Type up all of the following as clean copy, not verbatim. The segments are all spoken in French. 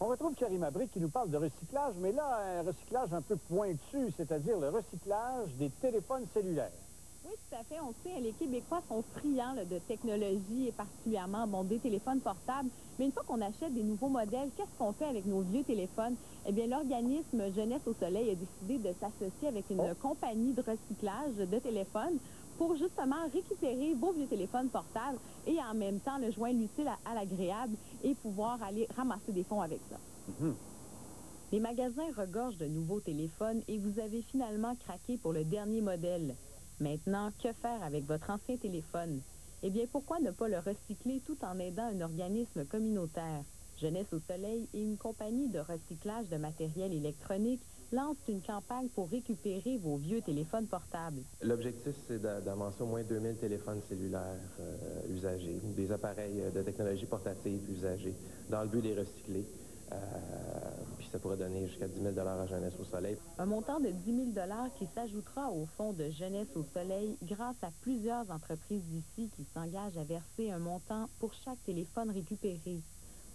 On retrouve Karima Abri qui nous parle de recyclage, mais là, un recyclage un peu pointu, c'est-à-dire le recyclage des téléphones cellulaires. Oui, tout à fait. On sait, les Québécois sont friands là, de technologie et particulièrement des téléphones portables. Mais une fois qu'on achète des nouveaux modèles, qu'est-ce qu'on fait avec nos vieux téléphones? Eh bien, l'organisme Jeunesse au Soleil a décidé de s'associer avec une compagnie de recyclage de téléphones pour justement récupérer vos vieux téléphones portables et en même temps le joindre l'utile à l'agréable et pouvoir aller ramasser des fonds avec ça. Les magasins regorgent de nouveaux téléphones et vous avez finalement craqué pour le dernier modèle. Maintenant, que faire avec votre ancien téléphone? Eh bien, pourquoi ne pas le recycler tout en aidant un organisme communautaire? Jeunesse au Soleil et une compagnie de recyclage de matériel électronique lancent une campagne pour récupérer vos vieux téléphones portables. L'objectif, c'est d'avancer au moins 2000 téléphones cellulaires usagés, ou des appareils de technologie portative usagés, dans le but de les recycler. Puis ça pourrait donner jusqu'à 10 000 à Jeunesse au Soleil. Un montant de 10 000 qui s'ajoutera au fonds de Jeunesse au Soleil grâce à plusieurs entreprises d'ici qui s'engagent à verser un montant pour chaque téléphone récupéré.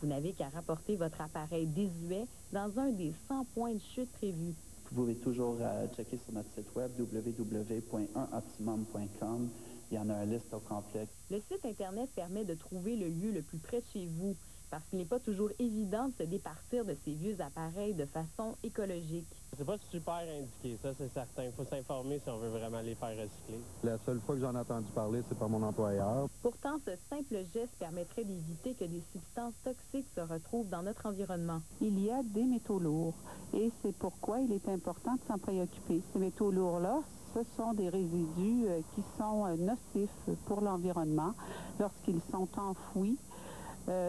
Vous n'avez qu'à rapporter votre appareil désuet dans un des 100 points de chute prévus. Vous pouvez toujours checker sur notre site web www.1optimum.com. Il y en a un liste au complet. Le site Internet permet de trouver le lieu le plus près de chez vous, parce qu'il n'est pas toujours évident de se départir de ces vieux appareils de façon écologique. C'est pas super indiqué, ça c'est certain. Il faut s'informer si on veut vraiment les faire recycler. La seule fois que j'en ai entendu parler, c'est par mon employeur. Pourtant, ce simple geste permettrait d'éviter que des substances toxiques se retrouvent dans notre environnement. Il y a des métaux lourds et c'est pourquoi il est important de s'en préoccuper. Ces métaux lourds-là, ce sont des résidus qui sont nocifs pour l'environnement lorsqu'ils sont enfouis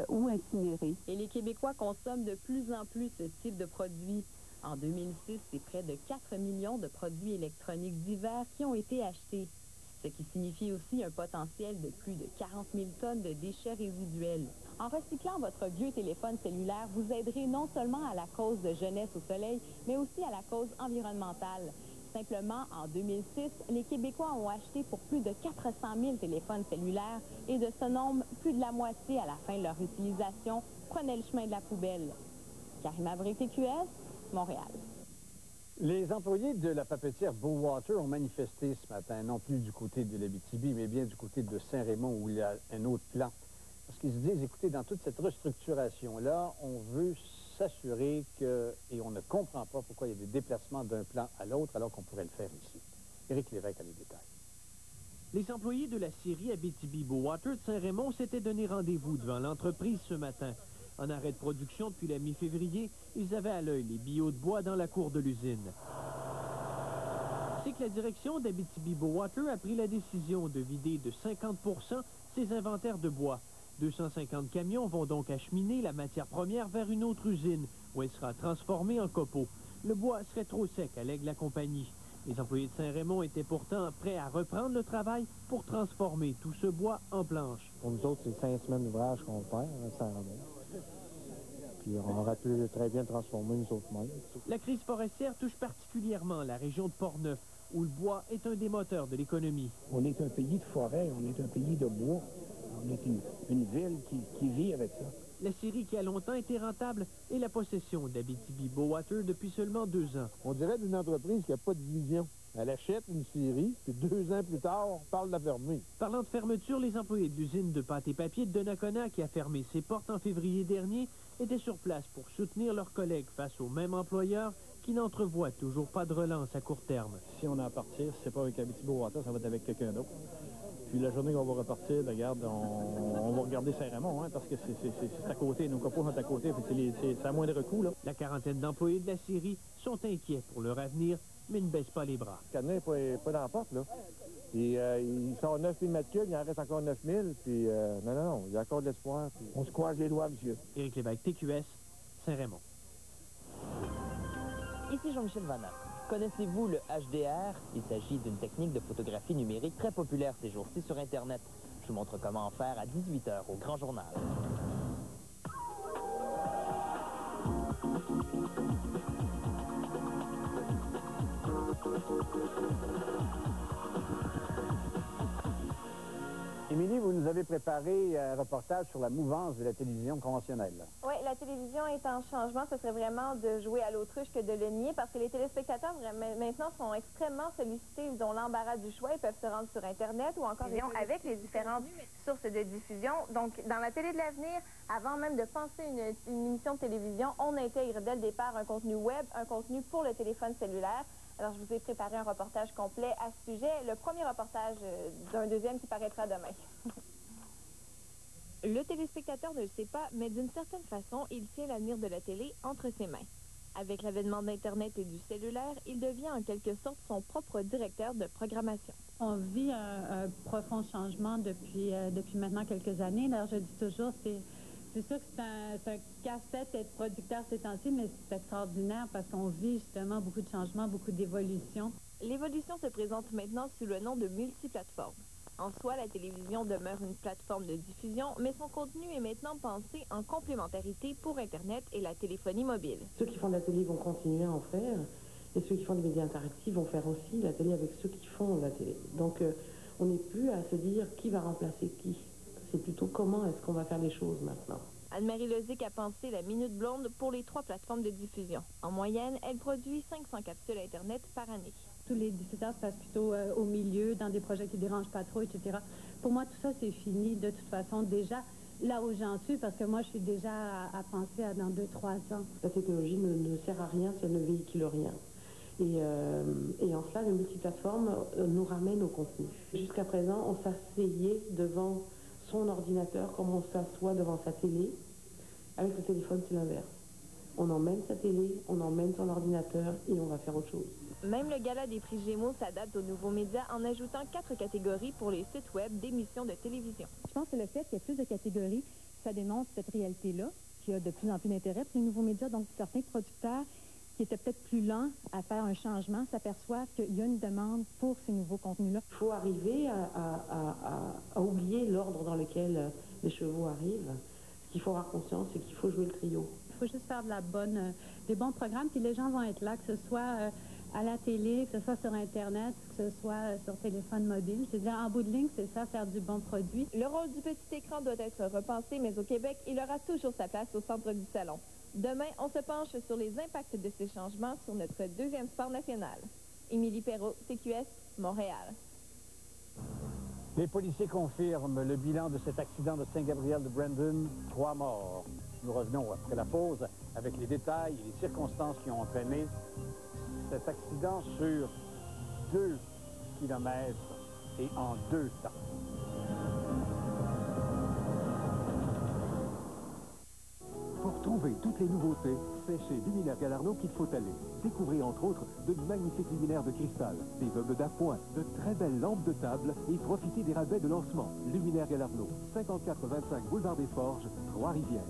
ou incinérés. Et les Québécois consomment de plus en plus ce type de produits. En 2006, c'est près de 4 millions de produits électroniques divers qui ont été achetés, ce qui signifie aussi un potentiel de plus de 40 000 tonnes de déchets résiduels. En recyclant votre vieux téléphone cellulaire, vous aiderez non seulement à la cause de Jeunesse au Soleil, mais aussi à la cause environnementale. Simplement, en 2006, les Québécois ont acheté pour plus de 400 000 téléphones cellulaires et de ce nombre, plus de la moitié à la fin de leur utilisation prenaient le chemin de la poubelle. Karima Abri, TQS, Montréal. Les employés de la papetière Bowater ont manifesté ce matin, non plus du côté de l'Abitibi, mais bien du côté de Saint-Raymond où il y a un autre plan. Parce qu'ils se disent, écoutez, dans toute cette restructuration-là, on veut s'assurer que, et on ne comprend pas pourquoi il y a des déplacements d'un plan à l'autre alors qu'on pourrait le faire ici. Éric Lévesque a les détails. Les employés de la scierie Abitibi-Bowater de Saint-Raymond s'étaient donné rendez-vous devant l'entreprise ce matin. En arrêt de production depuis la mi-février, ils avaient à l'œil les billots de bois dans la cour de l'usine. C'est que la direction d'Abitibi-Bowater a pris la décision de vider de 50 % ses inventaires de bois. 250 camions vont donc acheminer la matière première vers une autre usine, où elle sera transformée en copeaux. Le bois serait trop sec, allègue la compagnie. Les employés de Saint-Raymond étaient pourtant prêts à reprendre le travail pour transformer tout ce bois en planches. Pour nous autres, c'est 5 semaines d'ouvrage qu'on perd à Saint-Raymond. Puis on aurait pu très bien transformer nous autres mêmes. La crise forestière touche particulièrement la région de Portneuf, où le bois est un des moteurs de l'économie. On est un pays de forêt, on est un pays de bois. On est une ville qui vit avec ça. La scierie qui a longtemps été rentable est la possession d'Abitibi-Bowater depuis seulement 2 ans. On dirait d'une entreprise qui n'a pas de vision. Elle achète une scierie, puis 2 ans plus tard, on parle de la fermer. Parlant de fermeture, les employés de l'usine de pâte et papier de Donnacona, qui a fermé ses portes en février dernier, étaient sur place pour soutenir leurs collègues face au même employeur qui n'entrevoit toujours pas de relance à court terme. Si on a à partir, si c'est pas avec Abitibi-Bowater, ça va être avec quelqu'un d'autre. Puis la journée qu'on va repartir, regarde, on va regarder Saint-Raymond, hein, parce que c'est à côté, nos copeaux sont à côté, c'est à moindre coût, là. La quarantaine d'employés de la scierie sont inquiets pour leur avenir, mais ne baissent pas les bras. Le cadenas n'est pas dans la porte, là. Puis, il sort 9 000 mètres cubes, il en reste encore 9 000, puis non, il y a encore de l'espoir. Puis... On se croise les doigts, monsieur. Éric Lévesque, TQS, Saint-Raymond. Ici Jean-Michel Vanat. Connaissez-vous le HDR? Il s'agit d'une technique de photographie numérique très populaire ces jours-ci sur Internet. Je vous montre comment en faire à 18 h au Grand Journal. Émilie, vous nous avez avez préparé un reportage sur la mouvance de la télévision conventionnelle. Oui, la télévision est en changement. Ce serait vraiment de jouer à l'autruche que de le nier parce que les téléspectateurs maintenant sont extrêmement sollicités. Ils ont l'embarras du choix. Ils peuvent se rendre sur Internet ou encore avec les différentes sources de diffusion. Donc, dans la télé de l'avenir, avant même de penser une émission de télévision, on intègre dès le départ un contenu web, un contenu pour le téléphone cellulaire. Alors, je vous ai préparé un reportage complet à ce sujet. Le premier reportage d'un deuxième qui paraîtra demain. Le téléspectateur ne le sait pas, mais d'une certaine façon, il tient l'avenir de la télé entre ses mains. Avec l'avènement d'Internet et du cellulaire, il devient en quelque sorte son propre directeur de programmation. On vit un profond changement depuis maintenant quelques années. Alors, je dis toujours, c'est sûr que c'est un casse-tête d'être producteur ces temps-ci, mais c'est extraordinaire parce qu'on vit justement beaucoup de changements, beaucoup d'évolutions. L'évolution se présente maintenant sous le nom de multiplateforme. En soi, la télévision demeure une plateforme de diffusion, mais son contenu est maintenant pensé en complémentarité pour Internet et la téléphonie mobile. Ceux qui font de la télé vont continuer à en faire, et ceux qui font des médias interactifs vont faire aussi la télé avec ceux qui font la télé. Donc, on n'est plus à se dire qui va remplacer qui. C'est plutôt comment est-ce qu'on va faire les choses maintenant. Anne-Marie Lozic a pensé la Minute Blonde pour les 3 plateformes de diffusion. En moyenne, elle produit 500 capsules Internet par année. Tous les diffuseurs se passent plutôt au milieu, dans des projets qui ne dérangent pas trop, etc. Pour moi, tout ça, c'est fini de toute façon. Déjà, là où j'en suis, parce que moi, je suis déjà à penser à dans 2-3 ans. La technologie ne sert à rien si elle ne véhicule rien. Et en cela, le multiplateforme nous ramène au contenu. Jusqu'à présent, on s'asseyait devant son ordinateur comme on s'assoit devant sa télé. Avec le téléphone, c'est l'inverse. On emmène sa télé, on emmène son ordinateur et on va faire autre chose. Même le gala des prix Gémeaux s'adapte aux nouveaux médias en ajoutant 4 catégories pour les sites web d'émissions de télévision. Je pense que le fait qu'il y ait plus de catégories, ça dénonce cette réalité-là, qui a de plus en plus d'intérêt pour les nouveaux médias. Donc, certains producteurs qui étaient peut-être plus lents à faire un changement s'aperçoivent qu'il y a une demande pour ces nouveaux contenus-là. Il faut arriver à oublier l'ordre dans lequel les chevaux arrivent. Ce qu'il faut avoir conscience, c'est qu'il faut jouer le trio. Il faut juste faire des bons programmes, puis les gens vont être là, que ce soit à la télé, que ce soit sur Internet, que ce soit sur téléphone mobile. C'est-à-dire, en bout de ligne, c'est ça, faire du bon produit. Le rôle du petit écran doit être repensé, mais au Québec, il aura toujours sa place au centre du salon. Demain, on se penche sur les impacts de ces changements sur notre deuxième sport national. Émilie Perrault, TQS, Montréal. Les policiers confirment le bilan de cet accident de Saint-Gabriel de Brandon, 3 morts. Nous revenons après la pause avec les détails et les circonstances qui ont entraîné cet accident sur 2 kilomètres et en 2 temps. Pour trouver toutes les nouveautés, c'est chez Luminaire Galarno qu'il faut aller. Découvrez entre autres de magnifiques luminaires de cristal, des meubles d'appoint, de très belles lampes de table et profitez des rabais de lancement. Luminaire Galarno, 5425 Boulevard des Forges, Trois-Rivières.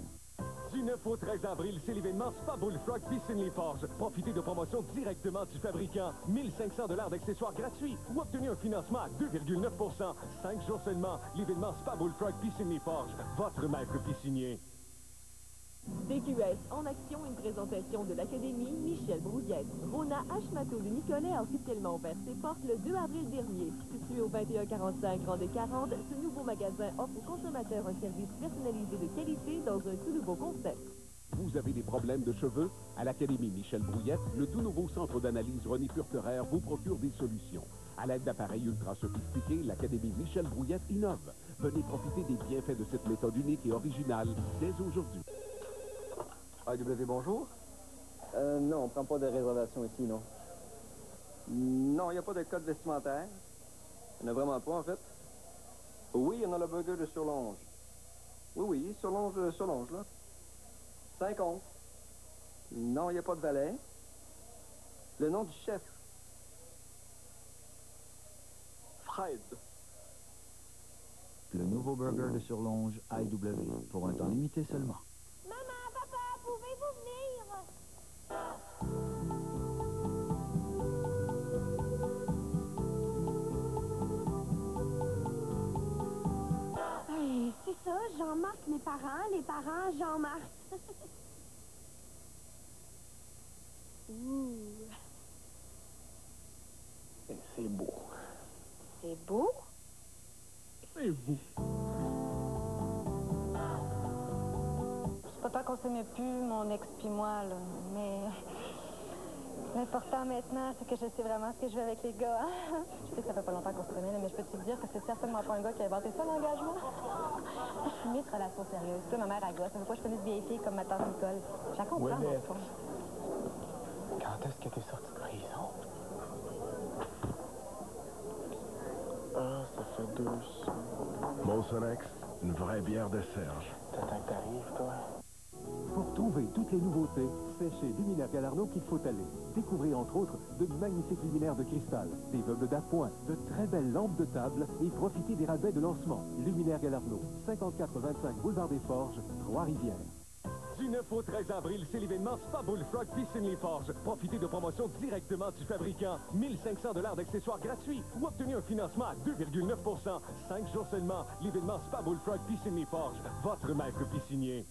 Du 9 au 13 avril, c'est l'événement Spa Bullfrog Piscine Les Forges. Profitez de promotions directement du fabricant. 1500 $ d'accessoires gratuits ou obtenez un financement à 2,9 %. 5 jours seulement. L'événement Spa Bullfrog Piscine Les Forges. Votre maître piscinier. TQS en action, une présentation de l'Académie Michel Brouillette. Rona Hashmato de Nicolet a officiellement ouvert ses portes le 2 avril dernier. Situé au 2145 Grand des 40, ce nouveau magasin offre aux consommateurs un service personnalisé de qualité dans un tout nouveau concept. Vous avez des problèmes de cheveux? À l'Académie Michel Brouillette, le tout nouveau centre d'analyse René Furterer vous procure des solutions. À l'aide d'appareils ultra sophistiqués, l'Académie Michel Brouillette innove. Venez profiter des bienfaits de cette méthode unique et originale dès aujourd'hui. AW, bonjour. Non, on prend pas de réservation ici, non. Non, il n'y a pas de code vestimentaire. Il n'y en a vraiment pas, en fait. Oui, il y en a le burger de Surlonge. Oui, Surlonge, là. 50. Non, il n'y a pas de valet. Le nom du chef. Fred. Le nouveau burger de Surlonge IW, pour un temps limité seulement. Pouvez-vous venir? Hey, c'est ça, Jean-Marc, mes parents, les parents, Jean-Marc. C'est beau. C'est beau? C'est beau. s'aimait plus, mon ex puis moi, là. Mais l'important maintenant, c'est que je sais vraiment ce que je veux avec les gars. Hein? Je sais que ça fait pas longtemps qu'on se connaît, là, mais je peux te dire que c'est certainement pas un gars qui a inventé ça, l'engagement. Je suis mieux de relation sérieuse. Toi, ma mère, elle gosse. Ça veut pas que je connaisse vieille fille comme ma tante Nicole. Je la comprends, mais... dans le fond. Quand est-ce que t'es sorti de prison? Ah, ça fait 2 semaines. Molsonex, une vraie bière de Serge. T'attends que t'arrives, toi? Pour trouver toutes les nouveautés, c'est chez Luminaire Galarno qu'il faut aller. Découvrez entre autres de magnifiques luminaires de cristal, des meubles d'appoint, de très belles lampes de table et profitez des rabais de lancement. Luminaire Galarno, 5425 Boulevard des Forges, Trois-Rivières. Du 9 au 13 avril, c'est l'événement Spa Bullfrog Piscine Forges. Profitez de promotions directement du fabricant. 1500 $ d'accessoires gratuits ou obtenez un financement à 2,9 %. 5 jours seulement. L'événement Spa Bullfrog Piscine Forges. Votre maître piscinier.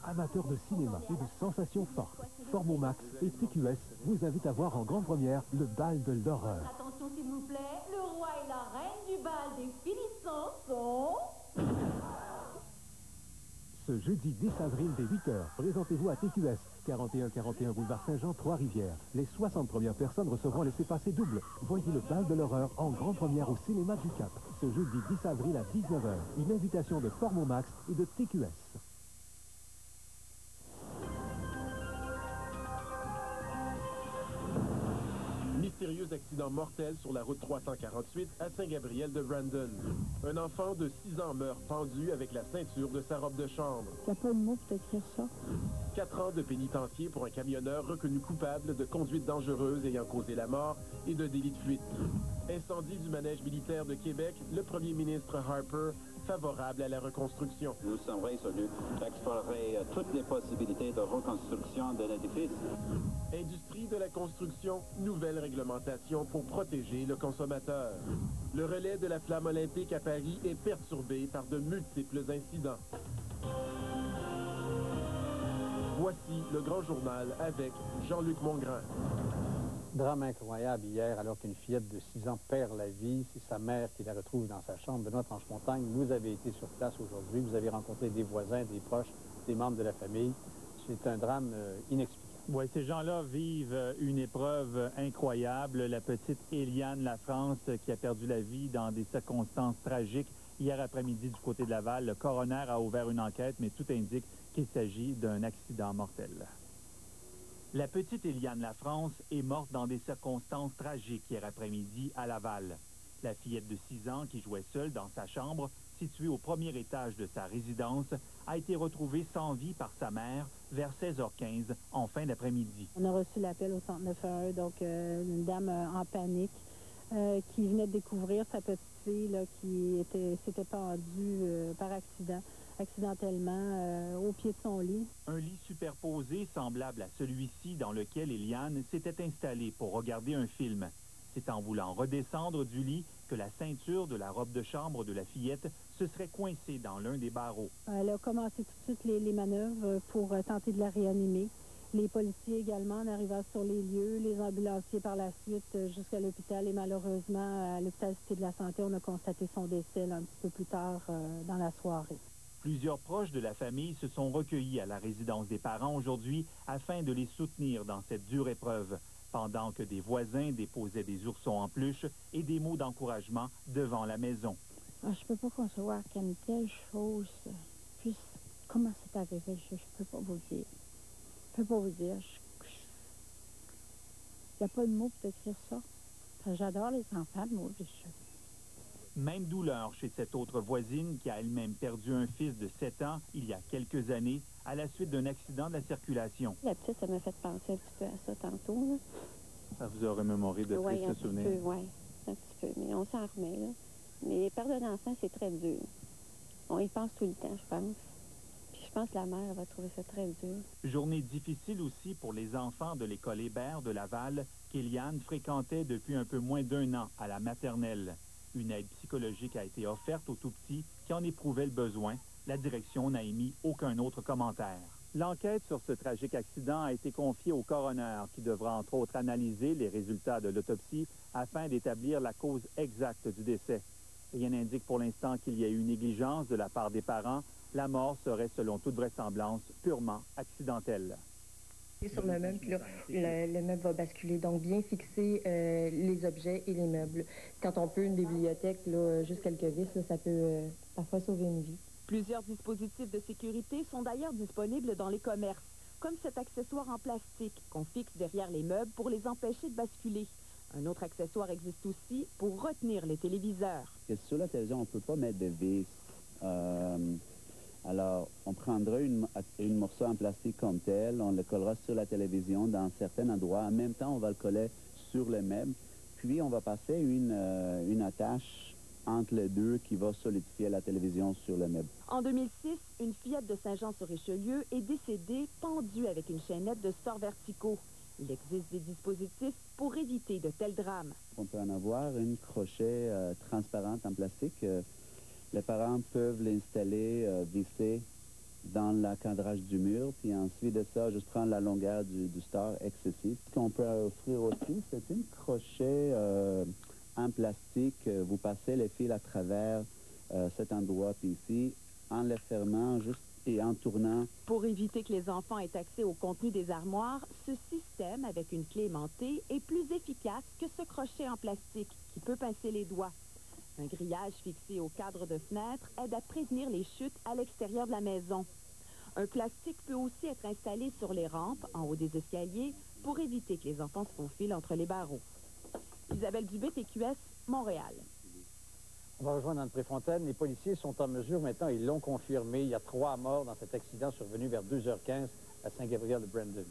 Amateurs de cinéma et de sensations fortes, Formomax et TQS vous invitent à voir en grande première le bal de l'horreur. Attention s'il vous plaît, le roi et la reine du bal des finissants sont... Ce jeudi 10 avril dès 8h, présentez-vous à TQS, 4141 boulevard Saint-Jean, Trois-Rivières. Les 60 premières personnes recevront un laissez-passer double. Voyez le bal de l'horreur en grande première au cinéma du Cap. Ce jeudi 10 avril à 19h. Une invitation de Formomax et de TQS. Mystérieux accident mortel sur la route 348 à Saint-Gabriel-de-Brandon. Un enfant de 6 ans meurt pendu avec la ceinture de sa robe de chambre. Il n'y a pas de mot pour écrire ça. 4 ans de pénitencier pour un camionneur reconnu coupable de conduite dangereuse ayant causé la mort et de délit de fuite. Incendie du manège militaire de Québec, le premier ministre Harper favorable à la reconstruction. Nous sommes résolus d'explorer toutes les possibilités de reconstruction de l'édifice. Industrie de la construction, nouvelle réglementation pour protéger le consommateur. Le relais de la flamme olympique à Paris est perturbé par de multiples incidents. Voici le grand journal avec Jean-Luc Mongrain. Drame incroyable hier, alors qu'une fillette de 6 ans perd la vie. C'est sa mère qui la retrouve dans sa chambre. Benoît Tranche-Montagne, vous avez été sur place aujourd'hui. Vous avez rencontré des voisins, des proches, des membres de la famille. C'est un drame inexplicable. Oui, ces gens-là vivent une épreuve incroyable. La petite Éliane Lafrance qui a perdu la vie dans des circonstances tragiques hier après-midi du côté de Laval. Le coroner a ouvert une enquête, mais tout indique qu'il s'agit d'un accident mortel. La petite Éliane Lafrance est morte dans des circonstances tragiques hier après-midi à Laval. La fillette de 6 ans qui jouait seule dans sa chambre, située au premier étage de sa résidence, a été retrouvée sans vie par sa mère vers 16h15 en fin d'après-midi. On a reçu l'appel au centre 911, donc une dame en panique qui venait de découvrir sa petite fille là, qui s'était pendue par accidentellement au pied de son lit. Un lit superposé semblable à celui-ci dans lequel Éliane s'était installée pour regarder un film. C'est en voulant redescendre du lit que la ceinture de la robe de chambre de la fillette se serait coincée dans l'un des barreaux. Elle a commencé tout de suite les manœuvres pour tenter de la réanimer. Les policiers également en arrivant sur les lieux, les ambulanciers par la suite jusqu'à l'hôpital et malheureusement à l'hôpital Cité de la Santé, on a constaté son décès un petit peu plus tard dans la soirée. Plusieurs proches de la famille se sont recueillis à la résidence des parents aujourd'hui afin de les soutenir dans cette dure épreuve, pendant que des voisins déposaient des oursons en peluche et des mots d'encouragement devant la maison. Je ne peux pas concevoir qu'une telle chose puisse... Comment c'est arrivé? Je ne peux pas vous dire. Je ne peux pas vous dire. Il n'y a pas de mots pour écrire ça. J'adore les enfants, moi. Même douleur chez cette autre voisine qui a elle-même perdu un fils de 7 ans il y a quelques années à la suite d'un accident de la circulation. La petite, ça m'a fait penser un petit peu à ça tantôt. Là. Ça vous a remémoré de tristes souvenirs? Oui, un petit peu, mais on s'en remet. Là. Mais les pères d'enfants, c'est très dur. On y pense tout le temps, je pense. Puis je pense que la mère va trouver ça très dur. Journée difficile aussi pour les enfants de l'école Hébert de Laval qu'Éliane fréquentait depuis un peu moins d'1 an à la maternelle. Une aide psychologique a été offerte aux tout-petits qui en éprouvaient le besoin. La direction n'a émis aucun autre commentaire. L'enquête sur ce tragique accident a été confiée au coroner qui devra entre autres analyser les résultats de l'autopsie afin d'établir la cause exacte du décès. Rien n'indique pour l'instant qu'il y ait eu négligence de la part des parents. La mort serait, selon toute vraisemblance, purement accidentelle. Sur le meuble, puis là, le meuble va basculer. Donc, bien fixer les objets et les meubles. Quand on peut, une bibliothèque, là, juste quelques vis, là, ça peut parfois sauver une vie. Plusieurs dispositifs de sécurité sont d'ailleurs disponibles dans les commerces, comme cet accessoire en plastique qu'on fixe derrière les meubles pour les empêcher de basculer. Un autre accessoire existe aussi pour retenir les téléviseurs. Sur la télévision, on ne peut pas mettre de vis. Alors, on prendra une morceau en plastique comme tel, on le collera sur la télévision dans certains endroits. En même temps, on va le coller sur le meuble. Puis, on va passer une attache entre les deux qui va solidifier la télévision sur le meuble. En 2006, une fillette de Saint-Jean-sur-Richelieu est décédée pendue avec une chaînette de stores verticaux. Il existe des dispositifs pour éviter de tels drames. On peut en avoir une crochet transparente en plastique. Les parents peuvent l'installer, visser dans le cadrage du mur, puis ensuite de ça, juste prendre la longueur du store excessif. Ce qu'on peut offrir aussi, c'est une crochet en plastique. Vous passez les fils à travers cet endroit, puis ici, en le fermant juste et en tournant. Pour éviter que les enfants aient accès au contenu des armoires, ce système avec une clé aimantée est plus efficace que ce crochet en plastique qui peut pincer les doigts. Un grillage fixé au cadre de fenêtre aide à prévenir les chutes à l'extérieur de la maison. Un plastique peut aussi être installé sur les rampes, en haut des escaliers, pour éviter que les enfants se faufilent entre les barreaux. Isabelle Dubé, TQS, Montréal. On va rejoindre Anne Préfontaine. Les policiers sont en mesure maintenant, ils l'ont confirmé. Il y a 3 morts dans cet accident survenu vers 2h15 à Saint-Gabriel-de-Brandon.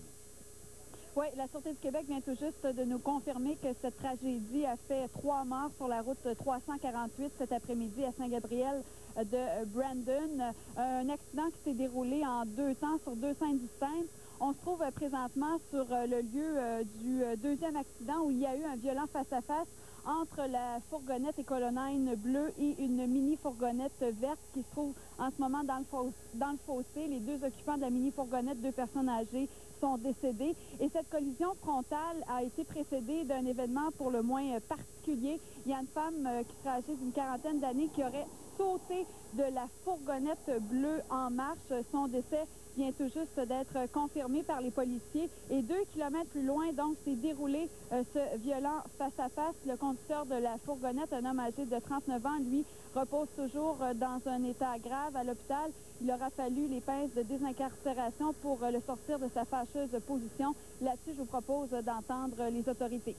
Oui, la Sûreté du Québec vient tout juste de nous confirmer que cette tragédie a fait 3 morts sur la route 348 cet après-midi à Saint-Gabriel de Brandon. Un accident qui s'est déroulé en 2 temps sur 2 scènes distinctes. On se trouve présentement sur le lieu du deuxième accident où il y a eu un violent face-à-face entre la fourgonnette Econoline bleue et une mini-fourgonnette verte qui se trouve en ce moment dans le fossé. Les 2 occupants de la mini-fourgonnette, 2 personnes âgées, sont décédés. Et cette collision frontale a été précédée d'un événement pour le moins particulier. Il y a une femme qui serait âgée d'une 40aine d'années qui aurait sauté de la fourgonnette bleue en marche. Son décès vient tout juste d'être confirmé par les policiers. Et 2 kilomètres plus loin, donc, s'est déroulé ce violent face-à-face. Le conducteur de la fourgonnette, un homme âgé de 39 ans, lui, repose toujours dans un état grave à l'hôpital. Il aura fallu les pinces de désincarcération pour le sortir de sa fâcheuse position. Là-dessus, je vous propose d'entendre les autorités.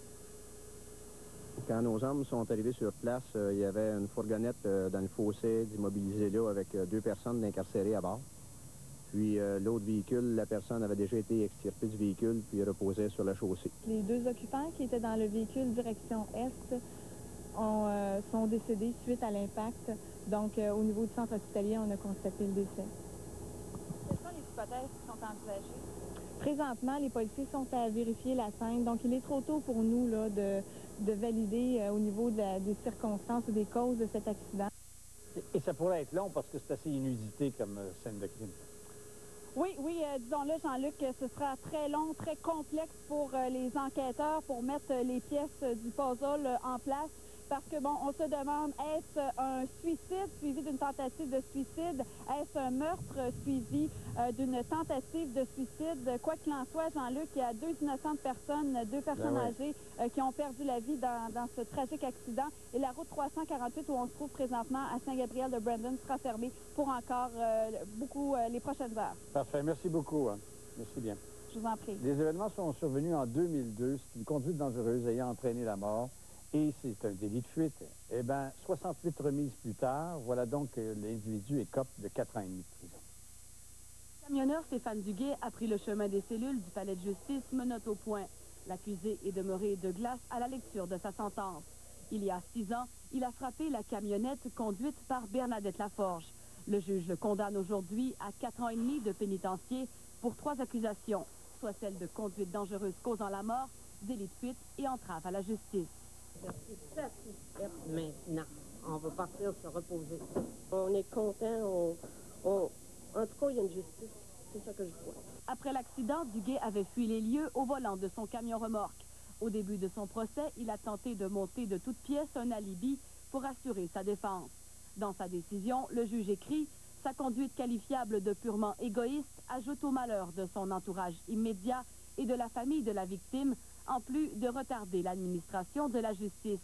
Quand nos hommes sont arrivés sur place, il y avait une fourgonnette dans le fossé d'immobilisé là avec 2 personnes incarcérées à bord. Puis l'autre véhicule, la personne avait déjà été extirpée du véhicule puis reposait sur la chaussée. Les 2 occupants qui étaient dans le véhicule direction Est sont décédés suite à l'impact. Donc, au niveau du centre hospitalier, on a constaté le décès. Quelles sont les hypothèses qui sont envisagées? Présentement, les policiers sont à vérifier la scène. Donc, il est trop tôt pour nous là, de valider au niveau des circonstances ou des causes de cet accident. Et ça pourrait être long parce que c'est assez inusité comme scène de crime. Oui, disons-le, Jean-Luc, ce sera très long, très complexe pour les enquêteurs pour mettre les pièces du puzzle en place. Parce que, bon, on se demande, est-ce un suicide suivi d'une tentative de suicide? Est-ce un meurtre suivi d'une tentative de suicide? Quoi qu'il en soit, Jean-Luc, il y a 2 innocentes personnes, 2 personnes âgées qui ont perdu la vie dans ce tragique accident. Et la route 348, où on se trouve présentement à Saint-Gabriel-de-Brandon, sera fermée pour encore les prochaines heures. Parfait. Merci beaucoup. Hein. Merci bien. Je vous en prie. Les événements sont survenus en 2002. C'est une conduite dangereuse ayant entraîné la mort. Et c'est un délit de fuite. Eh bien, 68 remises plus tard, voilà donc que l'individu écope de 4 ans et demi de prison. Le camionneur Stéphane Duguay a pris le chemin des cellules du palais de justice menottes au point. L'accusé est demeuré de glace à la lecture de sa sentence. Il y a 6 ans, il a frappé la camionnette conduite par Bernadette Laforge. Le juge le condamne aujourd'hui à 4 ans et demi de pénitencier pour 3 accusations, soit celle de conduite dangereuse causant la mort, délit de fuite et entrave à la justice. C'est satisfait maintenant. On va partir se reposer. On est content. En tout cas, il y a une justice. C'est ça que je vois. Après l'accident, Duguay avait fui les lieux au volant de son camion-remorque. Au début de son procès, il a tenté de monter de toutes pièces un alibi pour assurer sa défense. Dans sa décision, le juge écrit « Sa conduite qualifiable de purement égoïste ajoute au malheur de son entourage immédiat et de la famille de la victime, en plus de retarder l'administration de la justice.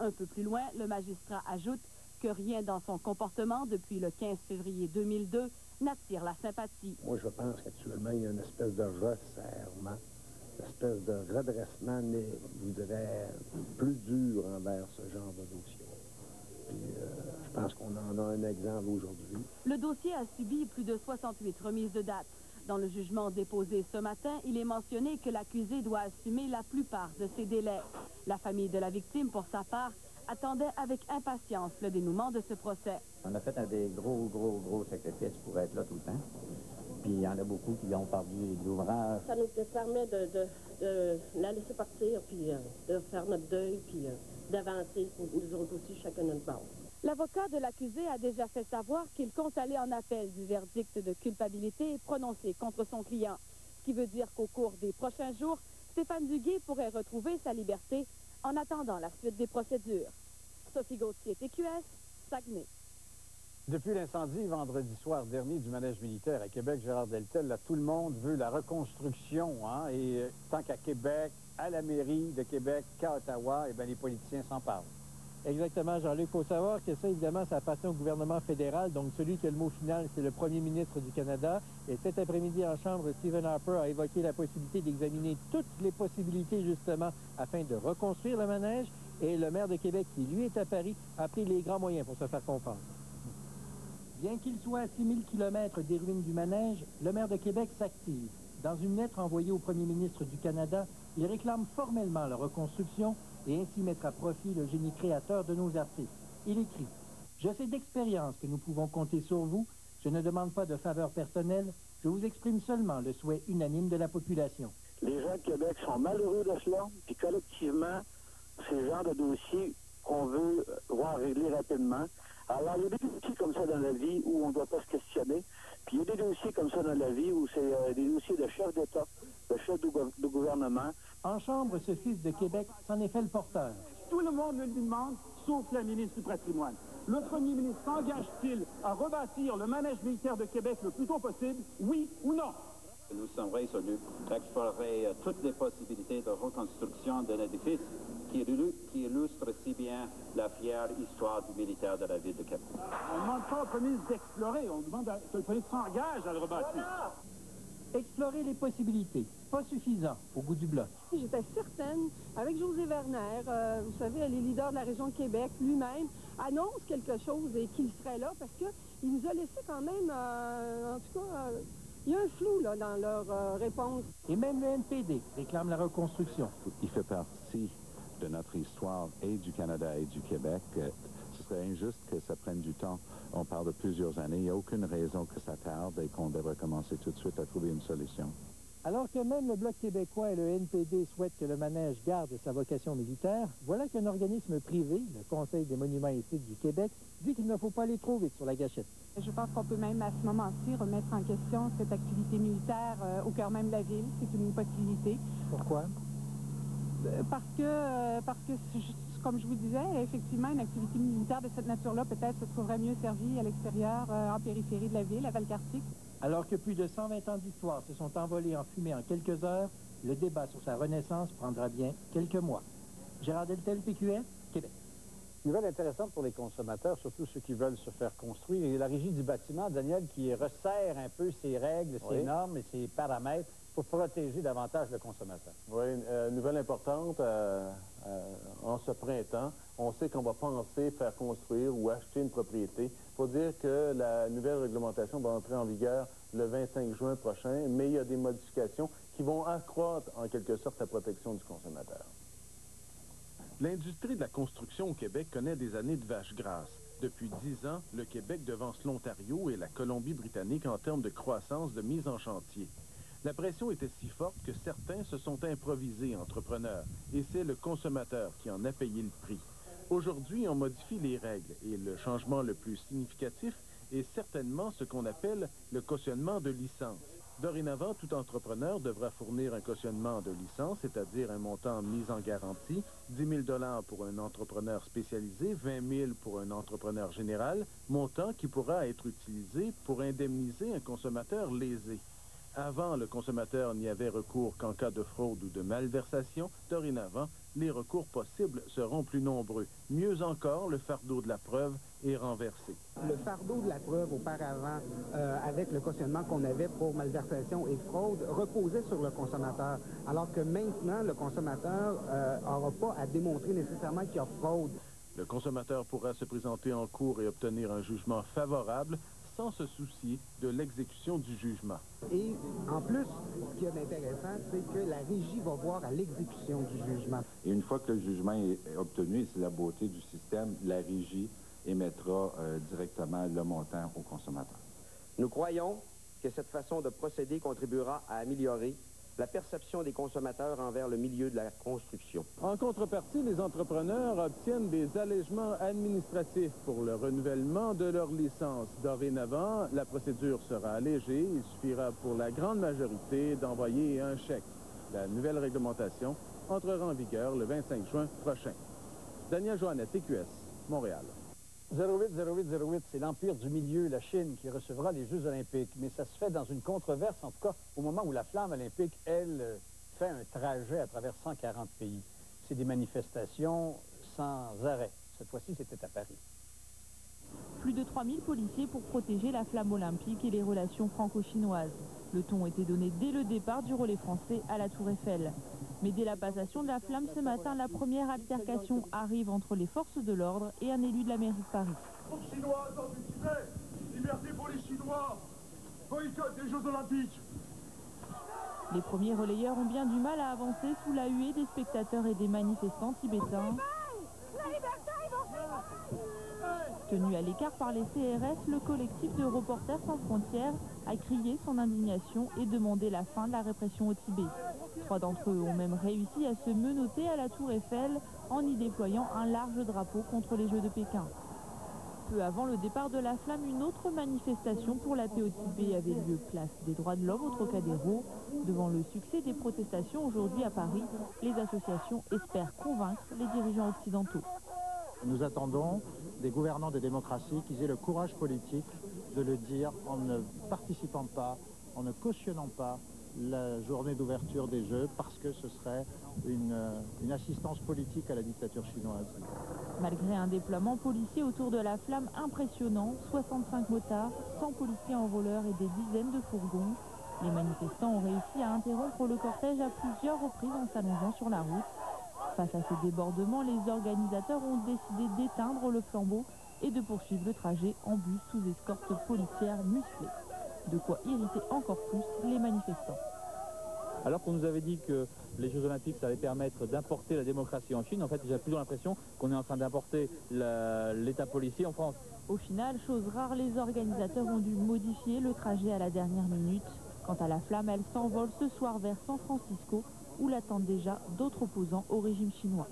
Un peu plus loin, le magistrat ajoute que rien dans son comportement depuis le 15 février 2002 n'attire la sympathie. Moi, je pense qu'actuellement, il y a une espèce de resserrement, une espèce de redressement, je vous dirais, plus dur envers ce genre de dossier. Puis, je pense qu'on en a un exemple aujourd'hui. Le dossier a subi plus de 68 remises de date. Dans le jugement déposé ce matin, il est mentionné que l'accusé doit assumer la plupart de ces délais. La famille de la victime, pour sa part, attendait avec impatience le dénouement de ce procès. On a fait des gros sacrifices pour être là tout le temps. Puis il y en a beaucoup qui ont perdu l'ouvrage. Ça nous permet de la laisser partir, puis de faire notre deuil, puis d'avancer, nous autres aussi, chacun notre bord. L'avocat de l'accusé a déjà fait savoir qu'il compte aller en appel du verdict de culpabilité prononcé contre son client. Ce qui veut dire qu'au cours des prochains jours, Stéphane Duguay pourrait retrouver sa liberté en attendant la suite des procédures. Sophie Gauthier, TQS, Saguenay. Depuis l'incendie vendredi soir dernier du manège militaire à Québec, Gérard Deltel, là, tout le monde veut la reconstruction. Hein, et tant qu'à Québec, à la mairie de Québec, qu'à Ottawa, eh bien, les politiciens s'en parlent. Exactement, Jean-Luc. Il faut savoir que ça, évidemment, ça appartient au gouvernement fédéral. Donc, celui qui a le mot final, c'est le premier ministre du Canada. Et cet après-midi, en Chambre, Stephen Harper a évoqué la possibilité d'examiner toutes les possibilités, justement, afin de reconstruire le manège. Et le maire de Québec, qui, lui, est à Paris, a pris les grands moyens pour se faire comprendre. Bien qu'il soit à 6000 km des ruines du manège, le maire de Québec s'active. Dans une lettre envoyée au premier ministre du Canada, il réclame formellement la reconstruction et ainsi mettre à profit le génie créateur de nos artistes. Il écrit « Je sais d'expérience que nous pouvons compter sur vous. Je ne demande pas de faveur personnelle. Je vous exprime seulement le souhait unanime de la population. » Les gens de Québec sont malheureux de cela, puis collectivement, c'est le genre de dossier qu'on veut voir régler rapidement. Alors, il y a des dossiers comme ça dans la vie où on ne doit pas se questionner. Puis il y a des dossiers comme ça dans la vie où c'est des dossiers de chef d'État, de chef de gouvernement. En Chambre, ce fils de Québec s'en est fait le porteur. Tout le monde me le demande, sauf la ministre du Patrimoine. Le premier ministre s'engage-t-il à rebâtir le manège militaire de Québec le plus tôt possible, oui ou non? Nous sommes résolus d'explorer toutes les possibilités de reconstruction d'un édifice qui illustre si bien la fière histoire du militaire de la ville de Québec. On ne demande pas au premier ministre d'explorer, on demande que le premier ministre s'engage à le rebâtir. Explorer les possibilités, pas suffisant au goût du bloc. J'étais certaine, avec José Werner, vous savez, le leader de la région de Québec, lui-même, annonce quelque chose et qu'il serait là parce qu'il nous a laissé quand même, en tout cas, il y a un flou là, dans leur réponse. Et même le NPD réclame la reconstruction. Il fait partie de notre histoire et du Canada et du Québec. Ce serait injuste que ça prenne du temps. On parle de plusieurs années. Il n'y a aucune raison que ça tarde et qu'on devrait commencer tout de suite à trouver une solution. Alors que même le Bloc québécois et le NPD souhaitent que le manège garde sa vocation militaire, voilà qu'un organisme privé, le Conseil des monuments et sites du Québec, dit qu'il ne faut pas aller trop vite sur la gâchette. Je pense qu'on peut même à ce moment-ci remettre en question cette activité militaire au cœur même de la ville. C'est une possibilité. Pourquoi? Parce que, comme je vous disais, effectivement, une activité militaire de cette nature-là peut-être se trouverait mieux servie à l'extérieur, en périphérie de la ville, à Valcartier. Alors que plus de 120 ans d'histoire se sont envolés en fumée en quelques heures, le débat sur sa renaissance prendra bien quelques mois. Gérard Deltel, TQS, Québec. Nouvelle intéressante pour les consommateurs, surtout ceux qui veulent se faire construire. Et la Régie du bâtiment, Daniel, qui resserre un peu ses règles, ses normes et ses paramètres pour protéger davantage le consommateur. Oui, nouvelle importante, en ce printemps, on sait qu'on va penser faire construire ou acheter une propriété. Il faut dire que la nouvelle réglementation va entrer en vigueur le 25 juin prochain, mais il y a des modifications qui vont accroître en quelque sorte la protection du consommateur. L'industrie de la construction au Québec connaît des années de vaches grasses. Depuis 10 ans, le Québec devance l'Ontario et la Colombie-Britannique en termes de croissance de mise en chantier. La pression était si forte que certains se sont improvisés entrepreneurs, et c'est le consommateur qui en a payé le prix. Aujourd'hui, on modifie les règles, et le changement le plus significatif est certainement ce qu'on appelle le cautionnement de licence. Dorénavant, tout entrepreneur devra fournir un cautionnement de licence, c'est-à-dire un montant mis en garantie, 10 000 $ pour un entrepreneur spécialisé, 20 000 pour un entrepreneur général, montant qui pourra être utilisé pour indemniser un consommateur lésé. Avant, le consommateur n'y avait recours qu'en cas de fraude ou de malversation. Dorénavant, les recours possibles seront plus nombreux. Mieux encore, le fardeau de la preuve est renversé. Le fardeau de la preuve auparavant, avec le cautionnement qu'on avait pour malversation et fraude, reposait sur le consommateur, alors que maintenant, le consommateur n'aura pas à démontrer nécessairement qu'il y a fraude. Le consommateur pourra se présenter en cour et obtenir un jugement favorable sans se soucier de l'exécution du jugement. Et en plus, ce qu'il y a d'intéressant, c'est que la régie va voir à l'exécution du jugement. Et une fois que le jugement est obtenu, et c'est la beauté du système, la régie émettra directement le montant au consommateur. Nous croyons que cette façon de procéder contribuera à améliorer la perception des consommateurs envers le milieu de la construction. En contrepartie, les entrepreneurs obtiennent des allègements administratifs pour le renouvellement de leur licence. Dorénavant, la procédure sera allégée. Il suffira pour la grande majorité d'envoyer un chèque. La nouvelle réglementation entrera en vigueur le 25 juin prochain. Daniel Joannette, TQS, Montréal. 080808, c'est l'Empire du Milieu, la Chine, qui recevra les Jeux olympiques. Mais ça se fait dans une controverse, en tout cas, au moment où la flamme olympique, elle, fait un trajet à travers 140 pays. C'est des manifestations sans arrêt. Cette fois-ci, c'était à Paris. Plus de 3000 policiers pour protéger la flamme olympique et les relations franco-chinoises. Le ton était donné dès le départ du relais français à la Tour Eiffel. Mais dès la passation de la flamme ce matin, la première altercation arrive entre les forces de l'ordre et un élu de la mairie de Paris. Chinois dans du Tibet, liberté pour les Chinois, boycott des Jeux Olympiques. Les premiers relayeurs ont bien du mal à avancer sous la huée des spectateurs et des manifestants tibétains. Tenu à l'écart par les CRS, le collectif de Reporters sans frontières a crié son indignation et demandé la fin de la répression au Tibet. 3 d'entre eux ont même réussi à se menotter à la Tour Eiffel en y déployant un large drapeau contre les Jeux de Pékin. Peu avant le départ de la flamme, une autre manifestation pour la paix au Tibet avait lieu place des droits de l'homme au Trocadéro. Devant le succès des protestations aujourd'hui à Paris, les associations espèrent convaincre les dirigeants occidentaux. Nous attendons des gouvernants des démocraties qu'ils aient le courage politique de le dire en ne participant pas, en ne cautionnant pas la journée d'ouverture des Jeux, parce que ce serait une assistance politique à la dictature chinoise. Malgré un déploiement policier autour de la flamme impressionnant, 65 motards, 100 policiers en roller et des dizaines de fourgons, les manifestants ont réussi à interrompre le cortège à plusieurs reprises en s'allongeant sur la route. Face à ces débordements, les organisateurs ont décidé d'éteindre le flambeau et de poursuivre le trajet en bus sous escorte policière musclée. De quoi irriter encore plus les manifestants. Alors qu'on nous avait dit que les Jeux Olympiques, ça allait permettre d'importer la démocratie en Chine, en fait, j'ai plutôt l'impression qu'on est en train d'importer l'État policier en France. Au final, chose rare, les organisateurs ont dû modifier le trajet à la dernière minute. Quant à la flamme, elle s'envole ce soir vers San Francisco, où l'attendent déjà d'autres opposants au régime chinois.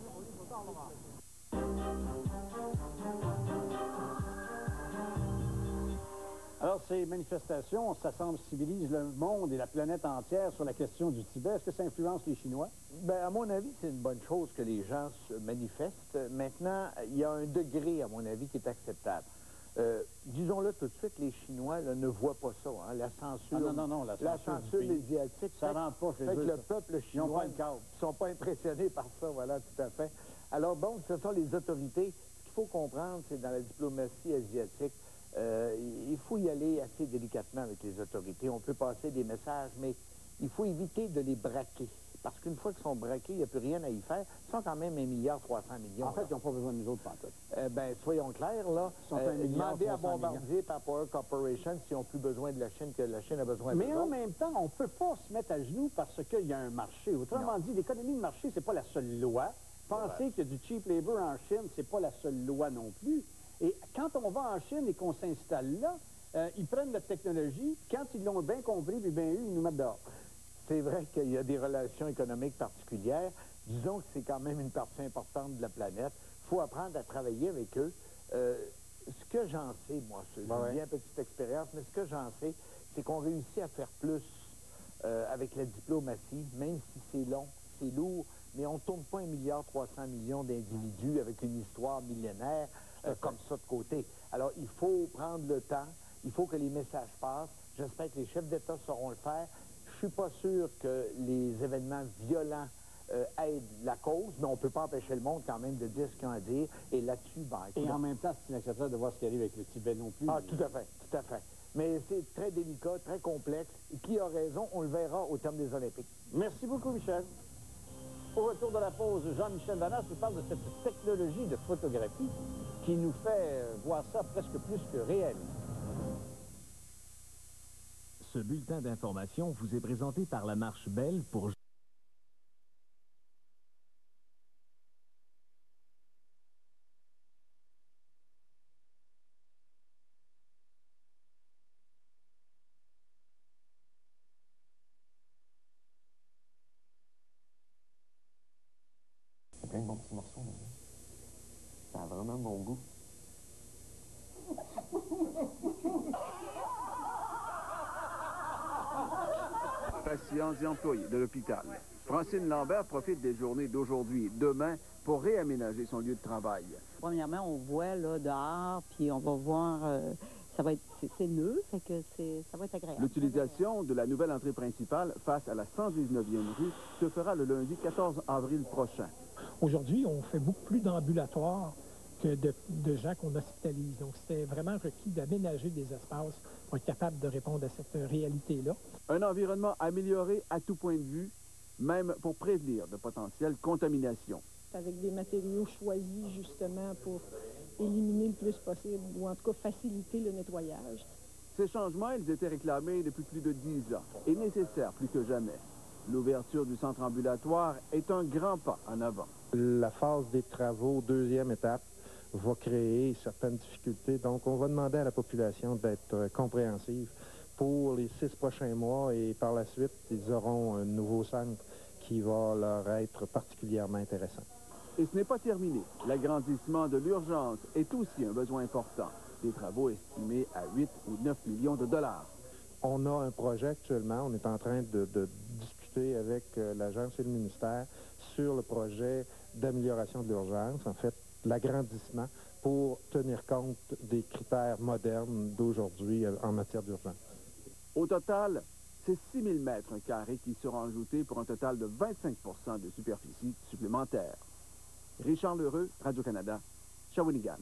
Alors, ces manifestations, ça sensibilise le monde et la planète entière sur la question du Tibet. Est-ce que ça influence les Chinois? Bien, à mon avis, c'est une bonne chose que les gens se manifestent. Maintenant, il y a un degré, à mon avis, qui est acceptable. Disons-le tout de suite, les Chinois là, ne voient pas ça. Hein, la censure, la censure médiatique. Ça rentre pas chez eux. Le peuple chinois ne sont pas impressionnés par ça, voilà, tout à fait. Alors bon, ce sont les autorités. Ce qu'il faut comprendre, c'est dans la diplomatie asiatique, il faut y aller assez délicatement avec les autorités. On peut passer des messages, mais il faut éviter de les braquer. Parce qu'une fois qu'ils sont braqués, il n'y a plus rien à y faire. Ils sont quand même 1,3 milliard. En fait, ils n'ont pas besoin de nous autres pantoutes. Ben, soyons clairs, là. Demandez à Bombardier par Power Corporation s'ils n'ont plus besoin de la Chine que la Chine a besoin de Mais en même temps, on ne peut pas se mettre à genoux parce qu'il y a un marché. Autrement dit, l'économie de marché, c'est pas la seule loi. Penser qu'il y a du cheap labor en Chine, c'est pas la seule loi non plus. Et quand on va en Chine et qu'on s'installe là, ils prennent notre technologie. Quand ils l'ont bien compris et bien eu, ils nous mettent dehors. C'est vrai qu'il y a des relations économiques particulières. Disons que c'est quand même une partie importante de la planète. Il faut apprendre à travailler avec eux. Ce que j'en sais, moi, j'ai bien petite expérience, mais ce que j'en sais, c'est qu'on réussit à faire plus avec la diplomatie, même si c'est long, c'est lourd, mais on ne tourne pas 1,3 milliard d'individus avec une histoire millénaire comme ça de côté. Alors, il faut prendre le temps, il faut que les messages passent. J'espère que les chefs d'État sauront le faire. Je ne suis pas sûr que les événements violents aident la cause, mais on ne peut pas empêcher le monde quand même de dire ce qu'ils ont à dire. Et là-dessus, Et en même temps, c'est inacceptable de voir ce qui arrive avec le Tibet non plus. Ah, tout à fait, tout à fait. Mais c'est très délicat, très complexe. Et qui a raison, on le verra au terme des Olympiques. Merci beaucoup, Michel. Au retour de la pause, Jean-Michel Vanas nous parle de cette technologie de photographie qui nous fait voir ça presque plus que réel. Ce bulletin d'information vous est présenté par la Marche Belle pour... Il y a plein de bons petits morceaux, là. Ça a vraiment bon goût. Patients et employés de l'hôpital. Francine Lambert profite des journées d'aujourd'hui et demain pour réaménager son lieu de travail. Premièrement, on voit là dehors, puis on va voir, ça va être, c'est neuf, fait que ça va être agréable. L'utilisation de la nouvelle entrée principale face à la 119e rue se fera le lundi 14 avril prochain. Aujourd'hui, on fait beaucoup plus d'ambulatoires que de gens qu'on hospitalise. Donc, c'était vraiment requis d'aménager des espaces pour être capable de répondre à cette réalité-là. Un environnement amélioré à tout point de vue, même pour prévenir de potentielles contaminations. Avec des matériaux choisis, justement, pour éliminer le plus possible, ou en tout cas faciliter le nettoyage. Ces changements, ils étaient réclamés depuis plus de 10 ans et nécessaires plus que jamais. L'ouverture du centre ambulatoire est un grand pas en avant. La phase des travaux, deuxième étape, va créer certaines difficultés. Donc, on va demander à la population d'être compréhensive pour les 6 prochains mois et par la suite, ils auront un nouveau centre qui va leur être particulièrement intéressant. Et ce n'est pas terminé. L'agrandissement de l'urgence est aussi un besoin important. Des travaux estimés à 8 ou 9 millions de dollars. On a un projet actuellement, on est en train de discuter avec l'agence et le ministère sur le projet d'amélioration de l'urgence, en fait, l'agrandissement pour tenir compte des critères modernes d'aujourd'hui en matière d'urgence. Au total, c'est 6 000 mètres carrés qui seront ajoutés pour un total de 25 de superficie supplémentaire. Richard Lheureux, Radio-Canada, Shawinigan.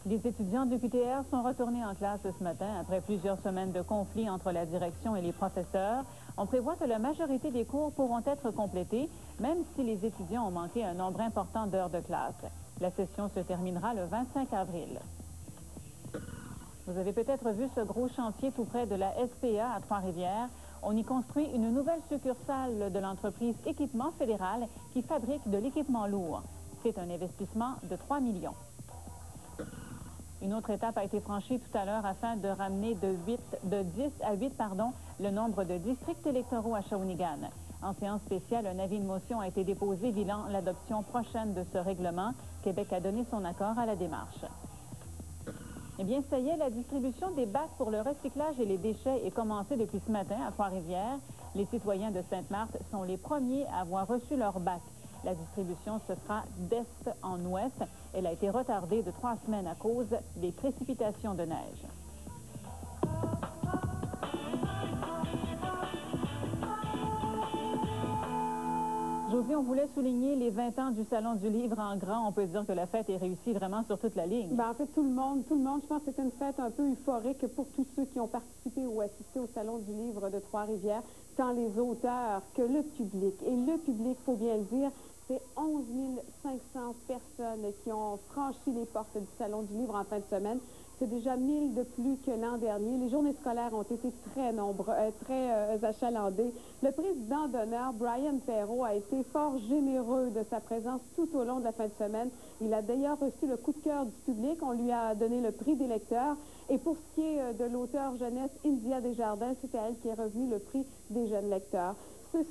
Les étudiants de l'UQTR sont retournés en classe ce matin après plusieurs semaines de conflits entre la direction et les professeurs. On prévoit que la majorité des cours pourront être complétés, même si les étudiants ont manqué un nombre important d'heures de classe. La session se terminera le 25 avril. Vous avez peut-être vu ce gros chantier tout près de la SPA à Trois-Rivières. On y construit une nouvelle succursale de l'entreprise Équipement Fédéral qui fabrique de l'équipement lourd. C'est un investissement de 3 millions. Une autre étape a été franchie tout à l'heure afin de ramener de 10 à 8 le nombre de districts électoraux à Shawinigan. En séance spéciale, un avis de motion a été déposé visant l'adoption prochaine de ce règlement. Québec a donné son accord à la démarche. Eh bien, ça y est, la distribution des bacs pour le recyclage et les déchets est commencée depuis ce matin à Trois-Rivières. Les citoyens de Sainte-Marthe sont les premiers à avoir reçu leur bac. La distribution se fera d'est en ouest. Elle a été retardée de 3 semaines à cause des précipitations de neige. Josie, on voulait souligner les 20 ans du Salon du Livre en grand. On peut dire que la fête est réussie vraiment sur toute la ligne. En fait, tout le monde, je pense que c'était une fête un peu euphorique pour tous ceux qui ont participé ou assisté au Salon du Livre de Trois-Rivières, tant les auteurs que le public. Et le public, il faut bien le dire, c'est 11 500 personnes qui ont franchi les portes du Salon du Livre en fin de semaine. C'est déjà 1000 de plus que l'an dernier. Les journées scolaires ont été très nombreuses, très achalandées. Le président d'honneur, Brian Perrault, a été fort généreux de sa présence tout au long de la fin de semaine. Il a d'ailleurs reçu le coup de cœur du public. On lui a donné le prix des lecteurs. Et pour ce qui est de l'auteur jeunesse India Desjardins, c'est à elle qui est revenu le prix des jeunes lecteurs. Ce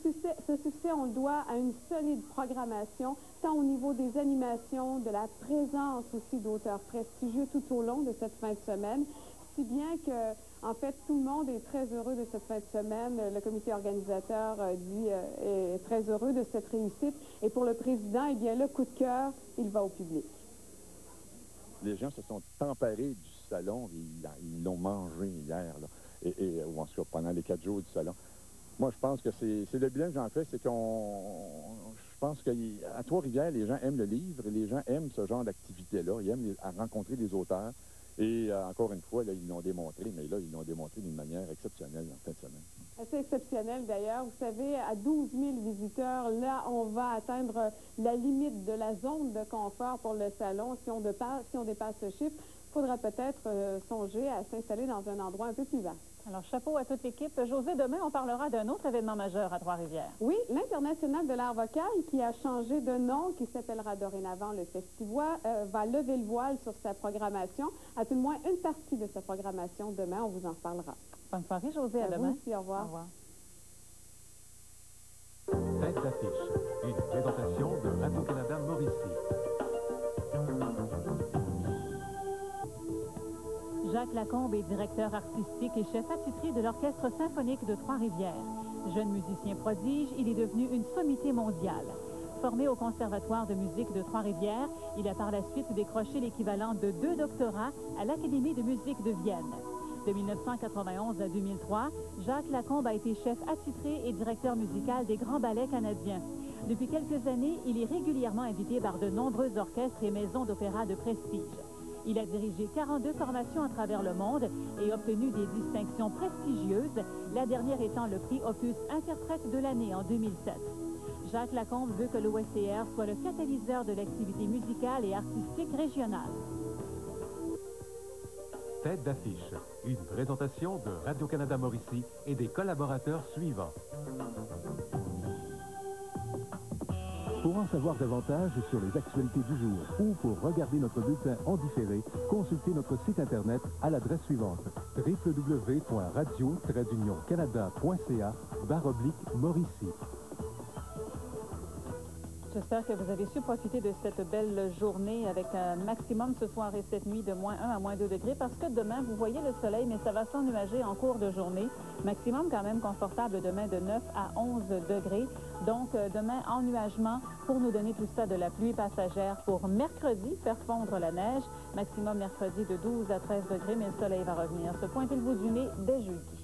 succès, on le doit à une solide programmation, tant au niveau des animations, de la présence aussi d'auteurs prestigieux tout au long de cette fin de semaine, si bien que, en fait, tout le monde est très heureux de cette fin de semaine. Le comité organisateur est très heureux de cette réussite. Et pour le président, eh bien, le coup de cœur, il va au public. Les gens se sont emparés du salon, ils l'ont mangé hier, là, ou en tout cas pendant les 4 jours du salon. Moi, je pense que c'est le bilan que j'en fais, c'est je pense qu'à Trois-Rivières, les gens aiment le livre et les gens aiment ce genre d'activité-là. Ils aiment rencontrer des auteurs. Et encore une fois, là, ils l'ont démontré, mais là, ils l'ont démontré d'une manière exceptionnelle en fin de semaine. Assez exceptionnel d'ailleurs. Vous savez, à 12 000 visiteurs, là, on va atteindre la limite de la zone de confort pour le salon. Si on dépasse ce chiffre, il faudra peut-être songer à s'installer dans un endroit un peu plus vaste. Alors, chapeau à toute l'équipe. José, demain, on parlera d'un autre événement majeur à Trois-Rivières. Oui, l'International de l'art vocal, qui a changé de nom, qui s'appellera dorénavant le Festivois, va lever le voile sur sa programmation. À tout le moins, une partie de sa programmation. Demain, on vous en reparlera. Bonne soirée, José. À demain. Vous aussi, au revoir. Au revoir. Tête d'affiche, une présentation de Radio-Canada Mauricie. Jacques Lacombe est directeur artistique et chef attitré de l'Orchestre symphonique de Trois-Rivières. Jeune musicien prodige, il est devenu une sommité mondiale. Formé au Conservatoire de musique de Trois-Rivières, il a par la suite décroché l'équivalent de 2 doctorats à l'Académie de musique de Vienne. De 1991 à 2003, Jacques Lacombe a été chef attitré et directeur musical des grands ballets canadiens. Depuis quelques années, il est régulièrement invité par de nombreux orchestres et maisons d'opéra de prestige. Il a dirigé 42 formations à travers le monde et obtenu des distinctions prestigieuses, la dernière étant le prix Opus Interprète de l'année en 2007. Jacques Lacombe veut que l'OSTR soit le catalyseur de l'activité musicale et artistique régionale. Tête d'affiche, une présentation de Radio-Canada Mauricie et des collaborateurs suivants. Pour en savoir davantage sur les actualités du jour ou pour regarder notre bulletin en différé, consultez notre site Internet à l'adresse suivante www.radio-canada.ca/Mauricie. J'espère que vous avez su profiter de cette belle journée avec un maximum ce soir et cette nuit de -1 à -2 degrés parce que demain, vous voyez le soleil, mais ça va s'ennuager en cours de journée. Maximum quand même confortable demain de 9 à 11 degrés. Donc, demain, ennuagement pour nous donner tout ça de la pluie passagère pour mercredi, faire fondre la neige. Maximum mercredi de 12 à 13 degrés, mais le soleil va revenir se pointer le bout du nez dès jeudi.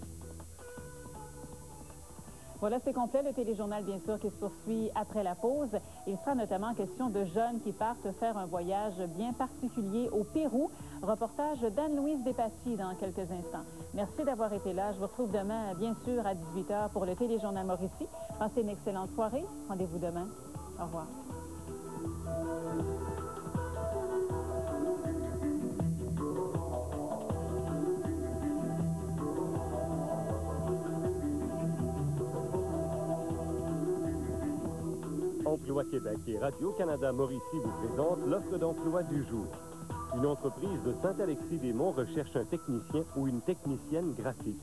Voilà, c'est complet. Le téléjournal, bien sûr, qui se poursuit après la pause. Il sera notamment question de jeunes qui partent faire un voyage bien particulier au Pérou. Reportage d'Anne-Louise Despatie dans quelques instants. Merci d'avoir été là. Je vous retrouve demain, bien sûr, à 18 h pour le téléjournal Mauricie. Passez une excellente soirée. Rendez-vous demain. Au revoir. Emploi Québec et Radio-Canada Mauricie vous présentent l'offre d'emploi du jour. Une entreprise de Saint-Alexis-des-Monts recherche un technicien ou une technicienne graphiste.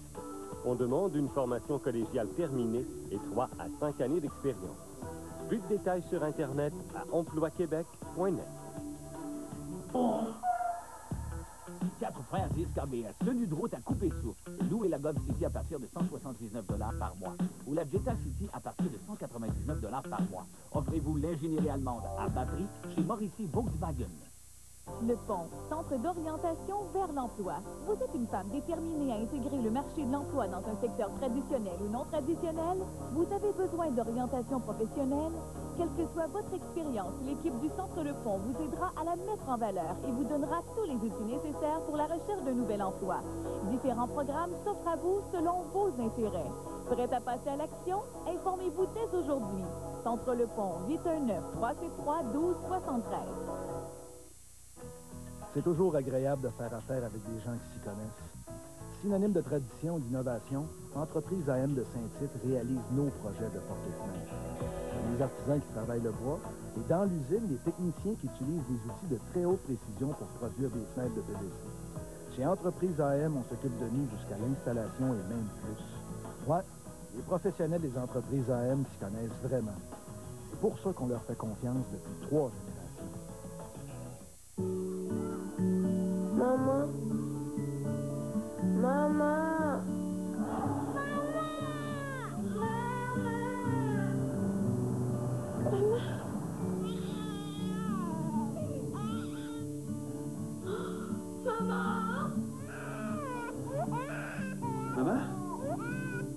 On demande une formation collégiale terminée et 3 à 5 années d'expérience. Plus de détails sur Internet à emploiquebec.net. Quatre frères KBS, tenue de route à couper souffle. Louez la Golf City à partir de 179 $ par mois. Ou la Jetta City à partir de 199 $ par mois. Offrez-vous l'ingénierie allemande à bas prix chez Mauricie Volkswagen. Le Pont, centre d'orientation vers l'emploi. Vous êtes une femme déterminée à intégrer le marché de l'emploi dans un secteur traditionnel ou non traditionnel? Vous avez besoin d'orientation professionnelle? Quelle que soit votre expérience, l'équipe du Centre Le Pont vous aidera à la mettre en valeur et vous donnera tous les outils nécessaires pour la recherche d'un nouvel emploi. Différents programmes s'offrent à vous selon vos intérêts. Prêt à passer à l'action? Informez-vous dès aujourd'hui. Centre Le Pont, 819-363-1273. C'est toujours agréable de faire affaire avec des gens qui s'y connaissent. Synonyme de tradition et d'innovation, Entreprise AM de Saint-Tite réalise nos projets de porte-fenêtres. Les artisans qui travaillent le bois et dans l'usine, les techniciens qui utilisent des outils de très haute précision pour produire des fenêtres de PVC. Chez Entreprise AM, on s'occupe de nous jusqu'à l'installation et même plus. Ouais, Les professionnels des entreprises AM s'y connaissent vraiment. C'est pour ça qu'on leur fait confiance depuis 3 générations. Maman. Maman. Maman?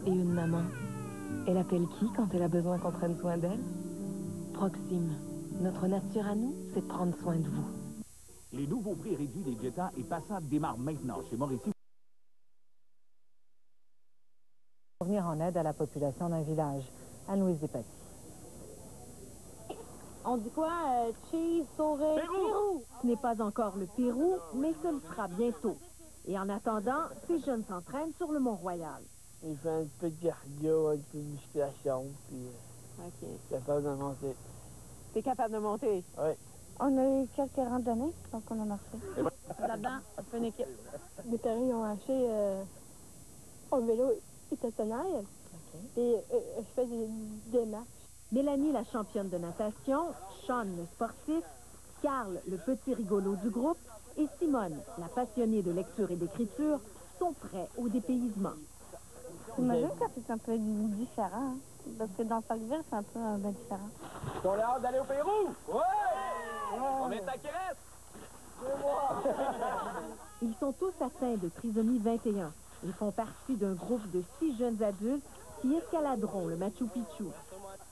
Et une maman, elle appelle qui quand elle a besoin qu'on prenne soin d'elle? Proxime. Notre nature à nous, c'est de prendre soin de vous. Les nouveaux prix réduits des Jetta et Passat démarrent maintenant chez Mauricie. Pour venir en aide à la population d'un village. Anne-Louise Despatie. On dit quoi? Cheese, sauvé, Pérou! Ce n'est pas encore le Pérou, mais ce le sera bientôt. Et en attendant, ces jeunes s'entraînent sur le Mont-Royal. Il fait un peu de cardio, un peu de musculation, puis capable de monter. T'es capable de monter? Oui. On a eu quelques randonnées, donc on en a refait. Là-dedans, on fait une équipe. Mes parents ils ont acheté un vélo stationnaire. Et je fais des marches. Mélanie, la championne de natation, Sean, le sportif, Carl, le petit rigolo du groupe, et Simone, la passionnée de lecture et d'écriture, sont prêts au dépaysement. J'imagine que c'est un peu différent, hein? Parce que dans Falkville, c'est un peu différent. On a hâte d'aller au Pérou? Ouais! On est à Crète! Ils sont tous atteints de trisomie 21 et font partie d'un groupe de 6 jeunes adultes qui escaladeront le Machu Picchu.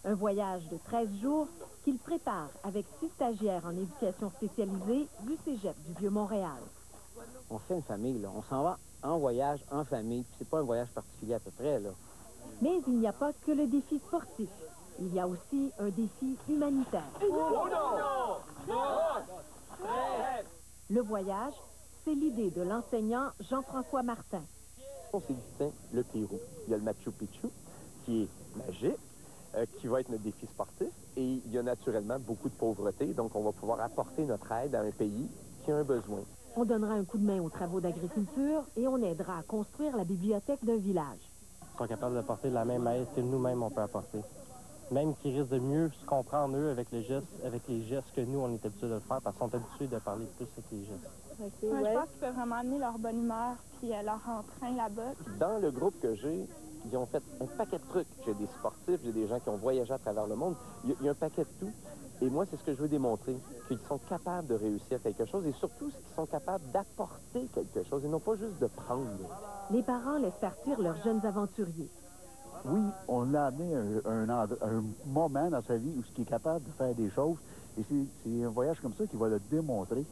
Un voyage de 13 jours qu'ils préparent avec 6 stagiaires en éducation spécialisée du Cégep du Vieux-Montréal. On fait une famille, là. On s'en va en voyage, en famille, puis c'est pas un voyage particulier à peu près, là. Mais il n'y a pas que le défi sportif. Il y a aussi un défi humanitaire. Le voyage, c'est l'idée de l'enseignant Jean-François Martin. On s'est dit, le Pérou. Il y a le Machu Picchu, qui est magique, qui va être notre défi sportif. Et il y a naturellement beaucoup de pauvreté, donc on va pouvoir apporter notre aide à un pays qui a un besoin. On donnera un coup de main aux travaux d'agriculture et on aidera à construire la bibliothèque d'un village. Ils sont capables d'apporter la même aide que nous-mêmes on peut apporter. Même qu'ils risquent de mieux se comprendre, eux, avec les gestes que nous, on est habitués de le faire, parce qu'ils sont habitués de parler plus avec les gestes. Je pense qu'ils peuvent vraiment amener leur bonne humeur puis leur entrain là-bas. Dans le groupe que j'ai, ils ont fait un paquet de trucs. J'ai des sportifs, j'ai des gens qui ont voyagé à travers le monde. Il y a un paquet de tout. Et moi, c'est ce que je veux démontrer, qu'ils sont capables de réussir quelque chose et surtout qu'ils sont capables d'apporter quelque chose et non pas juste de prendre. Les parents laissent partir leurs jeunes aventuriers. Oui, on a amené un moment dans sa vie où il est capable de faire des choses. Et c'est un voyage comme ça qui va le démontrer.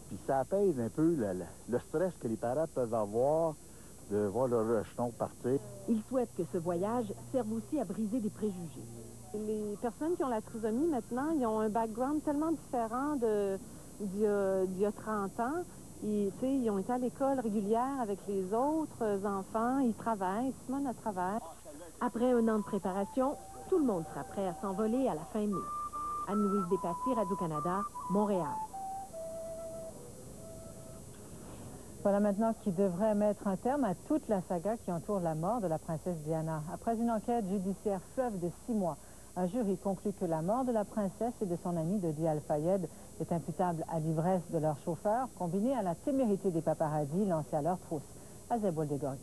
Puis ça apaise un peu le stress que les parents peuvent avoir de voir leur rejeton partir. Ils souhaitent que ce voyage serve aussi à briser des préjugés. Les personnes qui ont la trisomie, maintenant, ils ont un background tellement différent d'il y a 30 ans. Ils ont été à l'école régulière avec les autres enfants. Ils travaillent. Simone, elle travaille. Après un an de préparation, tout le monde sera prêt à s'envoler à la fin mai. Anne-Louise Despatie, Radio-Canada, Montréal. Voilà maintenant qui devrait mettre un terme à toute la saga qui entoure la mort de la princesse Diana. Après une enquête judiciaire fleuve de 6 mois, un jury conclut que la mort de la princesse et de son ami Dodi Al-Fayed est imputable à l'ivresse de leur chauffeur, combinée à la témérité des paparazzis lancés à leur trousse. Azebol de Gorgui.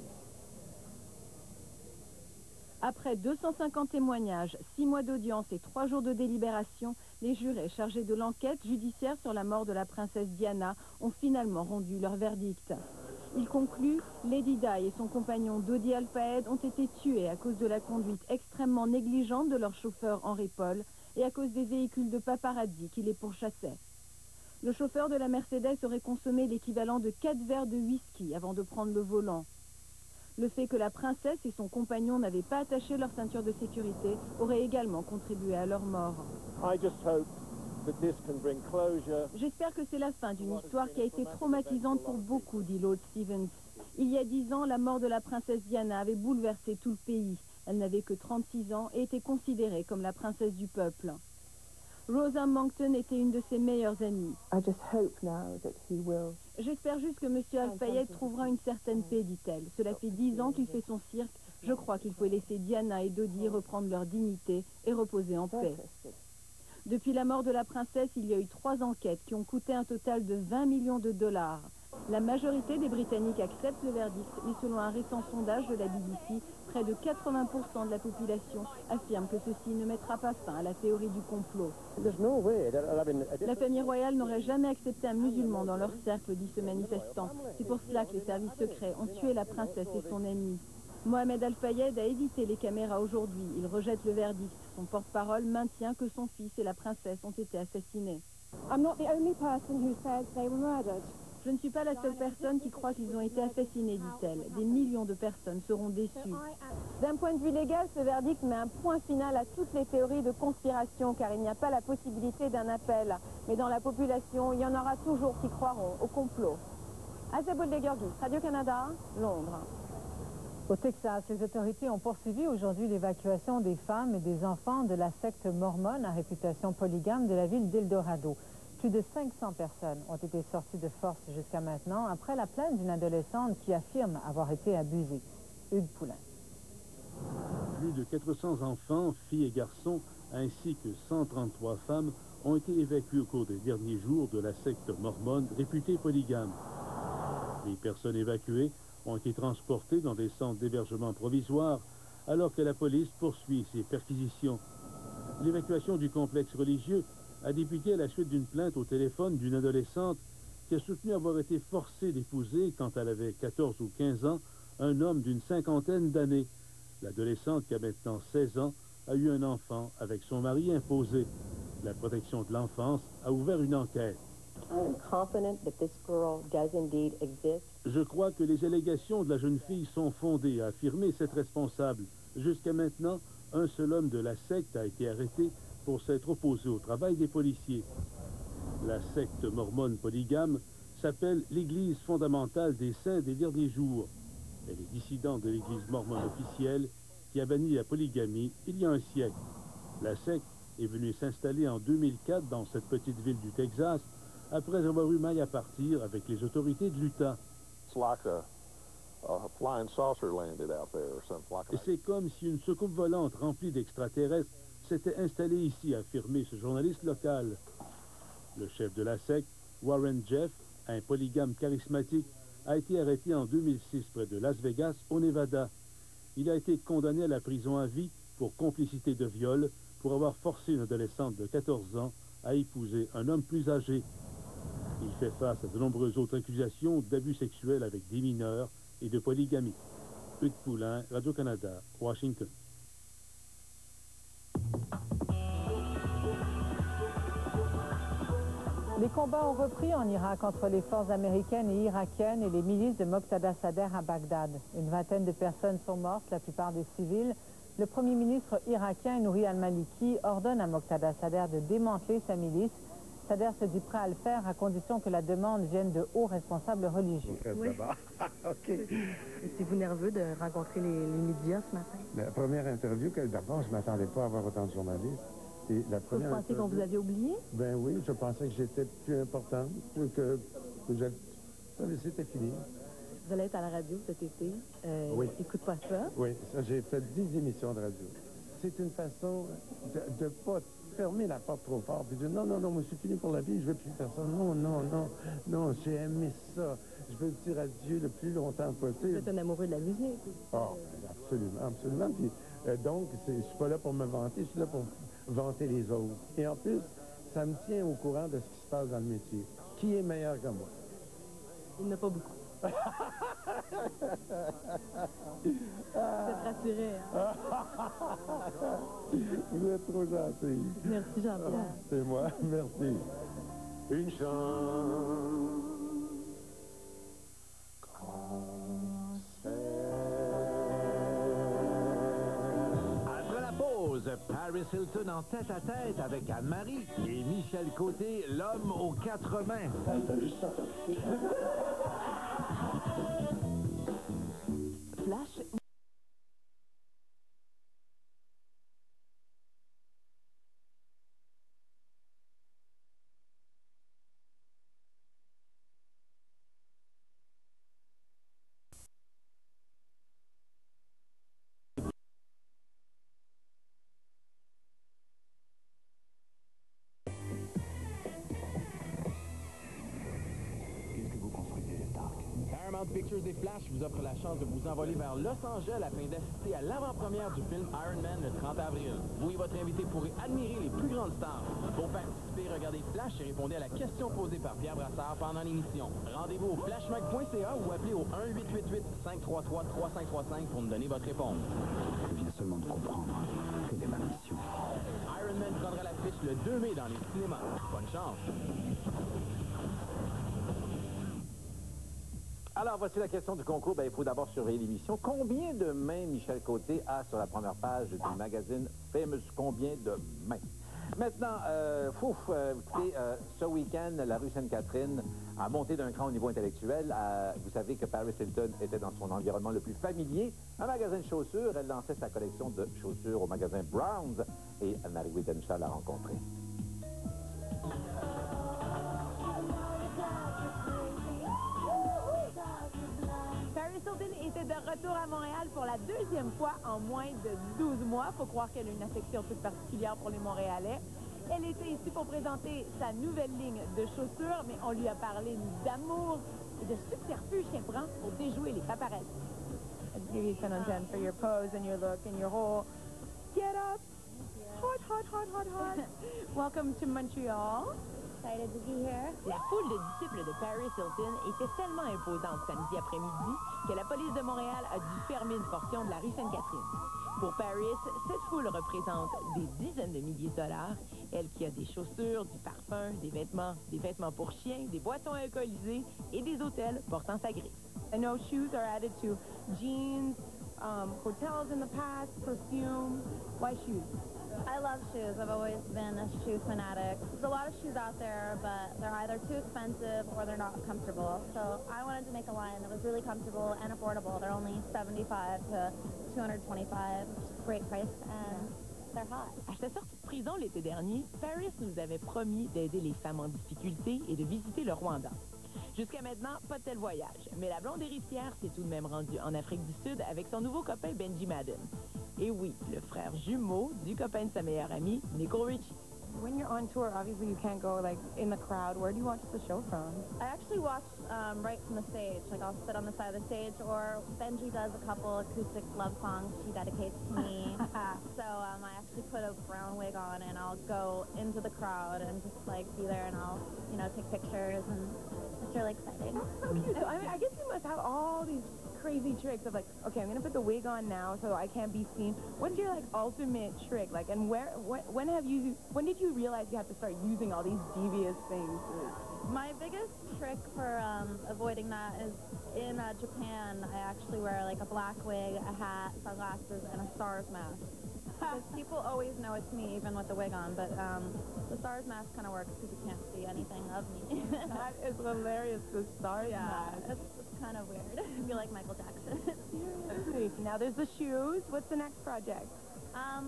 Après 250 témoignages, 6 mois d'audience et 3 jours de délibération, les jurés chargés de l'enquête judiciaire sur la mort de la princesse Diana ont finalement rendu leur verdict. Ils concluent, Lady Di et son compagnon Dodi Al-Fayed ont été tués à cause de la conduite extrêmement négligente de leur chauffeur Henri Paul et à cause des véhicules de paparazzi qui les pourchassaient. Le chauffeur de la Mercedes aurait consommé l'équivalent de 4 verres de whisky avant de prendre le volant. Le fait que la princesse et son compagnon n'avaient pas attaché leur ceinture de sécurité aurait également contribué à leur mort. J'espère que c'est la fin d'une histoire qui a été traumatisante pour beaucoup, dit Lord Stevens. Il y a 10 ans, la mort de la princesse Diana avait bouleversé tout le pays. Elle n'avait que 36 ans et était considérée comme la princesse du peuple. Rosa Monckton était une de ses meilleures amies. J'espère juste que M. Al-Fayed trouvera une certaine paix, dit-elle. Cela fait 10 ans qu'il fait son cirque, Je crois qu'il faut laisser Diana et Dodi reprendre leur dignité et reposer en paix. Depuis la mort de la princesse, il y a eu 3 enquêtes qui ont coûté un total de 20 millions de dollars. La majorité des Britanniques acceptent le verdict, mais selon un récent sondage de la BBC, près de 80% de la population affirme que ceci ne mettra pas fin à la théorie du complot. La famille royale n'aurait jamais accepté un musulman dans leur cercle, dit ce manifestant. C'est pour cela que les services secrets ont tué la princesse et son amie. Mohamed Al-Fayed a évité les caméras aujourd'hui. Il rejette le verdict. Son porte-parole maintient que son fils et la princesse ont été assassinés. Je ne suis pas la seule personne qui croit qu'ils ont été assassinés, dit-elle. Des millions de personnes seront déçues. D'un point de vue légal, ce verdict met un point final à toutes les théories de conspiration, car il n'y a pas la possibilité d'un appel. Mais dans la population, il y en aura toujours qui croiront au complot. Azaboul Degurgi, Radio-Canada, Londres. Au Texas, les autorités ont poursuivi aujourd'hui l'évacuation des femmes et des enfants de la secte mormone à réputation polygame de la ville d'Eldorado. Plus de 500 personnes ont été sorties de force jusqu'à maintenant après la plainte d'une adolescente qui affirme avoir été abusée. Hugues Poulain. Plus de 400 enfants, filles et garçons, ainsi que 133 femmes ont été évacués au cours des derniers jours de la secte mormone réputée polygame. Les personnes évacuées ont été transportées dans des centres d'hébergement provisoires alors que la police poursuit ses perquisitions. L'évacuation du complexe religieux a débuté à la suite d'une plainte au téléphone d'une adolescente qui a soutenu avoir été forcée d'épouser, quand elle avait 14 ou 15 ans, un homme d'une 50aine d'années. L'adolescente, qui a maintenant 16 ans, a eu un enfant avec son mari imposé. La protection de l'enfance a ouvert une enquête. Je crois que les allégations de la jeune fille sont fondées, a affirmé cette responsable. Jusqu'à maintenant, un seul homme de la secte a été arrêté pour s'être opposé au travail des policiers. La secte mormone polygame s'appelle l'Église fondamentale des saints des derniers jours. Elle est dissidente de l'Église mormone officielle qui a banni la polygamie il y a un siècle. La secte est venue s'installer en 2004 dans cette petite ville du Texas après avoir eu maille à partir avec les autorités de l'Utah. C'est comme si une soucoupe volante remplie d'extraterrestres s'était installée ici, a affirmé ce journaliste local. Le chef de la secte, Warren Jeff, un polygame charismatique, a été arrêté en 2006 près de Las Vegas, au Nevada. Il a été condamné à la prison à vie pour complicité de viol, pour avoir forcé une adolescente de 14 ans à épouser un homme plus âgé. Il fait face à de nombreuses autres accusations d'abus sexuels avec des mineurs et de polygamie. Hugues Poulain, Radio-Canada, Washington. Les combats ont repris en Irak entre les forces américaines et irakiennes et les milices de Moqtada Sadr à Bagdad. Une vingtaine de personnes sont mortes, la plupart des civils. Le premier ministre irakien, Nouri al-Maliki, ordonne à Moqtada Sadr de démanteler sa milice. Sadr se dit prêt à le faire à condition que la demande vienne de hauts responsables religieux. Oui. OK. Étiez-vous nerveux de rencontrer les médias ce matin? La première interview, d'abord, je ne m'attendais pas à avoir autant de journalistes. Et la première vous pensez qu'on vous avait oublié? Ben oui, je pensais que j'étais plus important, c'était fini. Vous allez être à la radio cet été. Oui. Écoute pas ça. Oui, ça, j'ai fait 10 émissions de radio. C'est une façon de ne pas fermer la porte trop fort puis de dire non, moi, c'est fini pour la vie, je veux plus personne. Non, j'ai aimé ça. Je veux dire adieu le plus longtemps possible. Vous êtes un amoureux de la musique. Oh, absolument. Puis, donc, je suis pas là pour me vanter, je suis là pour vanter les autres. Et en plus, ça me tient au courant de ce qui se passe dans le métier. Qui est meilleur que moi? Il n'y en a pas beaucoup. Vous êtes rassuré, hein? Vous êtes trop gentil. Merci, Jean-Pierre. C'est moi, merci. Une chance. Après la pause, Paris Hilton en tête-à-tête avec Anne-Marie et Michel Côté, l'homme aux 4 mains. Flash Pictures et Flash vous offre la chance de vous envoler vers Los Angeles afin d'assister à l'avant-première du film Iron Man le 30 avril. Vous et votre invité pourrez admirer les plus grandes stars. Pour participer, regardez Flash et répondez à la question posée par Pierre Brassard pendant l'émission. Rendez-vous au flashmag.ca ou appelez au 1-888-533-3535 pour nous donner votre réponse. Je viens seulement de comprendre quelle est ma mission. Iron Man prendra l'affiche le 2 mai dans les cinémas. Bonne chance! Alors, voici la question du concours. Il faut d'abord surveiller l'émission. Combien de mains Michel Côté a sur la première page du magazine Famous? Combien de mains? Maintenant, écoutez, ce week-end, la rue Sainte-Catherine a monté d'un cran au niveau intellectuel. Vous savez que Paris Hilton était dans son environnement le plus familier. Un magasin de chaussures. Elle lançait sa collection de chaussures au magasin Browns. Et Anne-Marie Wittenshaw l'a rencontrée. Paris Hilton était de retour à Montréal pour la deuxième fois en moins de 12 mois. Faut croire qu'elle a une affection toute particulière pour les Montréalais. Elle était ici pour présenter sa nouvelle ligne de chaussures, mais on lui a parlé d'amour et de subterfuge qu'elle prend pour déjouer les paparazzi. I'd give you 10 on 10 for your pose and your look and your whole get up. Hot, hot, hot, hot, hot. Welcome to Montreal. Excited to be here. La foule de disciples de Paris Hilton était tellement imposante samedi après-midi que la police de Montréal a dû fermer une portion de la rue Sainte-Catherine. Pour Paris, cette foule représente des dizaines de milliers de dollars. Elle qui a des chaussures, du parfum, des vêtements pour chiens, des boissons alcoolisées et des hôtels portant sa griffe. I know shoes are added to jeans, hotels in the past, perfume. Why shoes? I love shoes. I've always been a shoe fanatic. There's a lot of shoes out there, but they're either too expensive or they're not comfortable. So I wanted to make a line that was really comfortable and affordable. They're only $75 to $225, which is a great price, and they're hot. À sa sortie de prison l'été dernier, Paris nous avait promis d'aider les femmes en difficulté et de visiter le Rwanda. Jusqu'à maintenant, pas de tel voyage, mais la blonde héritière s'est tout de même rendue en Afrique du Sud avec son nouveau copain Benji Madden. Et oui, le frère jumeau du copain de sa meilleure amie, Nicole Richie. When you're on tour, obviously you can't go like in the crowd. Where do you watch the show from? I actually watch right from the stage. Like I'll sit on the side of the stage, or Benji does a couple acoustic love songs she dedicates to me. So I actually put a brown wig on and I'll go into the crowd and just like be there and I'll, take pictures and it's really exciting. So cute. So, I guess you must have all these crazy tricks of like, okay, I'm gonna put the wig on now so I can't be seen. What's your like ultimate trick? Like, and when did you realize you have to start using all these devious things? My biggest trick for avoiding that is in Japan, I actually wear like a black wig, a hat, sunglasses, and a SARS mask. Because people always know it's me, even with the wig on, but the SARS mask kind of works because you can't see anything of me. That is hilarious, the SARS mask. It's kind of weird. I feel like Michael Jackson. Seriously. Now there's the shoes. What's the next project?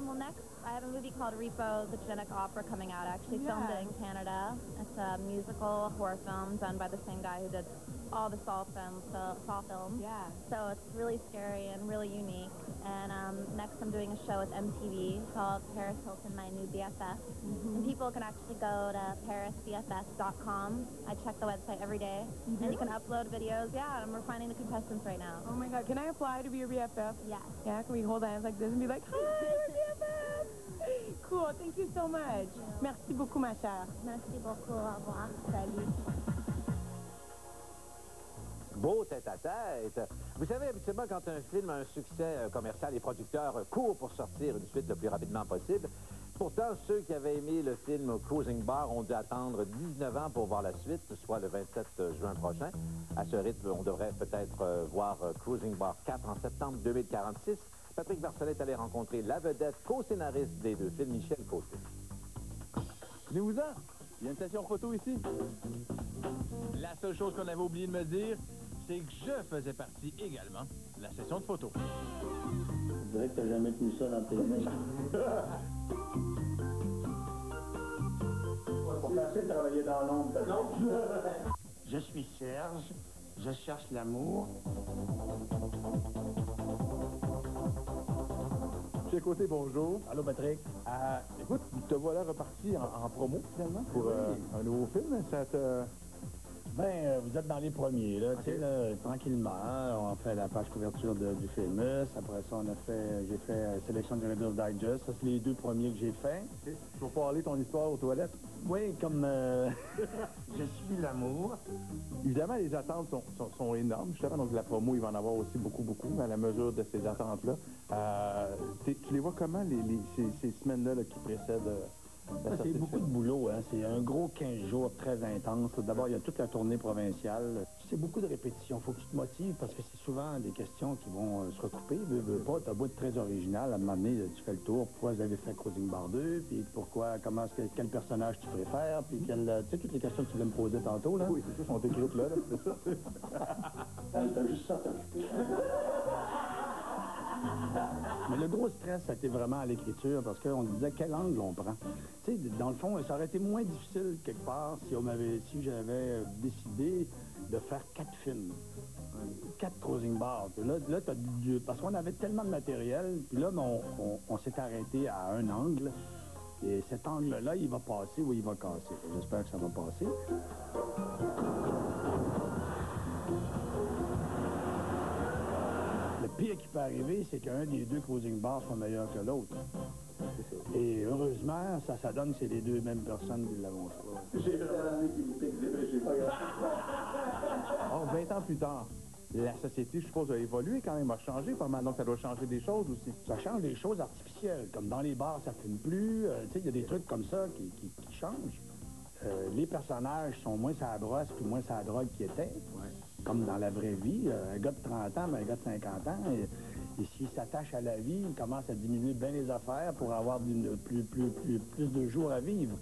Well, next, I have a movie called Repo, the Genetic Opera, coming out. I actually filmed it in Canada. It's a musical horror film done by the same guy who did all the Saw films. Yeah. So it's really scary and really unique. And next I'm doing a show with MTV called Paris Hilton, My New BFF. And people can actually go to parisbff.com. I check the website every day. And you can upload videos. Yeah, and we're finding the contestants right now. Oh my God, can I apply to be your BFF? Yeah. Yeah, can we hold hands like this and be like, hi, we're BFF? Cool, thank you so much. Merci beaucoup, ma chère. Merci beaucoup, au revoir. Salut. Beau tête-à-tête. Vous savez, habituellement, quand un film a un succès commercial, les producteurs courent pour sortir une suite le plus rapidement possible. Pourtant, ceux qui avaient aimé le film Cruising Bar ont dû attendre 19 ans pour voir la suite, soit le 27 juin prochain. À ce rythme, on devrait peut-être voir Cruising Bar 4 en septembre 2046. Patrick Barcelet est allé rencontrer la vedette co-scénariste des deux films, Michel Côté. Venez-vous-en. Il y a une session photo ici. La seule chose qu'on avait oublié de me dire, c'est que je faisais partie également de la session de photo. Je dirais que t'as jamais tenu ça dans tes mains. C'est facile de travailler dans l'ombre, non? Je suis Serge, je cherche l'amour. Michel Côté, bonjour. Allô, Patrick. Écoute, te voilà reparti en promo, finalement, pour un nouveau film. Vous êtes dans les premiers, là, tu sais, là, tranquillement, on a fait la page couverture du film. Après ça, j'ai fait sélection du Reader's Digest. Ça, c'est les 2 premiers que j'ai faits. Tu vas parler ton histoire aux toilettes? Oui, comme... Je suis l'amour. Évidemment, les attentes sont énormes, justement, donc la promo, il va en avoir aussi beaucoup, à la mesure de ces attentes-là. Tu les vois comment, ces semaines-là qui précèdent la sortie C'est du beaucoup film? de boulot, hein. C'est un gros 15 jours très intense. D'abord, il y a toute la tournée provinciale. C'est beaucoup de répétitions. Il faut que tu te motives parce que c'est souvent des questions qui vont se recouper. Veux pas, t'as beau être très original. À un moment donné, tu fais le tour. Pourquoi vous avez fait Cruising Bar 2? Puis pourquoi, quel personnage tu préfères? Puis tu sais, toutes les questions que tu voulais me poser tantôt, là. Oui, c'est ça, sont écrites là, c'est ça. T'as juste ça, Mais le gros stress, ça a été vraiment à l'écriture parce qu'on disait quel angle on prend. Tu sais, dans le fond, ça aurait été moins difficile quelque part si j'avais décidé de faire 4 films. 4 Cruising Bars. Là parce qu'on avait tellement de matériel, puis là, on s'est arrêté à un angle. Et cet angle-là, il va passer ou il va casser. J'espère que ça va passer. Le pire qui peut arriver, c'est qu'un des 2 Cruising Bars soit meilleur que l'autre. Et heureusement, ça donne que c'est les 2 mêmes personnes qui l'avont fait. J'ai vraiment qui me pique des pas grave. Oh, 20 ans plus tard, la société, je suppose, a évolué quand même, a changé pas mal, donc ça doit changer des choses aussi. Ça change des choses artificielles, comme dans les bars, ça fume plus. Tu sais, il y a des trucs comme ça qui changent. Les personnages sont moins sur la brosse puis moins sur la drogue qu'ils étaient. Comme dans la vraie vie, un gars de 30 ans, un gars de 50 ans, et s'il s'attache à la vie, il commence à diminuer bien les affaires pour avoir plus de jours à vivre.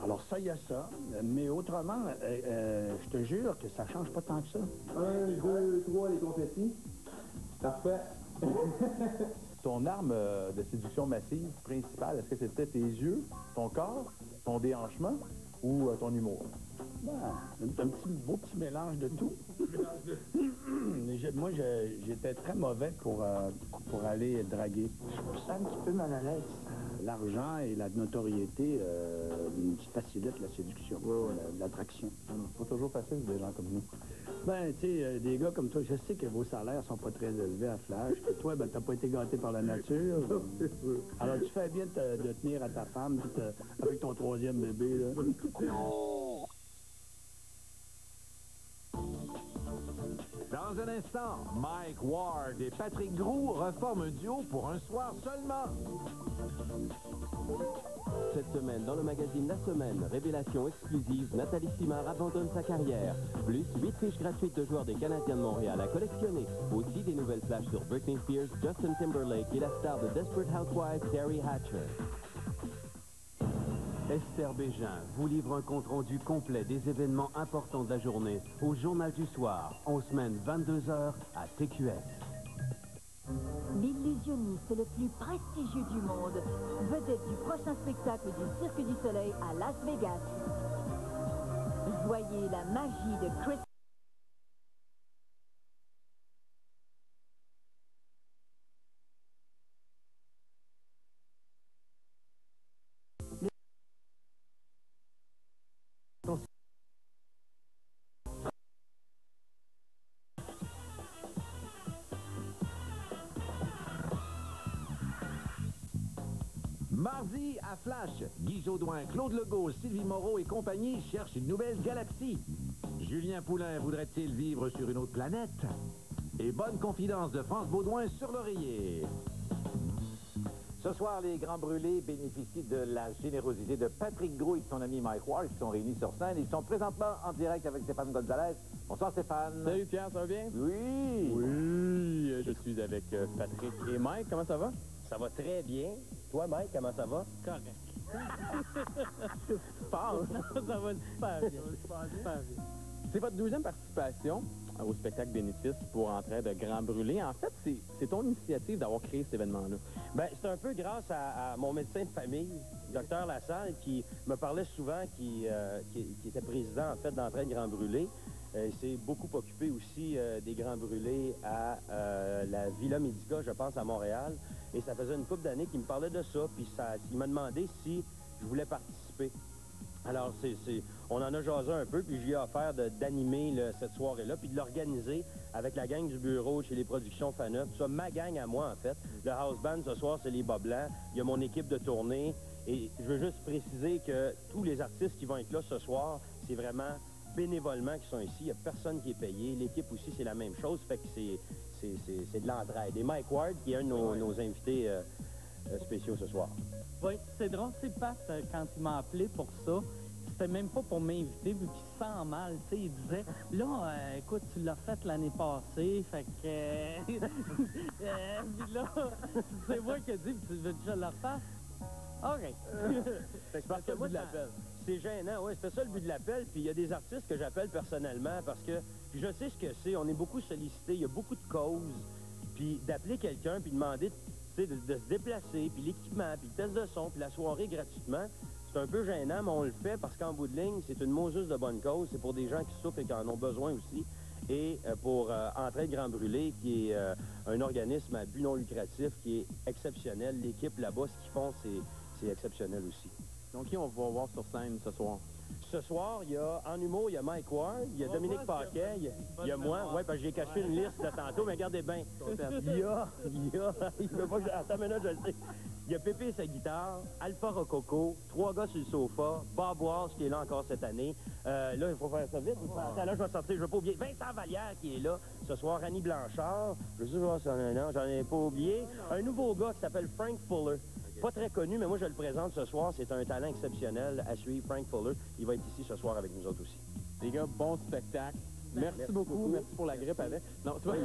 Alors ça, il y a ça. Mais autrement, je te jure que ça change pas tant que ça. 1, 2, 3, les confettis. Parfait. Ton arme de séduction massive principale, est-ce que c'était tes yeux, ton corps, ton déhanchement ou ton humour? Un beau petit mélange de tout. Moi, j'étais très mauvais pour aller draguer. Je me sens un petit peu mal à l'aise. L'argent et la notoriété facilitent la séduction, l'attraction. C'est pas toujours facile, des gens comme nous. Ben, tu sais, des gars comme toi, je sais que vos salaires sont pas très élevés à Flash. Puis toi, ben, t'as pas été gâté par la nature. Alors, tu fais bien de tenir à ta femme avec ton 3e bébé, là. Dans un instant, Mike Ward et Patrick Groux reforment un duo pour un soir seulement. Cette semaine, dans le magazine La Semaine, révélation exclusive, Nathalie Simard abandonne sa carrière. Plus 8 fiches gratuites de joueurs des Canadiens de Montréal à collectionner. Aussi des nouvelles flashs sur Britney Spears, Justin Timberlake et la star de Desperate Housewives, Terry Hatcher. Esther Bégin vous livre un compte-rendu complet des événements importants de la journée au Journal du Soir, en semaine 22h à TQS. L'illusionniste le plus prestigieux du monde, vedette du prochain spectacle du Cirque du Soleil à Las Vegas. Voyez la magie de Chris. Mardi, à Flash, Guy Jodoin, Claude Legault, Sylvie Moreau et compagnie cherchent une nouvelle galaxie. Julien Poulain voudrait-il vivre sur une autre planète? Et bonne confidence de France Baudouin sur l'oreiller. Ce soir, les Grands Brûlés bénéficient de la générosité de Patrick Groux et de son ami Mike Ward qui sont réunis sur scène. Ils sont présentement en direct avec Stéphane Gonzalez. Bonsoir Stéphane. Salut Pierre, ça va bien? Oui. Oui, je suis avec Patrick et Mike. Comment ça va? Ça va très bien. Toi, Mike, comment ça va? Correct. Qu'est-ce qui se passe? Ça va super bien. Super bien. C'est votre 12e participation au spectacle bénéfice pour Entraide de Grands Brûlés. En fait, c'est ton initiative d'avoir créé cet événement-là. Ben, c'est un peu grâce à mon médecin de famille, Dr Lassalle, qui me parlait souvent, qui était président, en fait, d'Entraide Grands Brûlés. Il s'est beaucoup occupé aussi des Grands Brûlés à la Villa Médica, je pense, à Montréal. Et ça faisait une couple d'années qu'il me parlait de ça, puis il m'a demandé si je voulais participer. Alors, on en a jasé un peu, puis j'ai offert d'animer cette soirée-là, puis de l'organiser avec la gang du bureau chez les productions Faneuf. Ça, ma gang à moi, en fait. Le house band, ce soir, c'est les Bas Blancs. Il y a mon équipe de tournée. Et je veux juste préciser que tous les artistes qui vont être là ce soir, c'est vraiment bénévolement qui sont ici. Il n'y a personne qui est payé. L'équipe aussi, c'est la même chose. Fait que c'est de l'entraide. Et Mike Ward, qui est un de nos invités spéciaux ce soir. Oui, c'est drôle, c'est Pat, quand il m'a appelé pour ça, c'était même pas pour m'inviter, vu qu'il se sent mal, tu sais, il disait, là, écoute, tu l'as fait l'année passée, fait que... puis là, c'est moi qui ai dit, tu veux que je le refasse? OK. C'est parce que moi, c'est gênant, oui, c'était ça le but de l'appel, puis il y a des artistes que j'appelle personnellement, parce que, puis je sais ce que c'est, on est beaucoup sollicité, il y a beaucoup de causes, puis d'appeler quelqu'un, puis demander de se déplacer, puis l'équipement, puis le test de son, puis la soirée gratuitement, c'est un peu gênant, mais on le fait parce qu'en bout de ligne, c'est une Moses de bonne cause, c'est pour des gens qui souffrent et qui en ont besoin aussi, et pour Entraide Grand Brûlé, qui est un organisme à but non lucratif qui est exceptionnel. L'équipe là-bas, ce qu'ils font, c'est exceptionnel aussi. Donc, qui on va voir sur scène ce soir? Ce soir, il y a, en humour, il y a Mike Ward, il y a Dominique Paquet, il y a moi. Oui, parce que j'ai caché une liste de tantôt, mais regardez bien. Il veut pas que attends une minute, je le sais. Il y a Pépé et sa guitare, Alpha Rococo, 3 gars sur le sofa, Bob Walsh qui est là encore cette année. Là, il faut faire ça vite. Attends, là, je vais sortir, je vais pas oublier. Vincent Vallière qui est là ce soir, Annie Blanchard. Je sais pas si j'en ai pas oublié. Un nouveau gars qui s'appelle Frank Fuller. Pas très connu, mais moi, je le présente ce soir. C'est un talent exceptionnel à suivre, Frank Fuller. Il va être ici ce soir avec nous autres aussi. Les gars, bon spectacle. Merci beaucoup. Merci pour la grippe avec. Non, c'est pas...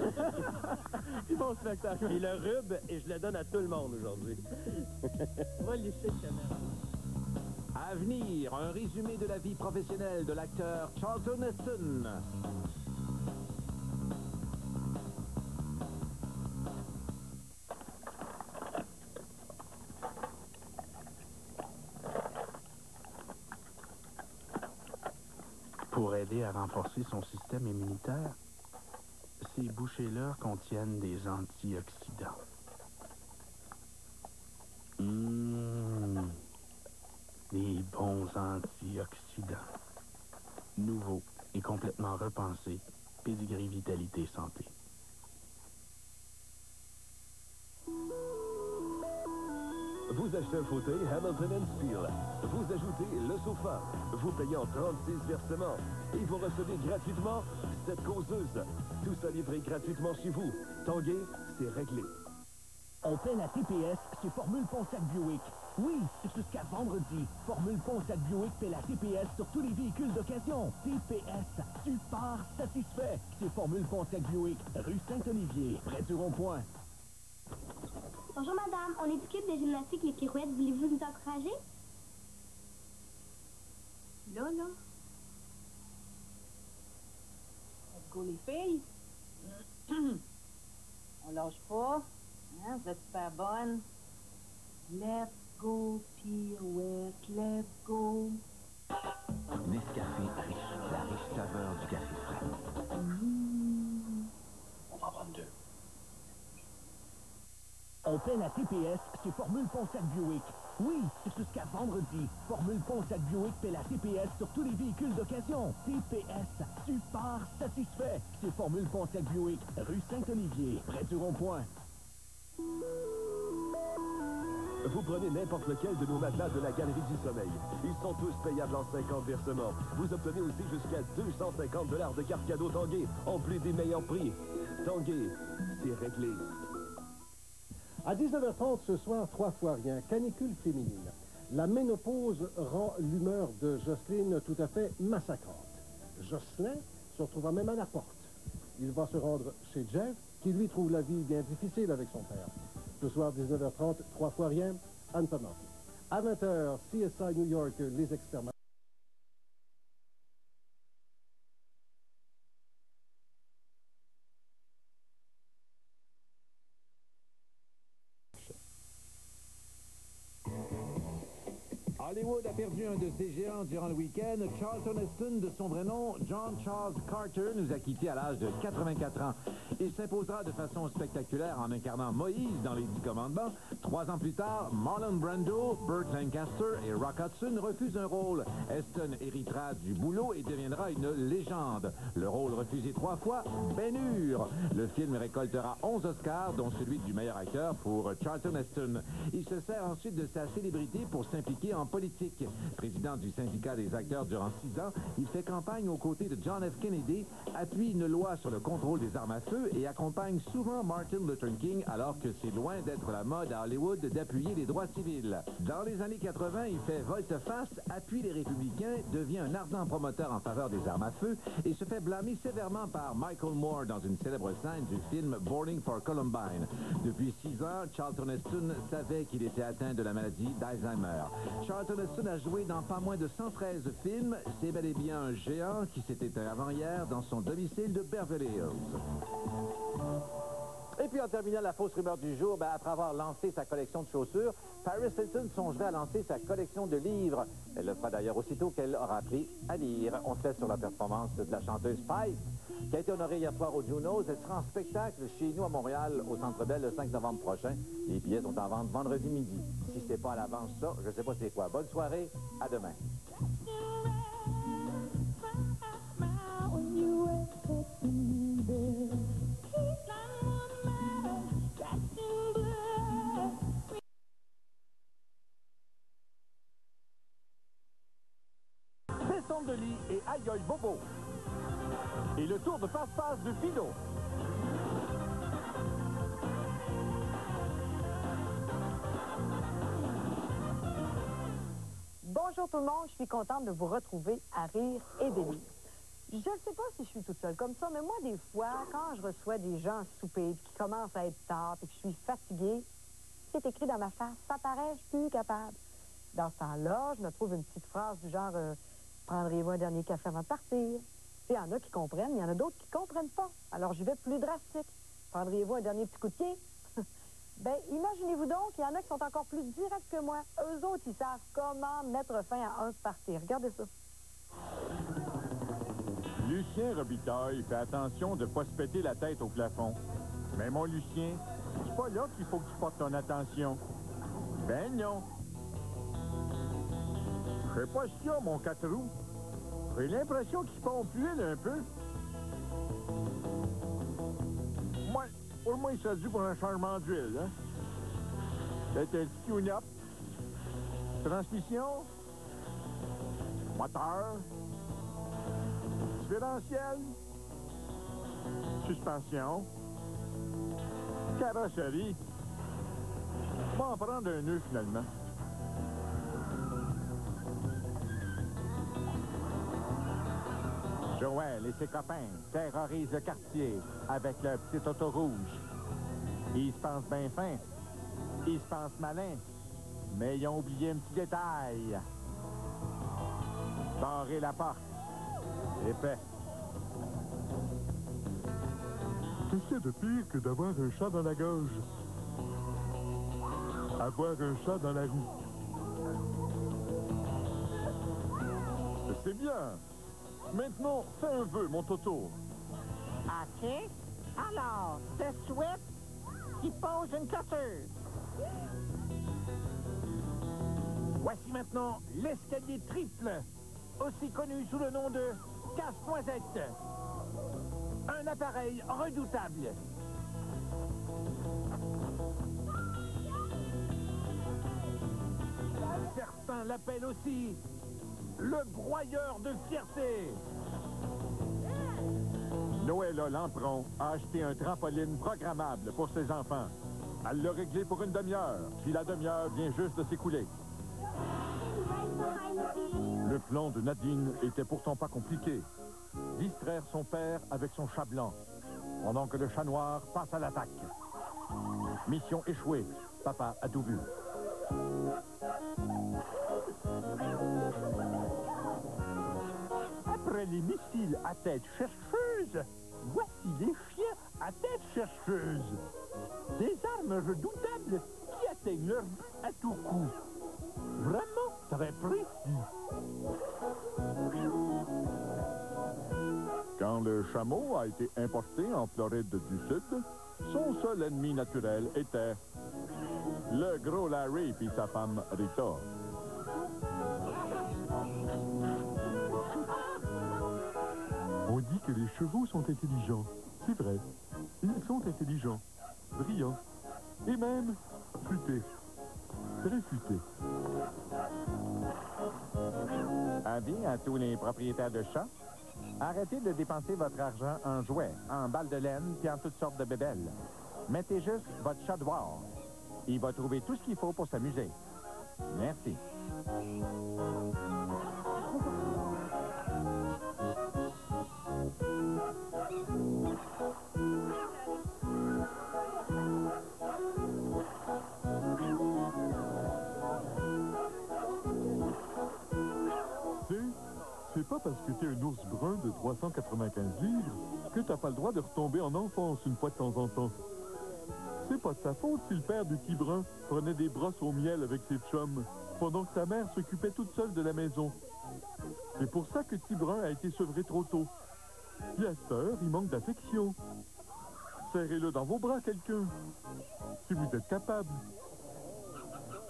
bon spectacle. Et le rub, et je le donne à tout le monde aujourd'hui. Va lécher le caméra. À venir, un résumé de la vie professionnelle de l'acteur Charlton Heston. Pour aider à renforcer son système immunitaire, ces bouchées-là contiennent des antioxydants. Des bons antioxydants. Nouveaux et complètement repensés. Pédigree Vitalité Santé. Vous achetez un fauteuil Hamilton & Steel. Vous ajoutez le sofa. Vous payez en 36 versements. Et vous recevez gratuitement cette causeuse. Tout ça livré gratuitement chez vous. Tanguay, c'est réglé. On paie la TPS chez Formule Pontiac Buick. Oui, jusqu'à vendredi, Formule Pontiac Buick paie la TPS sur tous les véhicules d'occasion. TPS, super satisfait. Chez Formule Pontiac Buick, rue Saint-Olivier, près du rond-point. Bonjour madame, on est équipe de gymnastique Les Pirouettes. Voulez-vous nous encourager? Là. Let's go les filles. On lâche pas. Hein, vous êtes super bonnes. Let's go, pirouette, let's go. Nescafé riche, la riche saveur du café frais. On va en prendre 2. On paie la TPS chez Formule Pontiac Buick. Oui, jusqu'à vendredi, Formule Pontiac Buick paie la TPS sur tous les véhicules d'occasion. TPS, super satisfait. Chez Formule Pontiac Buick, rue Saint-Olivier, près du rond-point. Vous prenez n'importe lequel de nos matelas de la Galerie du Sommeil. Ils sont tous payables en 50 versements. Vous obtenez aussi jusqu'à 250 $ de carte cadeau Tanguay, en plus des meilleurs prix. Tanguay, c'est réglé. À 19h30 ce soir, 3 fois rien, canicule féminine. La ménopause rend l'humeur de Jocelyne tout à fait massacrante. Jocelyn se retrouvera même à la porte. Il va se rendre chez Jeff, qui lui trouve la vie bien difficile avec son père. Ce soir, 19h30, 3 fois rien, à ne pas manquer. À 20h, CSI New York, les experts... Hollywood a perdu un de ces géants durant le week-end, Charlton Heston, de son vrai nom, John Charles Carter, nous a quittés à l'âge de 84 ans. Il s'imposera de façon spectaculaire en incarnant Moïse dans Les 10 Commandements. 3 ans plus tard, Marlon Brando, Burt Lancaster et Rock Hudson refusent un rôle. Heston héritera du boulot et deviendra une légende. Le rôle refusé 3 fois, Ben-Hur. Le film récoltera 11 Oscars, dont celui du meilleur acteur pour Charlton Heston. Il se sert ensuite de sa célébrité pour s'impliquer en politique. Président du syndicat des acteurs durant 6 ans, il fait campagne aux côtés de John F. Kennedy, appuie une loi sur le contrôle des armes à feu et accompagne souvent Martin Luther King alors que c'est loin d'être la mode à Hollywood d'appuyer les droits civils. Dans les années 80, il fait volte-face, appuie les républicains, devient un ardent promoteur en faveur des armes à feu et se fait blâmer sévèrement par Michael Moore dans une célèbre scène du film Boarding for Columbine. Depuis 6 ans, Charlton Heston savait qu'il était atteint de la maladie d'Alzheimer. Charlton Heston a joué dans pas moins de 113 films. C'est bel et bien un géant qui s'est éteint avant-hier dans son domicile de Beverly Hills. Et puis en terminant la fausse rumeur du jour, après avoir lancé sa collection de chaussures, Paris Hilton songerait à lancer sa collection de livres. Elle le fera d'ailleurs aussitôt qu'elle aura appris à lire. On se fait sur la performance de la chanteuse Spice, qui a été honorée hier soir au Junos. Elle sera en spectacle chez nous à Montréal, au Centre Bell, le 5 novembre prochain. Les billets sont en vente vendredi midi. Si c'est pas à l'avance ça, je sais pas c'est quoi. Bonne soirée, à demain. Descente de lit et aïe aïe bobo. Et le tour de passe-passe de Fido. Bonjour tout le monde, je suis contente de vous retrouver à Rire et Délire. Je ne sais pas si je suis toute seule comme ça, mais moi, des fois, quand je reçois des gens soupés, qui commencent à être tard, et que je suis fatiguée, c'est écrit dans ma face, ça paraît, je suis plus capable. Dans ce temps-là, je me trouve une petite phrase du genre prendrez-vous un dernier café avant de partir? Il y en a qui comprennent, il y en a d'autres qui ne comprennent pas. Alors, j'y vais plus drastique. Prendriez-vous un dernier petit coup de pied? Ben, imaginez-vous donc, il y en a qui sont encore plus directs que moi. Eux autres, ils savent comment mettre fin à un party. Regardez ça. Lucien Robitaille fait attention de ne pas se péter la tête au plafond. Mais mon Lucien, c'est pas là qu'il faut que tu portes ton attention. Ben non. Je sais pas ce qu'il y a, mon 4 roues. J'ai l'impression qu'il pompe l'huile un peu. Moi, pour moi, il serait dû pour un changement d'huile, hein? Peut-être un petit tune-up. Transmission. Moteur. Différentiel. Suspension. Carrosserie. On va en prendre un nœud, finalement. Joël et ses copains terrorisent le quartier avec leur petite auto rouge. Ils se pensent bien fins. Ils se pensent malins. Mais ils ont oublié un petit détail. Barrer la porte. Épais. Qu'est-ce qu'il y a de pire que d'avoir un chat dans la gorge? Avoir un chat dans la roue. C'est bien. Maintenant, fais un vœu, mon Toto. OK. Alors, je souhaite qu'il pose une clôture. Voici maintenant l'escalier triple, aussi connu sous le nom de casse-noisette. Un appareil redoutable. Certains l'appellent aussi le broyeur de fierté. Noëlla Lampron a acheté un trampoline programmable pour ses enfants. Elle l'a réglé pour une demi-heure, puis la demi-heure vient juste de s'écouler. Le plan de Nadine était pourtant pas compliqué. Distraire son père avec son chat blanc, pendant que le chat noir passe à l'attaque. Mission échouée. Papa a tout vu. Après les missiles à tête chercheuse, voici les chiens à tête chercheuse. Des armes redoutables qui atteignent leur but à tout coup. Vraiment, ça très précis. Quand le chameau a été importé en Floride du Sud, son seul ennemi naturel était le gros Larry puis sa femme Rita. On dit que les chevaux sont intelligents. C'est vrai. Ils sont intelligents, brillants et même futés. Très futés. Avis à tous les propriétaires de chats, arrêtez de dépenser votre argent en jouets, en balles de laine puis en toutes sortes de bébelles. Mettez juste votre chat dehors. Il va trouver tout ce qu'il faut pour s'amuser. Merci. C'est pas parce que t'es un ours brun de 395 livres que t'as pas le droit de retomber en enfance une fois de temps en temps. C'est pas de sa faute si le père du petit brun prenait des brosses au miel avec ses chums, pendant que sa mère s'occupait toute seule de la maison. C'est pour ça que petit brun a été sevré trop tôt. Puis à cette heure, il manque d'affection. Serrez-le dans vos bras, quelqu'un, si vous êtes capable.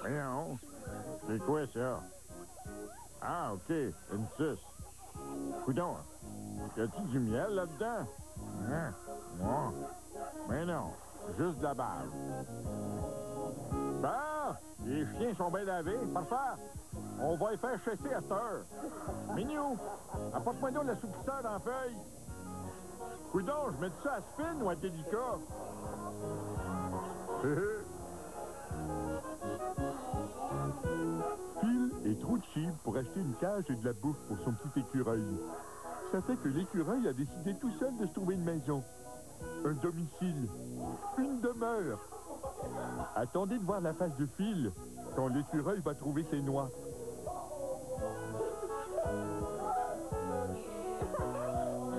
Voyons, c'est quoi ça? Ah, OK, une suce. Coudon, y a-t-il du miel là-dedans? Hein? Moi? Mais non, juste de la bave. Bah, les chiens sont bien lavés. Parfait. On va les faire chasser à cette heure. Mignou, apporte-moi donc la soupisseur dans la feuille. Coudon, je mets ça à spin ou à délicat? Phil est trop cheap pour acheter une cage et de la bouffe pour son petit écureuil. Ça fait que l'écureuil a décidé tout seul de se trouver une maison, un domicile, une demeure. Attendez de voir la face de Phil quand l'écureuil va trouver ses noix.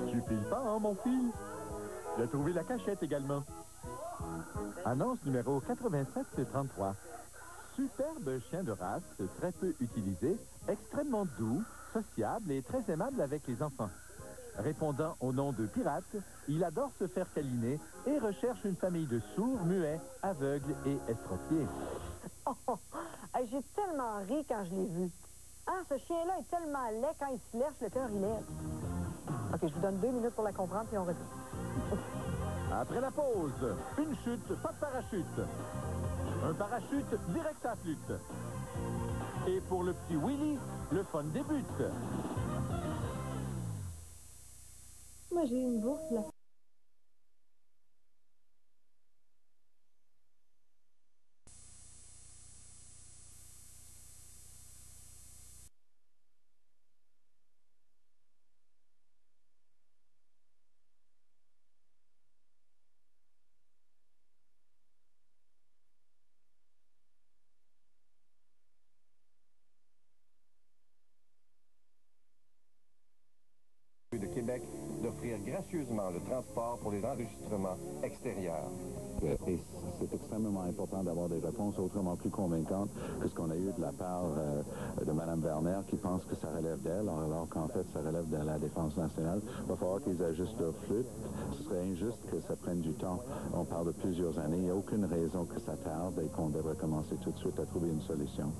Tu files pas, hein, mon Phil? Il a trouvé la cachette également. Annonce numéro 8733. Superbe chien de race, très peu utilisé, extrêmement doux, sociable et très aimable avec les enfants. Répondant au nom de pirate, il adore se faire câliner et recherche une famille de sourds, muets, aveugles et estropiés. Oh, hey, j'ai tellement ri quand je l'ai vu. Ah, ce chien-là est tellement laid, quand il se lèche, le cœur il lève. OK, je vous donne 2 minutes pour la comprendre, puis on revient. Après la pause, une chute, pas de parachute. Un parachute direct à la flûte. Et pour le petit Willy, le fun débute. Moi, j'ai une bourse, là. de Québec d'offrir gracieusement le transport pour les enregistrements extérieurs. Et c'est extrêmement important d'avoir des réponses autrement plus convaincantes que ce qu'on a eu de la part de Mme Werner qui pense que ça relève d'elle, alors qu'en fait ça relève de la Défense nationale. Il va falloir qu'ils ajustent leur flûte. Ce serait injuste que ça prenne du temps. On parle de plusieurs années. Il n'y a aucune raison que ça tarde et qu'on devrait commencer tout de suite à trouver une solution.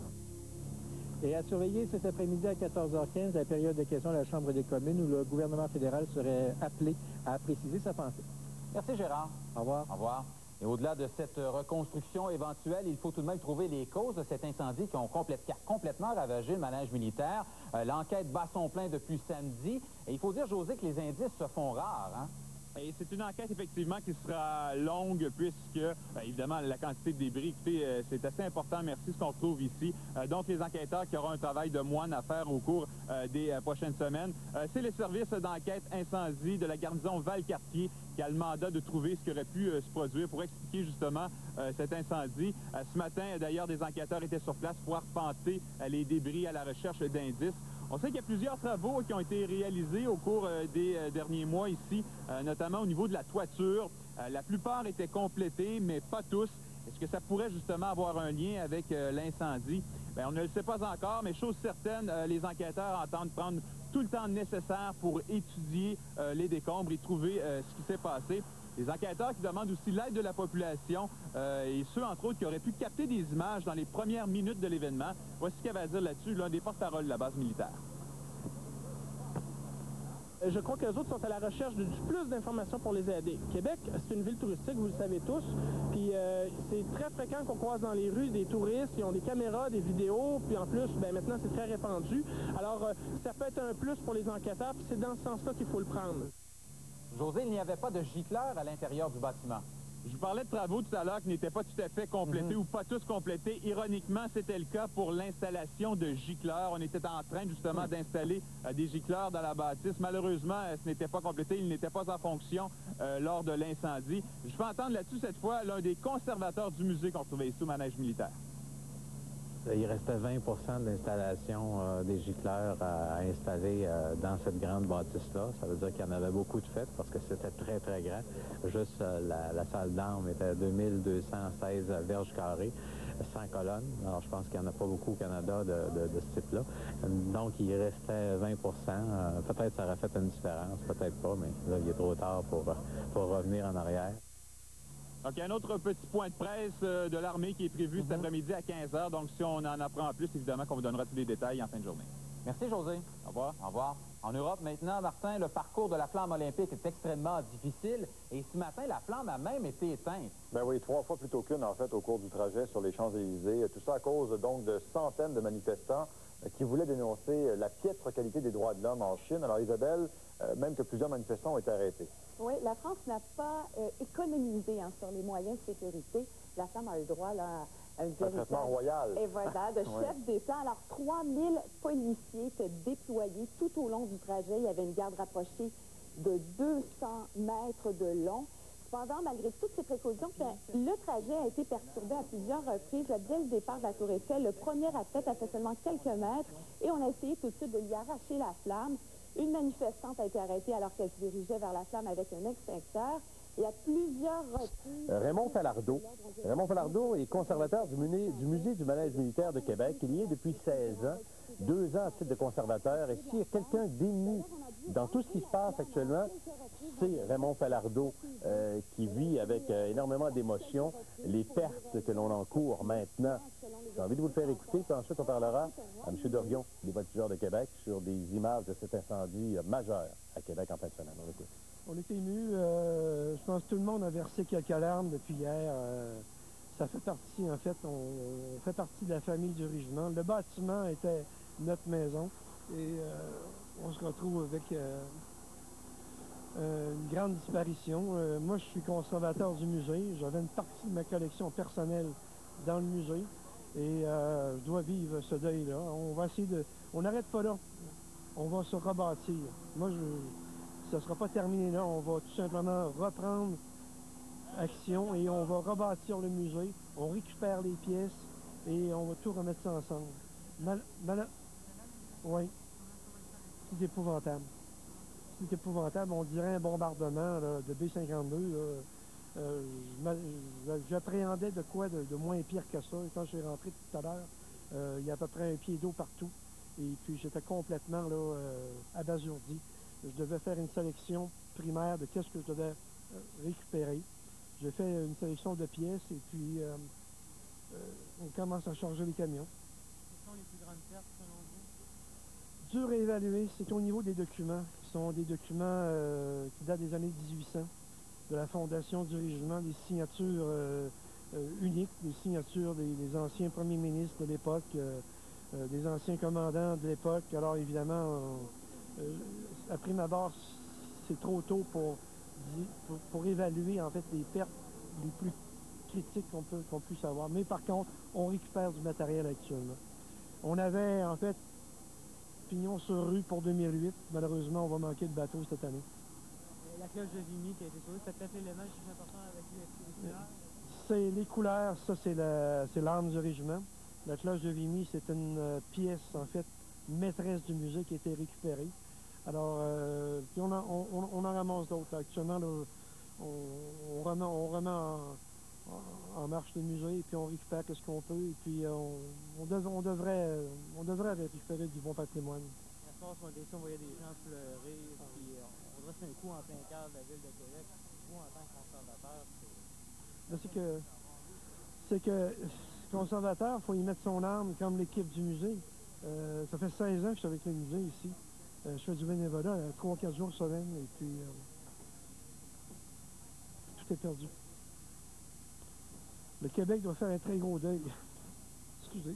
Et à surveiller cet après-midi à 14h15, la période de questions à la Chambre des communes où le gouvernement fédéral serait appelé à préciser sa pensée. Merci Gérard. Au revoir. Au revoir. Et au-delà de cette reconstruction éventuelle, il faut tout de même trouver les causes de cet incendie qui ont complètement ravagé le manège militaire. L'enquête bat son plein depuis samedi. Et il faut dire, José, que les indices se font rares, hein? Et c'est une enquête, effectivement, qui sera longue puisque, évidemment, la quantité de débris, écoutez, c'est assez important, merci, ce qu'on retrouve ici. Donc, les enquêteurs qui auront un travail de moine à faire au cours des prochaines semaines. C'est le service d'enquête incendie de la garnison Valcartier qui a le mandat de trouver ce qui aurait pu se produire pour expliquer, justement, cet incendie. Ce matin, d'ailleurs, des enquêteurs étaient sur place pour arpenter les débris à la recherche d'indices. On sait qu'il y a plusieurs travaux qui ont été réalisés au cours des derniers mois ici, notamment au niveau de la toiture. La plupart étaient complétés, mais pas tous. Est-ce que ça pourrait justement avoir un lien avec l'incendie? Bien, on ne le sait pas encore, mais chose certaine, les enquêteurs entendent prendre tout le temps nécessaire pour étudier les décombres et trouver ce qui s'est passé. Les enquêteurs qui demandent aussi l'aide de la population et ceux, entre autres, qui auraient pu capter des images dans les premières minutes de l'événement. Voici ce qu'il y avait à dire là-dessus, l'un des porte-parole de la base militaire. Je crois que les autres sont à la recherche de plus d'informations pour les aider. Québec, c'est une ville touristique, vous le savez tous, puis c'est très fréquent qu'on croise dans les rues des touristes, ils ont des caméras, des vidéos, puis en plus, ben, maintenant, c'est très répandu. Alors, ça peut être un plus pour les enquêteurs, puis c'est dans ce sens-là qu'il faut le prendre. José, il n'y avait pas de gicleurs à l'intérieur du bâtiment. Je vous parlais de travaux tout à l'heure qui n'étaient pas tout à fait complétés ou pas tous complétés. Ironiquement, c'était le cas pour l'installation de gicleurs. On était en train justement d'installer des gicleurs dans la bâtisse. Malheureusement, ce n'était pas complété. Il n'était pas en fonction lors de l'incendie. Je fais entendre là-dessus cette fois l'un des conservateurs du musée qu'on retrouvait ici au manège militaire. Il restait 20 de l'installation des gicleurs à installer dans cette grande bâtisse-là. Ça veut dire qu'il y en avait beaucoup de fait parce que c'était très, très grand. Juste la salle d'armes était à 2216 verges carrées, 100 colonnes. Alors, je pense qu'il n'y en a pas beaucoup au Canada de ce type-là. Donc, il restait 20 peut-être ça aurait fait une différence, peut-être pas, mais là, il est trop tard pour revenir en arrière. Donc, il y a un autre petit point de presse de l'armée qui est prévu cet après-midi à 15 h. Donc, si on en apprend plus, évidemment qu'on vous donnera tous les détails en fin de journée. Merci, José. Au revoir. Au revoir. En Europe, maintenant, Martin, le parcours de la flamme olympique est extrêmement difficile. Et ce matin, la flamme a même été éteinte. Ben oui, 3 fois plutôt qu'une, en fait, au cours du trajet sur les Champs-Élysées. Tout ça à cause, donc, de centaines de manifestants qui voulaient dénoncer la piètre qualité des droits de l'homme en Chine. Alors, Isabelle, même que plusieurs manifestants ont été arrêtés. Oui, la France n'a pas économisé sur les moyens de sécurité. La femme a eu droit là, à un traitement royal. Et voilà, de chef d'État. Alors, 3000 policiers étaient déployés tout au long du trajet. Il y avait une garde rapprochée de 200 mètres de long. Cependant, malgré toutes ces précautions, le trajet a été perturbé à plusieurs reprises. Dès le départ de la Tour Eiffel, le premier athlète a fait seulement quelques mètres et on a essayé tout de suite de lui arracher la flamme. Une manifestante a été arrêtée alors qu'elle se dirigeait vers la flamme avec un extincteur. Et à plusieurs reprises... Raymond Falardeau est conservateur du musée du manège militaire de Québec. Il y est depuis 16 ans, 2 ans à titre de conservateur. Et s'il y a quelqu'un dému dans tout ce qui se passe actuellement, c'est Raymond Falardeau qui vit avec énormément d'émotion les pertes que l'on encourt maintenant. J'ai envie de vous le faire écouter, puis ensuite on parlera à M. Dorion, des voltigeurs de Québec, sur des images de cet incendie majeur à Québec en fin de semaine. On l'écoute. On est ému. Je pense que tout le monde a versé quelques larmes depuis hier. Ça fait partie, en fait, on fait partie de la famille du régiment. Le bâtiment était notre maison et on se retrouve avec une grande disparition. Moi, je suis conservateur du musée. J'avais une partie de ma collection personnelle dans le musée et je dois vivre ce deuil-là. On va essayer de... On n'arrête pas là. On va se rebâtir. Moi, ça ne sera pas terminé là. On va tout simplement reprendre action et on va rebâtir le musée. On récupère les pièces et on va tout remettre ça ensemble. Oui. C'est épouvantable. C'est épouvantable. On dirait un bombardement là, de B-52. J'appréhendais de quoi de moins pire que ça. Et quand je suis rentré tout à l'heure, il y a à peu près un pied d'eau partout. Et puis j'étais complètement là, abasourdi. Je devais faire une sélection primaire de qu'est-ce que je devais récupérer. J'ai fait une sélection de pièces et puis on commence à charger les camions. Quelles sont les plus grandes pertes selon vous? Dur à évaluer, c'est au niveau des documents, qui sont des documents qui datent des années 1800, de la fondation du régiment, des signatures uniques, des signatures des anciens premiers ministres de l'époque, des anciens commandants de l'époque. Alors évidemment, à prime abord, c'est trop tôt pour évaluer en fait les pertes les plus critiques qu'on puisse avoir. Mais par contre, on récupère du matériel actuellement. On avait en fait pignon sur rue pour 2008. Malheureusement, on va manquer de bateaux cette année. La cloche de Vimy qui a été sauvée, c'est peut-être l'élément le plus important avec les couleurs? C'est les couleurs, ça c'est l'arme du régiment. La cloche de Vimy, c'est une pièce en fait maîtresse du musée qui a été récupérée. Alors, puis on en ramasse d'autres. Actuellement, là, on en marche le musée, et puis on récupère ce qu'on peut, et puis on devrait récupérer du bon patrimoine. À ce moment, on voyait des gens pleurer, puis on dresse un coup en plein cœur de la ville de Québec. Vous, en tant que conservateur, c'est que conservateur, il faut y mettre son âme, comme l'équipe du musée. Ça fait 16 ans que je suis avec le musée ici. Je fais du bénévolat 3-4 jours semaine, et puis tout est perdu. Le Québec doit faire un très gros deuil. Excusez.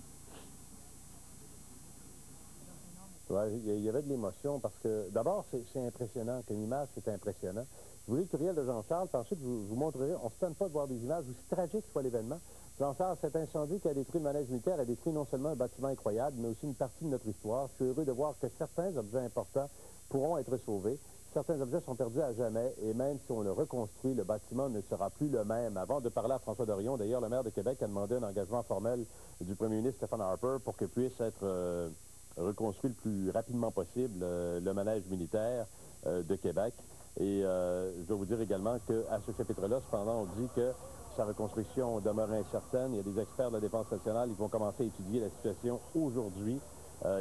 Ouais, il y avait de l'émotion parce que, d'abord, c'est impressionnant, qu'une image, c'est impressionnant. Je vous lis le courriel de Jean-Charles, puis ensuite, je vous montrerai, on ne se tente pas de voir des images, aussi tragiques que soit l'événement. Jean-Charles, cet incendie qui a détruit le manège militaire a détruit non seulement un bâtiment incroyable, mais aussi une partie de notre histoire. Je suis heureux de voir que certains objets importants pourront être sauvés. Certains objets sont perdus à jamais, et même si on le reconstruit, le bâtiment ne sera plus le même. Avant de parler à François Dorion, d'ailleurs, le maire de Québec a demandé un engagement formel du premier ministre Stephen Harper pour que puisse être reconstruit le plus rapidement possible le manège militaire de Québec. Et je dois vous dire également qu'à ce chapitre-là, cependant, on dit que sa reconstruction demeure incertaine. Il y a des experts de la Défense nationale qui vont commencer à étudier la situation aujourd'hui.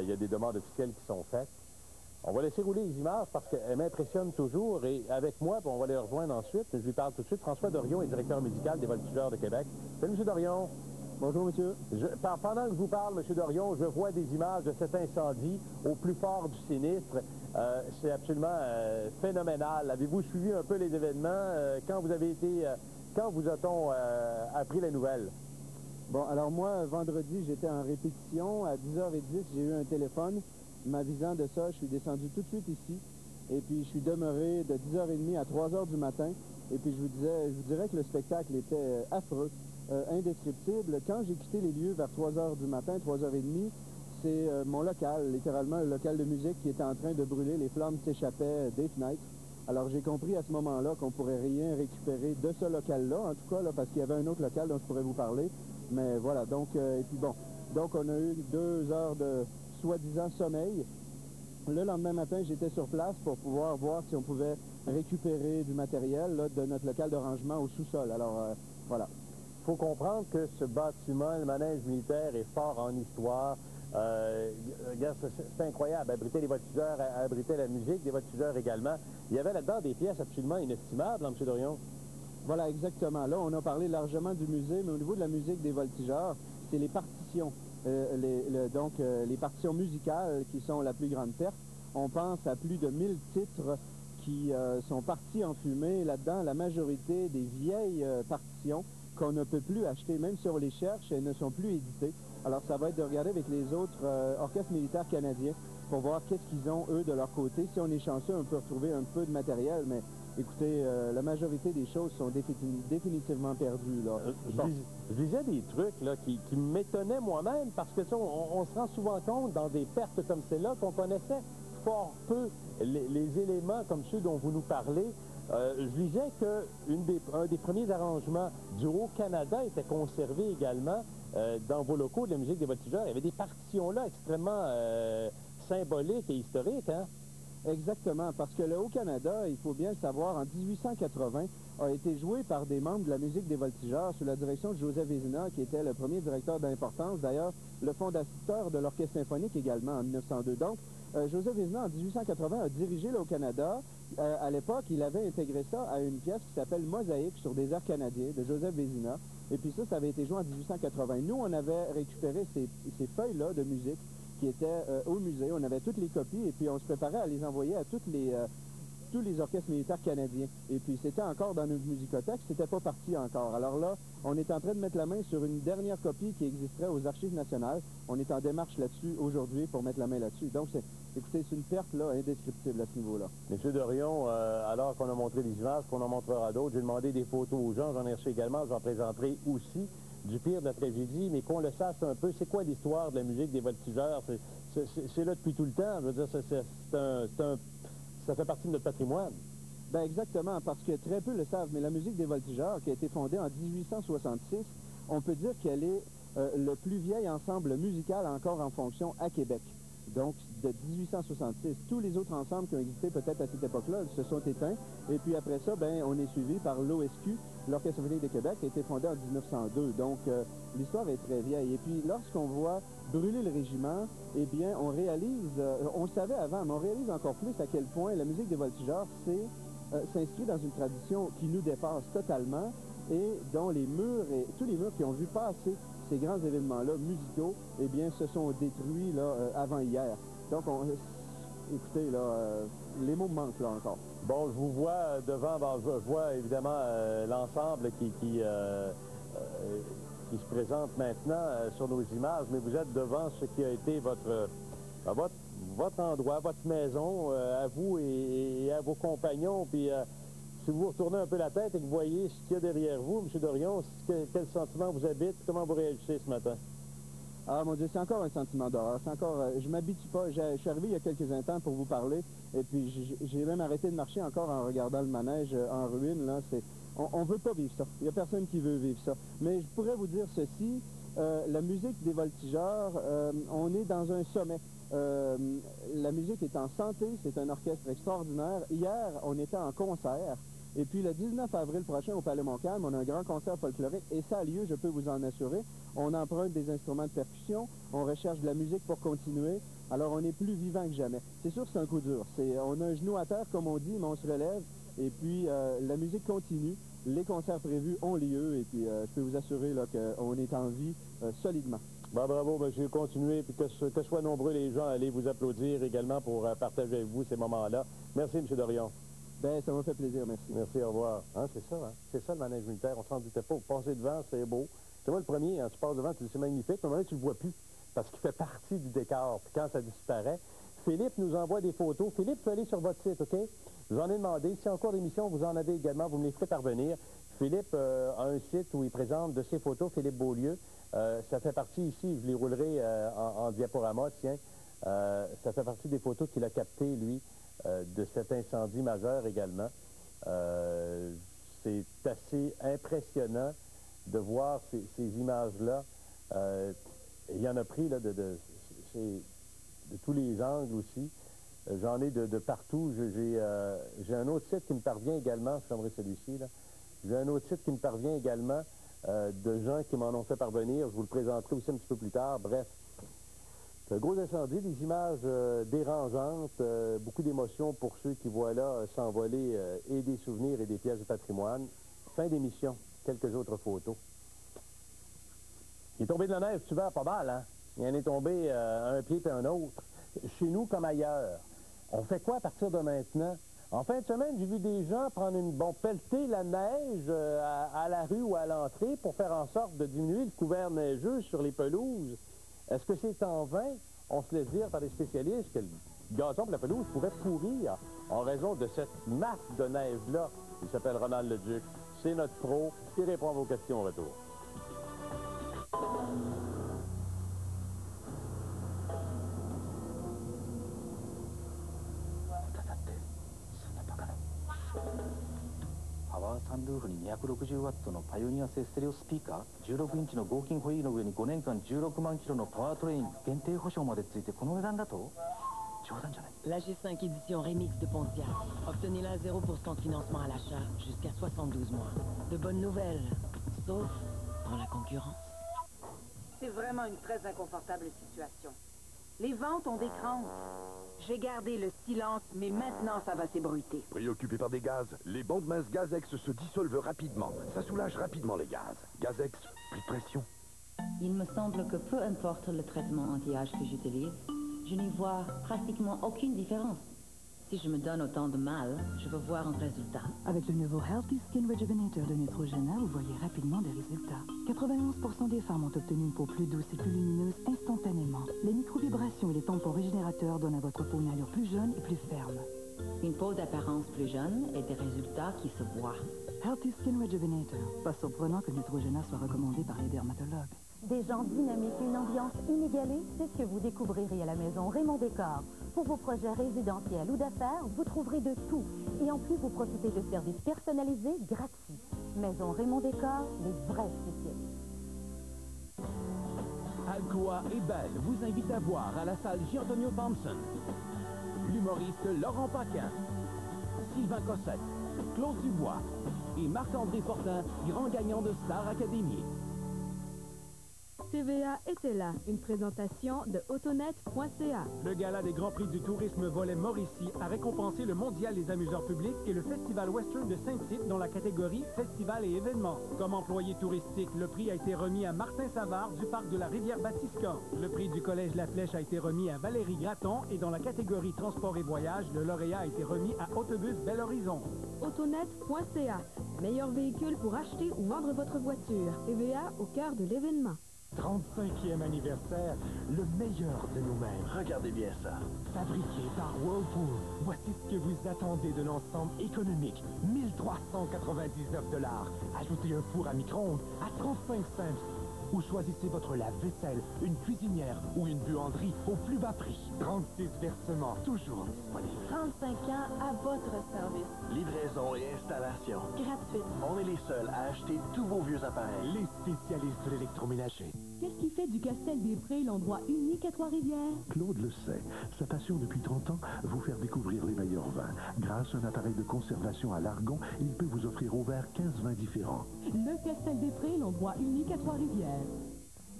Il y a des demandes officielles qui sont faites. On va laisser rouler les images parce qu'elles m'impressionnent toujours. Et avec moi, on va les rejoindre ensuite. Je lui parle tout de suite. François Dorion est directeur médical des Voltigeurs de Québec. Salut, M. Dorion. Bonjour, monsieur. Pendant que je vous parle, M. Dorion, je vois des images de cet incendie au plus fort du sinistre. C'est absolument phénoménal. Avez-vous suivi un peu les événements? Quand vous a-t-on appris la nouvelle? Bon, alors moi, vendredi, j'étais en répétition. À 10h10, j'ai eu un téléphone m'avisant de ça. Je suis descendu tout de suite ici. Et puis, je suis demeuré de 10h30 à 3h du matin. Et puis, je vous dirais que le spectacle était affreux, indescriptible. Quand j'ai quitté les lieux vers 3h du matin, 3h30, c'est mon local, littéralement le local de musique qui était en train de brûler. Les flammes s'échappaient des fenêtres. Alors, j'ai compris à ce moment-là qu'on ne pourrait rien récupérer de ce local-là, en tout cas, là, parce qu'il y avait un autre local dont je pourrais vous parler. Mais voilà, donc, et puis bon, donc on a eu 2 heures de soi-disant sommeil. Le lendemain matin, j'étais sur place pour pouvoir voir si on pouvait récupérer du matériel là, de notre local de rangement au sous-sol. Alors, voilà. Il faut comprendre que ce bâtiment, le manège militaire, est fort en histoire. Regarde, c'est incroyable. Abriter les voltigeurs, abriter la musique des voltigeurs également. Il y avait là-dedans des pièces absolument inestimables, M. Dorion. Voilà, exactement. Là, on a parlé largement du musée, mais au niveau de la musique des voltigeurs, c'est les partitions. Les partitions musicales qui sont la plus grande perte. On pense à plus de 1000 titres qui sont partis en fumée. Là-dedans, la majorité des vieilles partitions qu'on ne peut plus acheter, même si on les cherche, elles ne sont plus éditées. Alors, ça va être de regarder avec les autres orchestres militaires canadiens pour voir qu'est-ce qu'ils ont, eux, de leur côté. Si on est chanceux, on peut retrouver un peu de matériel, mais écoutez, la majorité des choses sont définitivement perdues. Là. Je lisais des trucs là, qui m'étonnaient moi-même parce que ça, on se rend souvent compte dans des pertes comme celle-là qu'on connaissait fort peu les éléments comme ceux dont vous nous parlez. Je lisais qu'un des premiers arrangements du Haut-Canada était conservé également dans vos locaux de la musique des voltigeurs. Il y avait des partitions là extrêmement symboliques et historiques, hein? Exactement, parce que le Haut-Canada, il faut bien le savoir, en 1880, a été joué par des membres de la musique des voltigeurs sous la direction de Joseph Vézina, qui était le premier directeur d'importance, d'ailleurs le fondateur de l'Orchestre symphonique également en 1902. Donc, Joseph Vézina, en 1880, a dirigé le Haut-Canada. À l'époque, il avait intégré ça à une pièce qui s'appelle Mosaïque sur des airs canadiens de Joseph Vézina. Et puis ça avait été joué en 1880. Nous, on avait récupéré ces feuilles-là de musique qui étaient au musée. On avait toutes les copies et puis on se préparait à les envoyer à tous les orchestres militaires canadiens. Et puis c'était encore dans notre musicothèque, c'était pas parti encore. Alors là, on est en train de mettre la main sur une dernière copie qui existerait aux Archives nationales. On est en démarche là-dessus aujourd'hui pour mettre la main là-dessus. Donc, écoutez, c'est une perte là indescriptible à ce niveau-là. Monsieur Dorion, alors qu'on a montré des images, qu'on en montrera d'autres, j'ai demandé des photos aux gens, j'en ai reçu également, j'en présenterai aussi du pire de la tragédie, mais qu'on le sache un peu, c'est quoi l'histoire de la musique des voltigeurs? C'est là depuis tout le temps, je veux dire, ça fait partie de notre patrimoine. Ben exactement, parce que très peu le savent, mais la musique des voltigeurs, qui a été fondée en 1866, on peut dire qu'elle est le plus vieil ensemble musical encore en fonction à Québec. Donc, de 1866, tous les autres ensembles qui ont existé peut-être à cette époque-là se sont éteints. Et puis après ça, ben, on est suivi par l'OSQ, l'Orchestre symphonique de Québec, qui a été fondé en 1902. Donc, l'histoire est très vieille. Et puis, lorsqu'on voit brûler le régiment, eh bien, on réalise, on le savait avant, mais on réalise encore plus à quel point la musique des Voltigeurs s'inscrit dans une tradition qui nous dépasse totalement et dont les murs, et tous les murs qui ont vu passer ces grands événements-là musicaux, eh bien, se sont détruits là, avant hier. Donc, écoutez, là, les mots me manquent là encore. Bon, je vous vois devant, je vois évidemment l'ensemble qui se présente maintenant sur nos images, mais vous êtes devant ce qui a été votre endroit, votre maison, à vous et à vos compagnons. Puis si vous retournez un peu la tête et que vous voyez ce qu'il y a derrière vous, M. Dorion, quel sentiment vous habite, comment vous réagissez ce matin? Ah mon Dieu, c'est encore un sentiment d'horreur. C'est encore, je m'habitue pas. Je suis arrivé il y a quelques instants pour vous parler, et puis j'ai même arrêté de marcher encore en regardant le manège en ruine. Là, on veut pas vivre ça. Il y a personne qui veut vivre ça. Mais je pourrais vous dire ceci, la musique des Voltigeurs, on est dans un sommet. La musique est en santé, c'est un orchestre extraordinaire. Hier, on était en concert. Et puis le 19 avril prochain au Palais Montcalm, on a un grand concert folklorique et ça a lieu, je peux vous en assurer. On emprunte des instruments de percussion, on recherche de la musique pour continuer. Alors on est plus vivant que jamais. C'est sûr que c'est un coup dur. On a un genou à terre comme on dit, mais on se relève. Et puis la musique continue. Les concerts prévus ont lieu et puis je peux vous assurer qu'on est en vie solidement. Bon, bravo, monsieur. Continuez, puis que soient nombreux les gens à aller vous applaudir également pour partager avec vous ces moments-là. Merci, M. Dorion. Ben, ça m'a fait plaisir, merci. Merci, au revoir. Hein, c'est ça, hein? C'est ça le manège militaire, on s'en doutait pas. Vous passez devant, c'est beau. C'est moi le premier, hein, tu passes devant, tu dis c'est magnifique, mais à un moment donné, tu le vois plus, parce qu'il fait partie du décor. Puis quand ça disparaît, Philippe nous envoie des photos. Philippe, tu peux aller sur votre site, OK? Je vous en ai demandé. Si en cours d'émission, vous en avez également, vous me les ferez parvenir. Philippe a un site où il présente de ses photos, Philippe Beaulieu. Ça fait partie ici, je les roulerai en diaporama, tiens. Ça fait partie des photos qu'il a captées, lui, de cet incendie majeur également. C'est assez impressionnant de voir ces images-là. Il y en a pris là, de tous les angles aussi. J'en ai de partout. J'ai un autre site qui me parvient également, je fermerai celui-ci. J'ai un autre site qui me parvient également de gens qui m'en ont fait parvenir. Je vous le présenterai aussi un petit peu plus tard. Bref, c'est un gros incendie, des images dérangeantes, beaucoup d'émotions pour ceux qui voient là s'envoler et des souvenirs et des pièces de patrimoine. Fin d'émission, quelques autres photos. Il est tombé de la neige, tu vois, pas mal, hein? Il en est tombé un pied et un autre. Chez nous comme ailleurs. On fait quoi à partir de maintenant? En fin de semaine, j'ai vu des gens prendre pelleter la neige à la rue ou à l'entrée pour faire en sorte de diminuer le couvert neigeux sur les pelouses. Est-ce que c'est en vain? On se laisse dire par les spécialistes que le gazon pour la pelouse pourrait pourrir en raison de cette masse de neige-là. Il s'appelle Ronald Leduc. C'est notre pro. Il répond à vos questions au retour. Power Sunroof に260ワットのパイオニア製ステレオスピーカー、16インチの合金ホイールの上に5年間16万キロのパワートレイン限定保証までついてこの値段だと冗談じゃない。La G5 édition Remix de Pontiac. Obtenez-la à 0% de financement à l'achat jusqu'à 72 mois. De bonnes nouvelles, sauf pour la concurrence. C'est vraiment une très inconfortable situation. Les ventes ont des crampes. J'ai gardé le silence, mais maintenant ça va s'ébruiter. Préoccupé par des gaz, les bandes minces Gazex se dissolvent rapidement. Ça soulage rapidement les gaz. Gazex, plus de pression. Il me semble que peu importe le traitement anti-âge que j'utilise, je n'y vois pratiquement aucune différence. Si je me donne autant de mal, je veux voir un résultat. Avec le nouveau Healthy Skin Rejuvenator de Neutrogena, vous voyez rapidement des résultats. 91% des femmes ont obtenu une peau plus douce et plus lumineuse instantanément. Les micro-vibrations et les tampons régénérateurs donnent à votre peau une allure plus jeune et plus ferme. Une peau d'apparence plus jeune et des résultats qui se voient. Healthy Skin Rejuvenator. Pas surprenant que Neutrogena soit recommandé par les dermatologues. Des gens dynamiques et une ambiance inégalée, c'est ce que vous découvrirez à la maison Raymond Décor. Pour vos projets résidentiels ou d'affaires, vous trouverez de tout. Et en plus, vous profitez de services personnalisés gratuits. Maison Raymond Décor, les vrais spécialistes. Alcoa et Belle vous invitent à voir à la salle J. Thompson l'humoriste Laurent Paquin, Sylvain Cossette, Claude Dubois et Marc-André Fortin, grand gagnant de Star Academy. TVA était là, une présentation de autonet.ca. Le gala des Grands Prix du tourisme volet Mauricie a récompensé le Mondial des amuseurs publics et le Festival Western de Saint-Tite dans la catégorie Festival et événements. Comme employé touristique, le prix a été remis à Martin Savard du parc de la Rivière-Batiscan. Le prix du Collège La Flèche a été remis à Valérie Gratton et dans la catégorie Transport et voyage, le lauréat a été remis à Autobus Bel Horizon. Autonet.ca, meilleur véhicule pour acheter ou vendre votre voiture. TVA au cœur de l'événement. 35e anniversaire, le meilleur de nous-mêmes. Regardez bien ça. Fabriqué par Whirlpool, voici ce que vous attendez de l'ensemble économique. 1399 $. Ajoutez un four à micro-ondes à 35 cents. Ou choisissez votre lave-vaisselle, une cuisinière ou une buanderie au plus bas prix. 36 versements, toujours disponibles. 35 ans à votre service. Livraison et installation. Gratuite. On est les seuls à acheter tous vos vieux appareils. Les spécialistes de l'électroménager. Qu'est-ce qui fait du Castel-des-Prés l'endroit unique à Trois-Rivières? Claude le sait. Sa passion depuis 30 ans, vous faire découvrir les meilleurs vins. Grâce à un appareil de conservation à l'argon, il peut vous offrir au verre 15 vins différents. Le Castel-des-Prés, l'endroit unique à Trois-Rivières.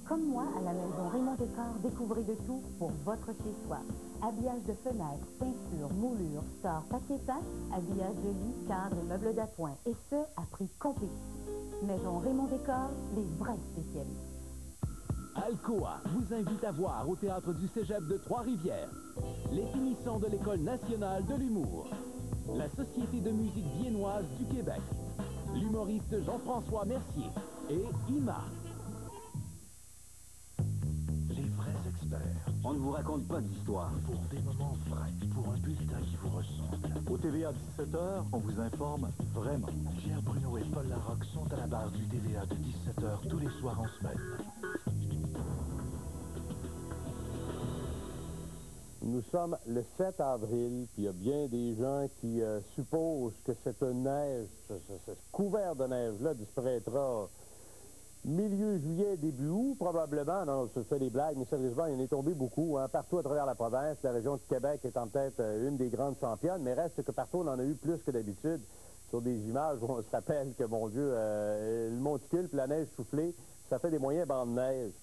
Comme moi, à la maison Raymond Décor, découvrez de tout pour votre chez-soi. Habillage de fenêtres, peinture, moulure, stores, papier peint, habillage de lit, cadre et meubles d'appoint. Et ce, à prix compétitif. Maison Raymond Décor, les vrais spécialistes. Alcoa vous invite à voir au Théâtre du Cégep de Trois-Rivières les finissants de l'École nationale de l'humour, la Société de musique viennoise du Québec, l'humoriste Jean-François Mercier et IMA. Les vrais experts. On ne vous raconte pas d'histoire. Pour des moments vrais, pour un bulletin qui vous ressemble. Au TVA 17h, on vous informe vraiment. Pierre Bruno et Paul Larocque sont à la barre du TVA de 17h tous les soirs en semaine. Nous sommes le 7 avril, puis il y a bien des gens qui supposent que cette neige, ce couvert de neige-là disparaîtra milieu juillet, début août, probablement. Non, je fais des blagues, mais sérieusement, il en est tombé beaucoup, hein, partout à travers la province. La région du Québec étant peut-être une des grandes championnes, mais reste que partout, on en a eu plus que d'habitude. Sur des images où on se rappelle que, mon Dieu, le monticule puis la neige soufflée, ça fait des moyens bancs de neige.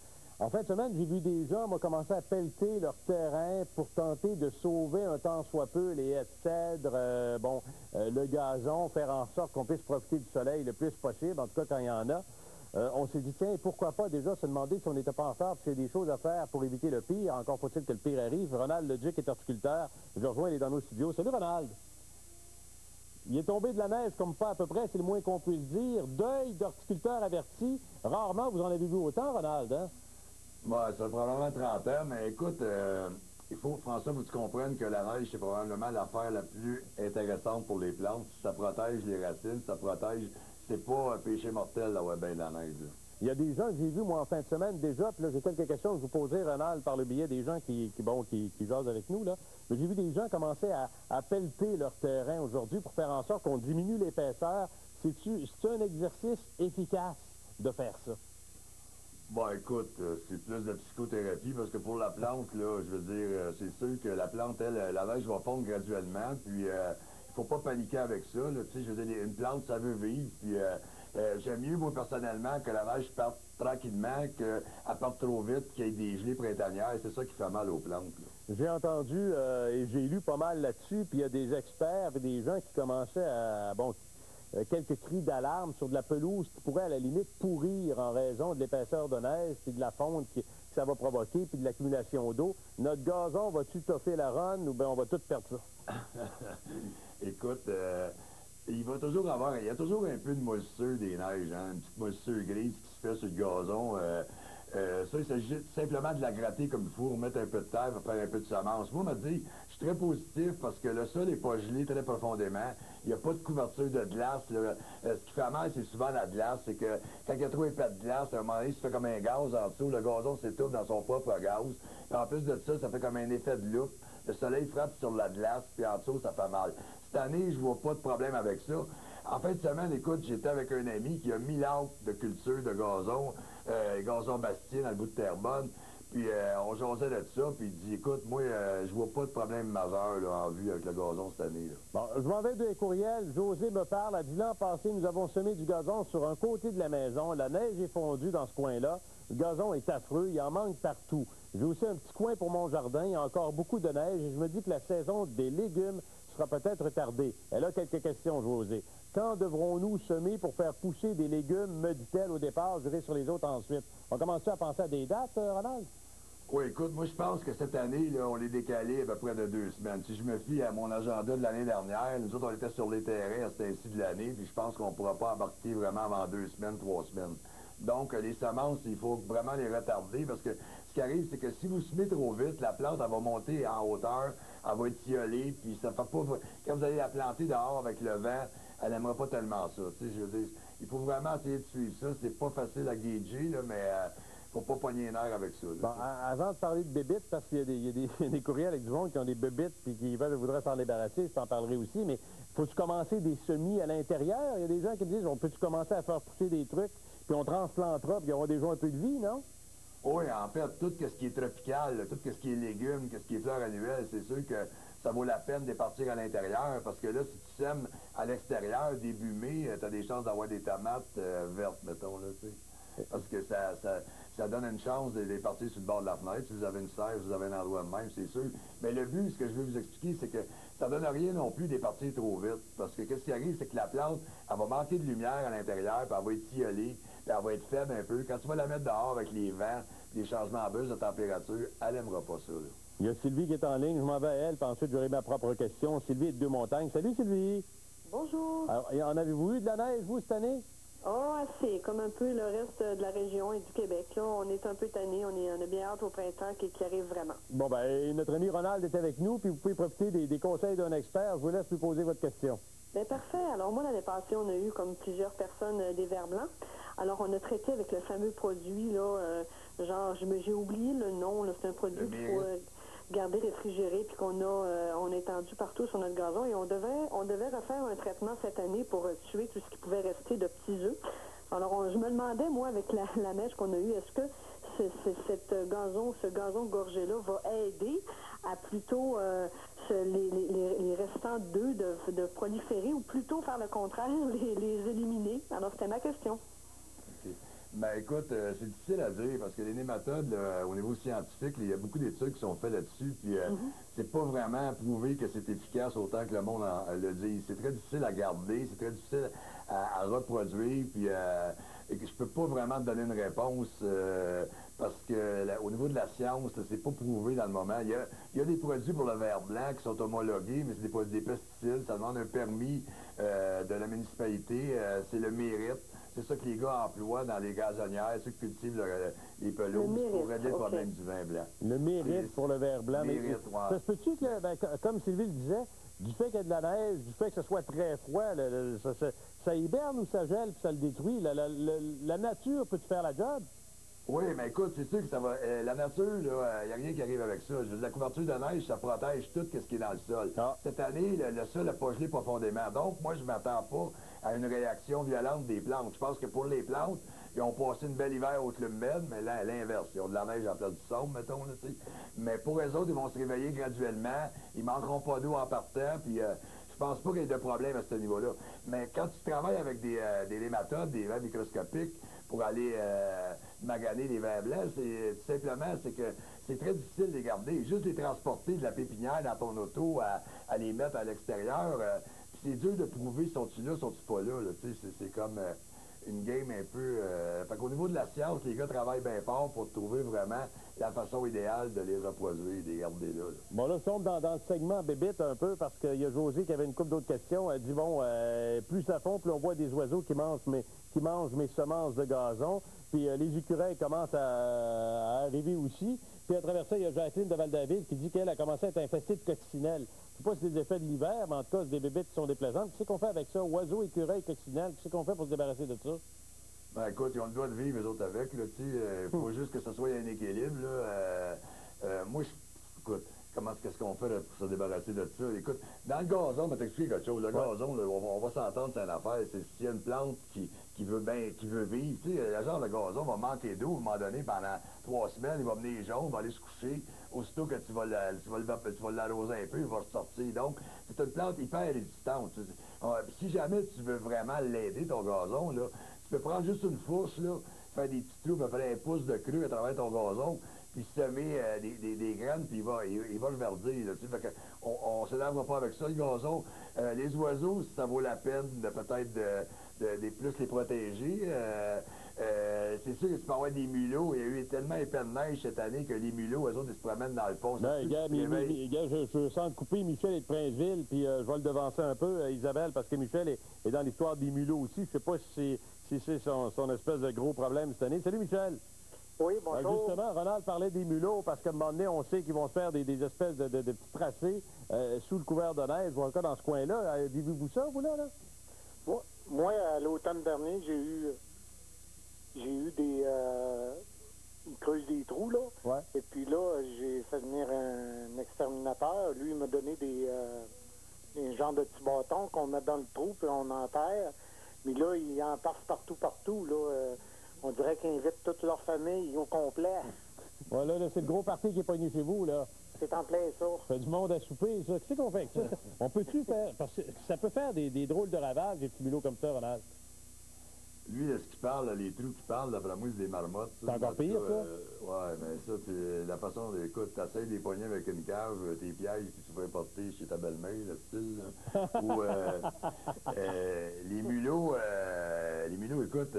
En fin de semaine, j'ai vu des gens commencer à pelleter leur terrain pour tenter de sauver un tant soit peu les haies de cèdre, le gazon, faire en sorte qu'on puisse profiter du soleil le plus possible, en tout cas quand il y en a. On s'est dit, tiens, pourquoi pas déjà se demander si on n'était pas en retard, s'il y a des choses à faire pour éviter le pire. Encore faut-il que le pire arrive. Ronald Leduc est horticulteur. Je le rejoins, il est dans nos studios. Salut, Ronald. Il est tombé de la neige comme pas à peu près, c'est le moins qu'on puisse dire. Deuil d'horticulteur averti. Rarement vous en avez vu autant, Ronald, hein? Bah, ça fait probablement 30 ans, mais écoute, il faut, François, faut que tu comprennes que la neige, c'est probablement l'affaire la plus intéressante pour les plantes. Ça protège les racines, ça protège... C'est pas un péché mortel d'avoir bien de la neige, là. Il y a des gens que j'ai vus, moi, en fin de semaine déjà, puis là, j'ai quelques questions que je vous poserai, Ronald, par le biais des gens qui jasent avec nous, là. Mais j'ai vu des gens commencer à pelleter leur terrain aujourd'hui pour faire en sorte qu'on diminue l'épaisseur. C'est-tu un exercice efficace de faire ça? Bon, écoute, c'est plus de psychothérapie, parce que pour la plante, là, je veux dire, c'est sûr que la plante, elle, la neige va fondre graduellement, puis il faut pas paniquer avec ça, là, tu sais, je veux dire, une plante, ça veut vivre, puis j'aime mieux, moi, personnellement, que la neige parte tranquillement, qu'elle parte trop vite, qu'il y ait des gelées printanières, c'est ça qui fait mal aux plantes, là. J'ai entendu et j'ai lu pas mal là-dessus, puis il y a des experts et des gens qui commençaient à, quelques cris d'alarme sur de la pelouse qui pourrait à la limite pourrir en raison de l'épaisseur de neige puis de la fonte que ça va provoquer puis de l'accumulation d'eau. Notre gazon va-tu toffer la ronde ou bien on va tout perdre ça? Écoute, il y a toujours un peu de moisissure des neiges, hein, une petite moisissure grise qui se fait sur le gazon. Ça, il s'agit simplement de la gratter comme il faut, remettre un peu de terre, faire un peu de semence. Moi, on m'a dit, je suis très positif parce que le sol n'est pas gelé très profondément. Il n'y a pas de couverture de glace, là. Ce qui fait mal, c'est souvent la glace. C'est que quand il y a trop épais de glace, à un moment donné, ça fait comme un gaz en dessous. Le gazon s'étouffe dans son propre gaz. Puis en plus de ça, ça fait comme un effet de loupe. Le soleil frappe sur la glace, puis en dessous, ça fait mal. Cette année, je vois pas de problème avec ça. En fin de semaine, écoute, j'étais avec un ami qui a 1000 acres de culture de gazon, gazon Bastien dans le bout de Terrebonne. Puis on jasait de ça, puis il dit, écoute, moi, je vois pas de problème majeur là, en vue avec le gazon cette année. Là. Bon, je m'en vais de courriel. José me parle. Elle dit, l'an passé, nous avons semé du gazon sur un côté de la maison. La neige est fondue dans ce coin-là. Le gazon est affreux. Il en manque partout. J'ai aussi un petit coin pour mon jardin. Il y a encore beaucoup de neige. Et je me dis que la saison des légumes sera peut-être retardée. Elle a quelques questions, José. Quand devrons-nous semer pour faire pousser des légumes, me dit-elle au départ, je dirai sur les autres ensuite. On commence à penser à des dates, Ronald? Oui, écoute, moi je pense que cette année, là, on l'est décalé à peu près de 2 semaines. Si je me fie à mon agenda de l'année dernière, nous autres on était sur les terrains à ce temps-ci de l'année, puis je pense qu'on ne pourra pas embarquer vraiment avant 2 semaines, 3 semaines. Donc les semences, il faut vraiment les retarder parce que ce qui arrive, c'est que si vous semez trop vite, la plante, elle va monter en hauteur, elle va être tiolée, puis ça fait pas... Quand vous allez la planter dehors avec le vent, elle n'aimera pas tellement ça. Tu sais, je veux dire, il faut vraiment essayer de suivre ça. C'est pas facile à gager, là, mais faut pas pogner les nerfs avec ça. Là, bon, avant de parler de bébites, parce qu'il y a des courriels avec du monde qui ont des bébites puis qui voudraient s'en débarrasser, je t'en parlerai aussi, mais faut-tu commencer des semis à l'intérieur? Il y a des gens qui me disent, on peut-tu commencer à faire pousser des trucs, puis on transplantera, puis il y aura déjà un peu de vie, non? Oui, en fait, tout ce qui est tropical, tout ce qui est légumes, ce qui est fleurs annuelles, c'est sûr que ça vaut la peine de partir à l'intérieur, parce que là, si tu sèmes à l'extérieur, début mai, tu as des chances d'avoir des tomates vertes, mettons, là, tu sais. Parce que ça donne une chance de les partir sur le bord de la fenêtre. Si vous avez une serre, si vous avez un endroit de même, c'est sûr. Mais le but, ce que je veux vous expliquer, c'est que ça donne rien non plus de les partir trop vite. Parce que qu'est-ce qui arrive, c'est que la plante, elle va manquer de lumière à l'intérieur, puis elle va être tiolée, puis elle va être faible un peu. Quand tu vas la mettre dehors avec les vents, les changements brusques de température, elle n'aimera pas ça, là. Il y a Sylvie qui est en ligne, je m'en vais à elle, puis ensuite j'aurai ma propre question. Sylvie est de Deux-Montagnes. Salut Sylvie! Bonjour! Alors, en avez-vous eu de la neige, vous, cette année? Oh, assez, comme un peu le reste de la région et du Québec. Là, on est un peu tannés, on a bien hâte au printemps qui arrive vraiment. Bon, ben, notre ami Ronald est avec nous, puis vous pouvez profiter des conseils d'un expert. Je vous laisse lui poser votre question. Bien, parfait. Alors, moi, l'année passée, on a eu, comme plusieurs personnes, des vers blancs. Alors, on a traité avec le fameux produit, là, genre, j'ai oublié le nom, là, c'est un produit qu'il faut garder réfrigéré, puis qu'on a étendu partout sur notre gazon, et on devait refaire un traitement cette année pour tuer tout ce qui pouvait rester de petits œufs. Alors, je me demandais, moi, avec la neige qu'on a eue, est-ce que ce gazon gorgé-là va aider à plutôt les restants d'œufs de proliférer, ou plutôt faire le contraire, les éliminer? Alors, c'était ma question. Ben écoute, c'est difficile à dire parce que les nématodes, là, au niveau scientifique, il y a beaucoup d'études qui sont faites là-dessus, puis c'est pas vraiment prouvé que c'est efficace autant que le monde le dit. C'est très difficile à garder, c'est très difficile à reproduire, puis et que je peux pas vraiment te donner une réponse parce que au niveau de la science, c'est pas prouvé dans le moment. Il y a des produits pour le ver blanc qui sont homologués, mais c'est des pesticides, ça demande un permis de la municipalité, c'est le mérite. C'est ça que les gars emploient dans les gazonnières, ceux qui cultivent les pelouses pour régler le problème du vin blanc. Le mérite pour le ver blanc. Mérite, ça se peut-tu que, ben, comme Sylvie le disait, du fait qu'il y a de la neige, du fait que ce soit très froid, ça hiberne ou ça gèle puis ça le détruit? La nature peut-tu faire la job? Oui, mais écoute, c'est sûr que ça va... la nature, il n'y a rien qui arrive avec ça. La couverture de neige, ça protège tout ce qui est dans le sol. Cette année, le sol n'a pas gelé profondément. Donc, moi, je ne m'attends pas à une réaction violente des plantes. Je pense que pour les plantes, ils ont passé une belle hiver au Club Med, mais là, à l'inverse. Ils ont de la neige en place du sombre, mettons, là, tu sais. Mais pour eux autres, ils vont se réveiller graduellement. Ils manqueront pas d'eau en partant, puis... je pense pas qu'il y ait de problème à ce niveau-là. Mais quand tu travailles avec des nématodes, des vers microscopiques, pour aller maganer les vers blancs, c'est tout simplement, c'est que c'est très difficile de les garder. Juste les transporter de la pépinière dans ton auto à les mettre à l'extérieur, c'est dur de prouver sont-ils là, sont-ils pas là. Tu sais, c'est comme une game un peu... fait qu'au niveau de la science, les gars travaillent bien fort pour trouver vraiment la façon idéale de les reproduire, de les garder là. Bon, là, je tombe dans le segment bébite un peu, parce qu'il y a José qui avait une couple d'autres questions. Elle dit, bon, plus ça fond, plus on voit des oiseaux qui mangent mes semences de gazon. Puis les écureuils commencent à arriver aussi. Puis à travers ça, il y a Jacqueline de Val-David qui dit qu'elle a commencé à être infestée de coccinelles. Je ne sais pas si c'est des effets de l'hiver, mais en tout cas, c'est des bébites qui sont déplaisantes. Qu'est-ce qu'on fait avec ça? Oiseaux, écureuils, coccinelles, qu'est-ce qu'on fait pour se débarrasser de ça? Ben écoute, ils ont le droit de vivre, les autres, avec, là, tu sais. Il faut juste que ce soit un équilibre, là. Moi, écoute, qu'est-ce qu'on fait là, pour se débarrasser de ça? Écoute, dans le gazon, on va t'expliquer quelque chose. Le gazon, là, on va s'entendre, c'est une affaire. S'il y a une plante qui veut vivre, tu sais, le genre de gazon va manquer d'eau à un moment donné pendant 3 semaines, il va venir jaune, il va aller se coucher. Aussitôt que tu vas l'arroser un peu, il va ressortir. Donc, c'est une plante hyper résistante. Si jamais tu veux vraiment l'aider, ton gazon, là, tu peux prendre juste une fourche, là, faire des petits trous, à peu près 1 pouce de creux à travers ton gazon, puis semer des graines, puis il va le verdir. Là, fait que on ne s'énervera pas avec ça, le gazon. Les oiseaux, ça vaut la peine de peut-être de plus les protéger. C'est sûr que tu peux avoir des mulots. Il y a eu tellement épais de neige cette année que les mulots, eux autres, ils se promènent dans le pont. Ben, gars, je sens te couper. Michel est de Princeville, puis je vais le devancer un peu, Isabelle, parce que Michel est dans l'histoire des mulots aussi. Je sais pas si c'est son espèce de gros problème cette année. Salut, Michel. Oui, bonjour. Justement, Ronald parlait des mulots, parce qu'à un moment donné, on sait qu'ils vont se faire des espèces de petits tracés sous le couvert de neige, ou encore dans ce coin-là. Avez-vous ça, vous, là? Moi, à l'automne dernier, j'ai eu une creuse des trous, là. Ouais. Et puis là, j'ai fait venir un exterminateur. Lui, il m'a donné des genres de petits bâtons qu'on met dans le trou, puis on enterre. Mais là, il en passe partout, là. On dirait qu'il invite toute leur famille au complet. Voilà, là, c'est le gros parti qui est pogné chez vous, là. C'est en plein ça. Ça fait du monde à souper, ça. Qu'est-ce qu'on fait avec ça? On peut-tu faire... Parce que ça peut faire des drôles de ravages, des petits mulots comme ça, Ronald. Lui, ce qu'il parle, les trous qu'il parle, d'après moi, c'est des marmottes. C'est encore pire, ça? Ouais, mais ça, la façon, écoute, t'essayes de les pogner avec une cage, tes pièges, puis tu vas les porter chez ta belle-mère, le style, là. Ou les mulots, écoute,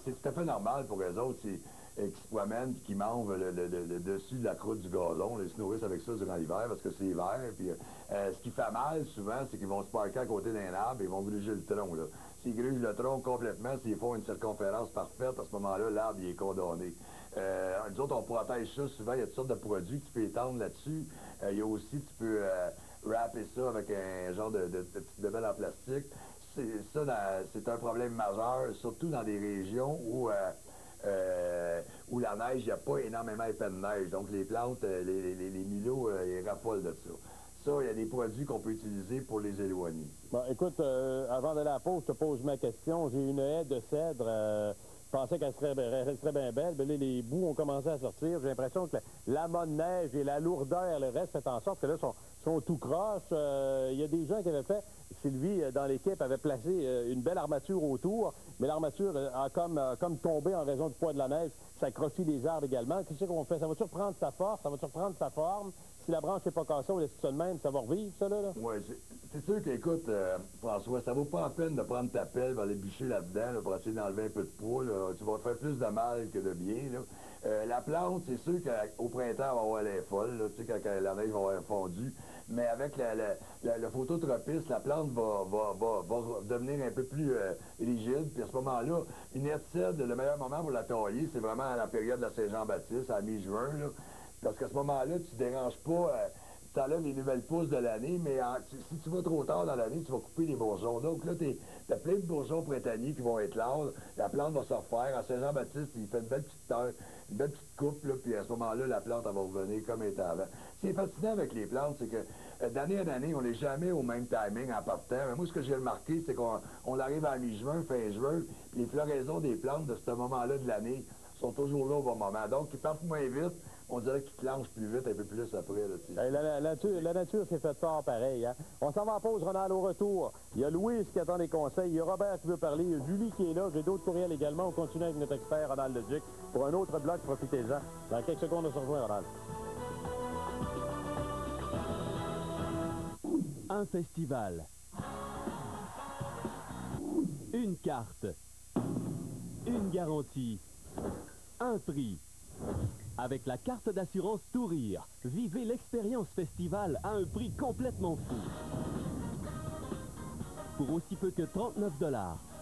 c'est tout à fait normal pour eux autres, qui se promènent, qui mangent le dessus de la croûte du gazon, ils se nourrissent avec ça durant l'hiver, parce que c'est vert, puis ce qui fait mal, souvent, c'est qu'ils vont se parquer à côté d'un arbre, et ils vont gruger le tronc, là. S'ils grugent le tronc complètement, s'ils font une circonférence parfaite, à ce moment-là, l'arbre, il est condamné. Nous autres, on protège ça souvent. Il y a toutes sortes de produits que tu peux étendre là-dessus. Il y a aussi, tu peux wrapper ça avec un genre de petite bébelle en plastique. C'est un problème majeur, surtout dans des régions où la neige, il n'y a pas énormément épais de neige. Donc, les plantes, les mulots, ils raffolent de ça. Ça, il y a des produits qu'on peut utiliser pour les éloigner. Bon, écoute, avant d'aller à la pause, je te pose ma question. J'ai une haie de cèdre. Je pensais qu'elle serait bien belle. Mais là, les bouts ont commencé à sortir. J'ai l'impression que l'amas de neige et la lourdeur, le reste, fait en sorte que là, sont tout croches. Il y a des gens qui avaient fait... Sylvie, dans l'équipe, avait placé une belle armature autour, mais l'armature a comme tombé en raison du poids de la neige. Ça accrochit les arbres également. Qu'est-ce qu'on fait? Ça va-tu reprendre sa force? Ça va-tu reprendre sa forme? Si la branche n'est pas cassée, on laisse ça de même, ça va revivre, ça, là? Oui, c'est sûr qu'écoute, François, ça vaut pas la peine de prendre ta pelle, aller bûcher là-dedans, là, pour essayer d'enlever un peu de poids, là. Tu vas te faire plus de mal que de bien, là. La plante, c'est sûr qu'au printemps, elle va avoir l'air folle, là, tu sais, quand la neige va avoir fondu. Mais avec le phototropisme, la plante va devenir un peu plus rigide. Puis à ce moment-là, une haie de cèdre, le meilleur moment pour la tailler, c'est vraiment à la période de la Saint-Jean-Baptiste, à mi-juin, là. Parce qu'à ce moment-là, tu ne déranges pas, tu enlèves les nouvelles pousses de l'année, mais si tu vas trop tard dans l'année, tu vas couper les bourgeons. Donc là, tu as plein de bourgeons printaniers qui vont être là. La plante va se refaire. À Saint-Jean-Baptiste, il fait une belle petite coupe, là, puis à ce moment-là, la plante, elle va revenir comme elle était avant. Ce qui est fascinant avec les plantes, c'est que d'année en année, on n'est jamais au même timing en partant. Mais moi, ce que j'ai remarqué, c'est qu'on arrive à mi-juin, fin juin, puis les floraisons des plantes de ce moment-là de l'année sont toujours là au bon moment. Donc, ils partent moins vite. On dirait qu'ils clenchent plus vite, un peu plus après. Là, la nature s'est faite fort pareil. Hein? On s'en va en pause, Ronald, au retour. Il y a Louise qui attend des conseils. Il y a Robert qui veut parler. Il y a Julie qui est là. J'ai d'autres courriels également. On continue avec notre expert, Ronald Leduc, pour un autre bloc. Profitez-en. Dans quelques secondes, on se rejoint, Ronald. Un festival. Une carte. Une garantie. Un prix. Avec la carte d'assurance Tourir, vivez l'expérience festival à un prix complètement fou. Pour aussi peu que 39 $,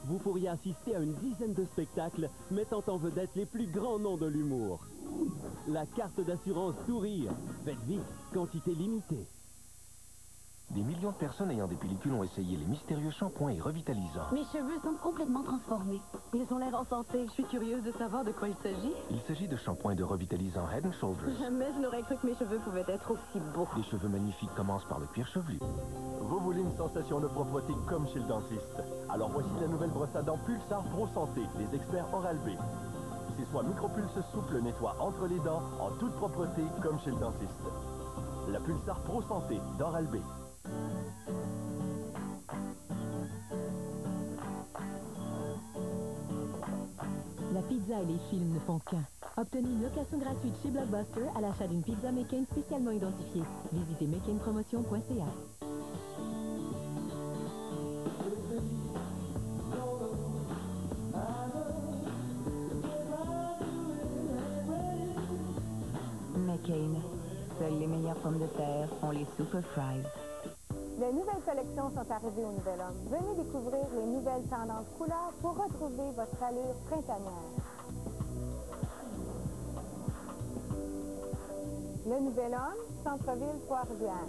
vous pourriez assister à une dizaine de spectacles mettant en vedette les plus grands noms de l'humour. La carte d'assurance Tourir. Faites vite, quantité limitée. Des millions de personnes ayant des pellicules ont essayé les mystérieux shampoings et revitalisants. Mes cheveux sont complètement transformés. Ils ont l'air en santé. Je suis curieuse de savoir de quoi il s'agit. Il s'agit de shampoings de revitalisants Head & Shoulders. Jamais je n'aurais cru que mes cheveux pouvaient être aussi beaux. Les cheveux magnifiques commencent par le cuir chevelu. Vous voulez une sensation de propreté comme chez le dentiste? Alors voici la nouvelle brosse à dents Pulsar Pro Santé, les experts Oral-B. Ces soies micropulses souples nettoient entre les dents en toute propreté comme chez le dentiste. La Pulsar Pro Santé d'Oral-B. La pizza et les films ne font qu'un. Obtenez une location gratuite chez Blockbuster à l'achat d'une pizza McCain spécialement identifiée. Visitez mccainpromotion.ca. McCain. Seules les meilleures pommes de terre ont les Super Fries. Les nouvelles collections sont arrivées au Nouvel Homme. Venez découvrir les nouvelles tendances couleurs pour retrouver votre allure printanière. Le Nouvel Homme, Centre-Ville, Trois-Rivières.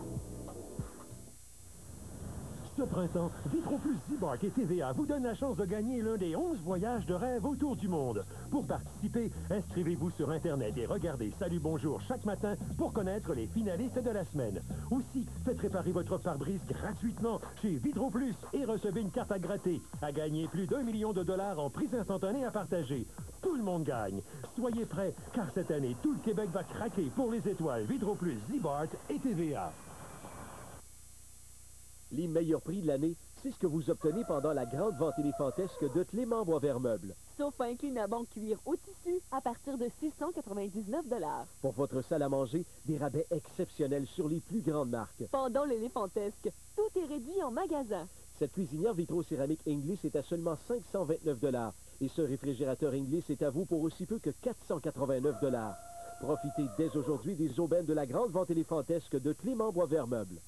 Ce printemps, Vitroplus Zibark et TVA vous donnent la chance de gagner l'un des 11 voyages de rêve autour du monde. Pour participer, inscrivez-vous sur Internet et regardez Salut Bonjour chaque matin pour connaître les finalistes de la semaine. Aussi, faites réparer votre pare-brise gratuitement chez Vitroplus et recevez une carte à gratter. À gagner plus d'1 million de dollars en prix instantané à partager. Tout le monde gagne. Soyez prêts, car cette année, tout le Québec va craquer pour les étoiles Vitroplus, Zibark et TVA. Les meilleurs prix de l'année, c'est ce que vous obtenez pendant la grande vente éléphantesque de Clément Boisvert-Meubles. Sofa inclus à banque cuir au tissu à partir de 699 $. Pour votre salle à manger, des rabais exceptionnels sur les plus grandes marques. Pendant l'éléphantesque, tout est réduit en magasin. Cette cuisinière vitro-céramique Inglis est à seulement 529 $. Et ce réfrigérateur Inglis est à vous pour aussi peu que 489 $. Profitez dès aujourd'hui des aubaines de la grande vente éléphantesque de Clément Boisvert-Meubles.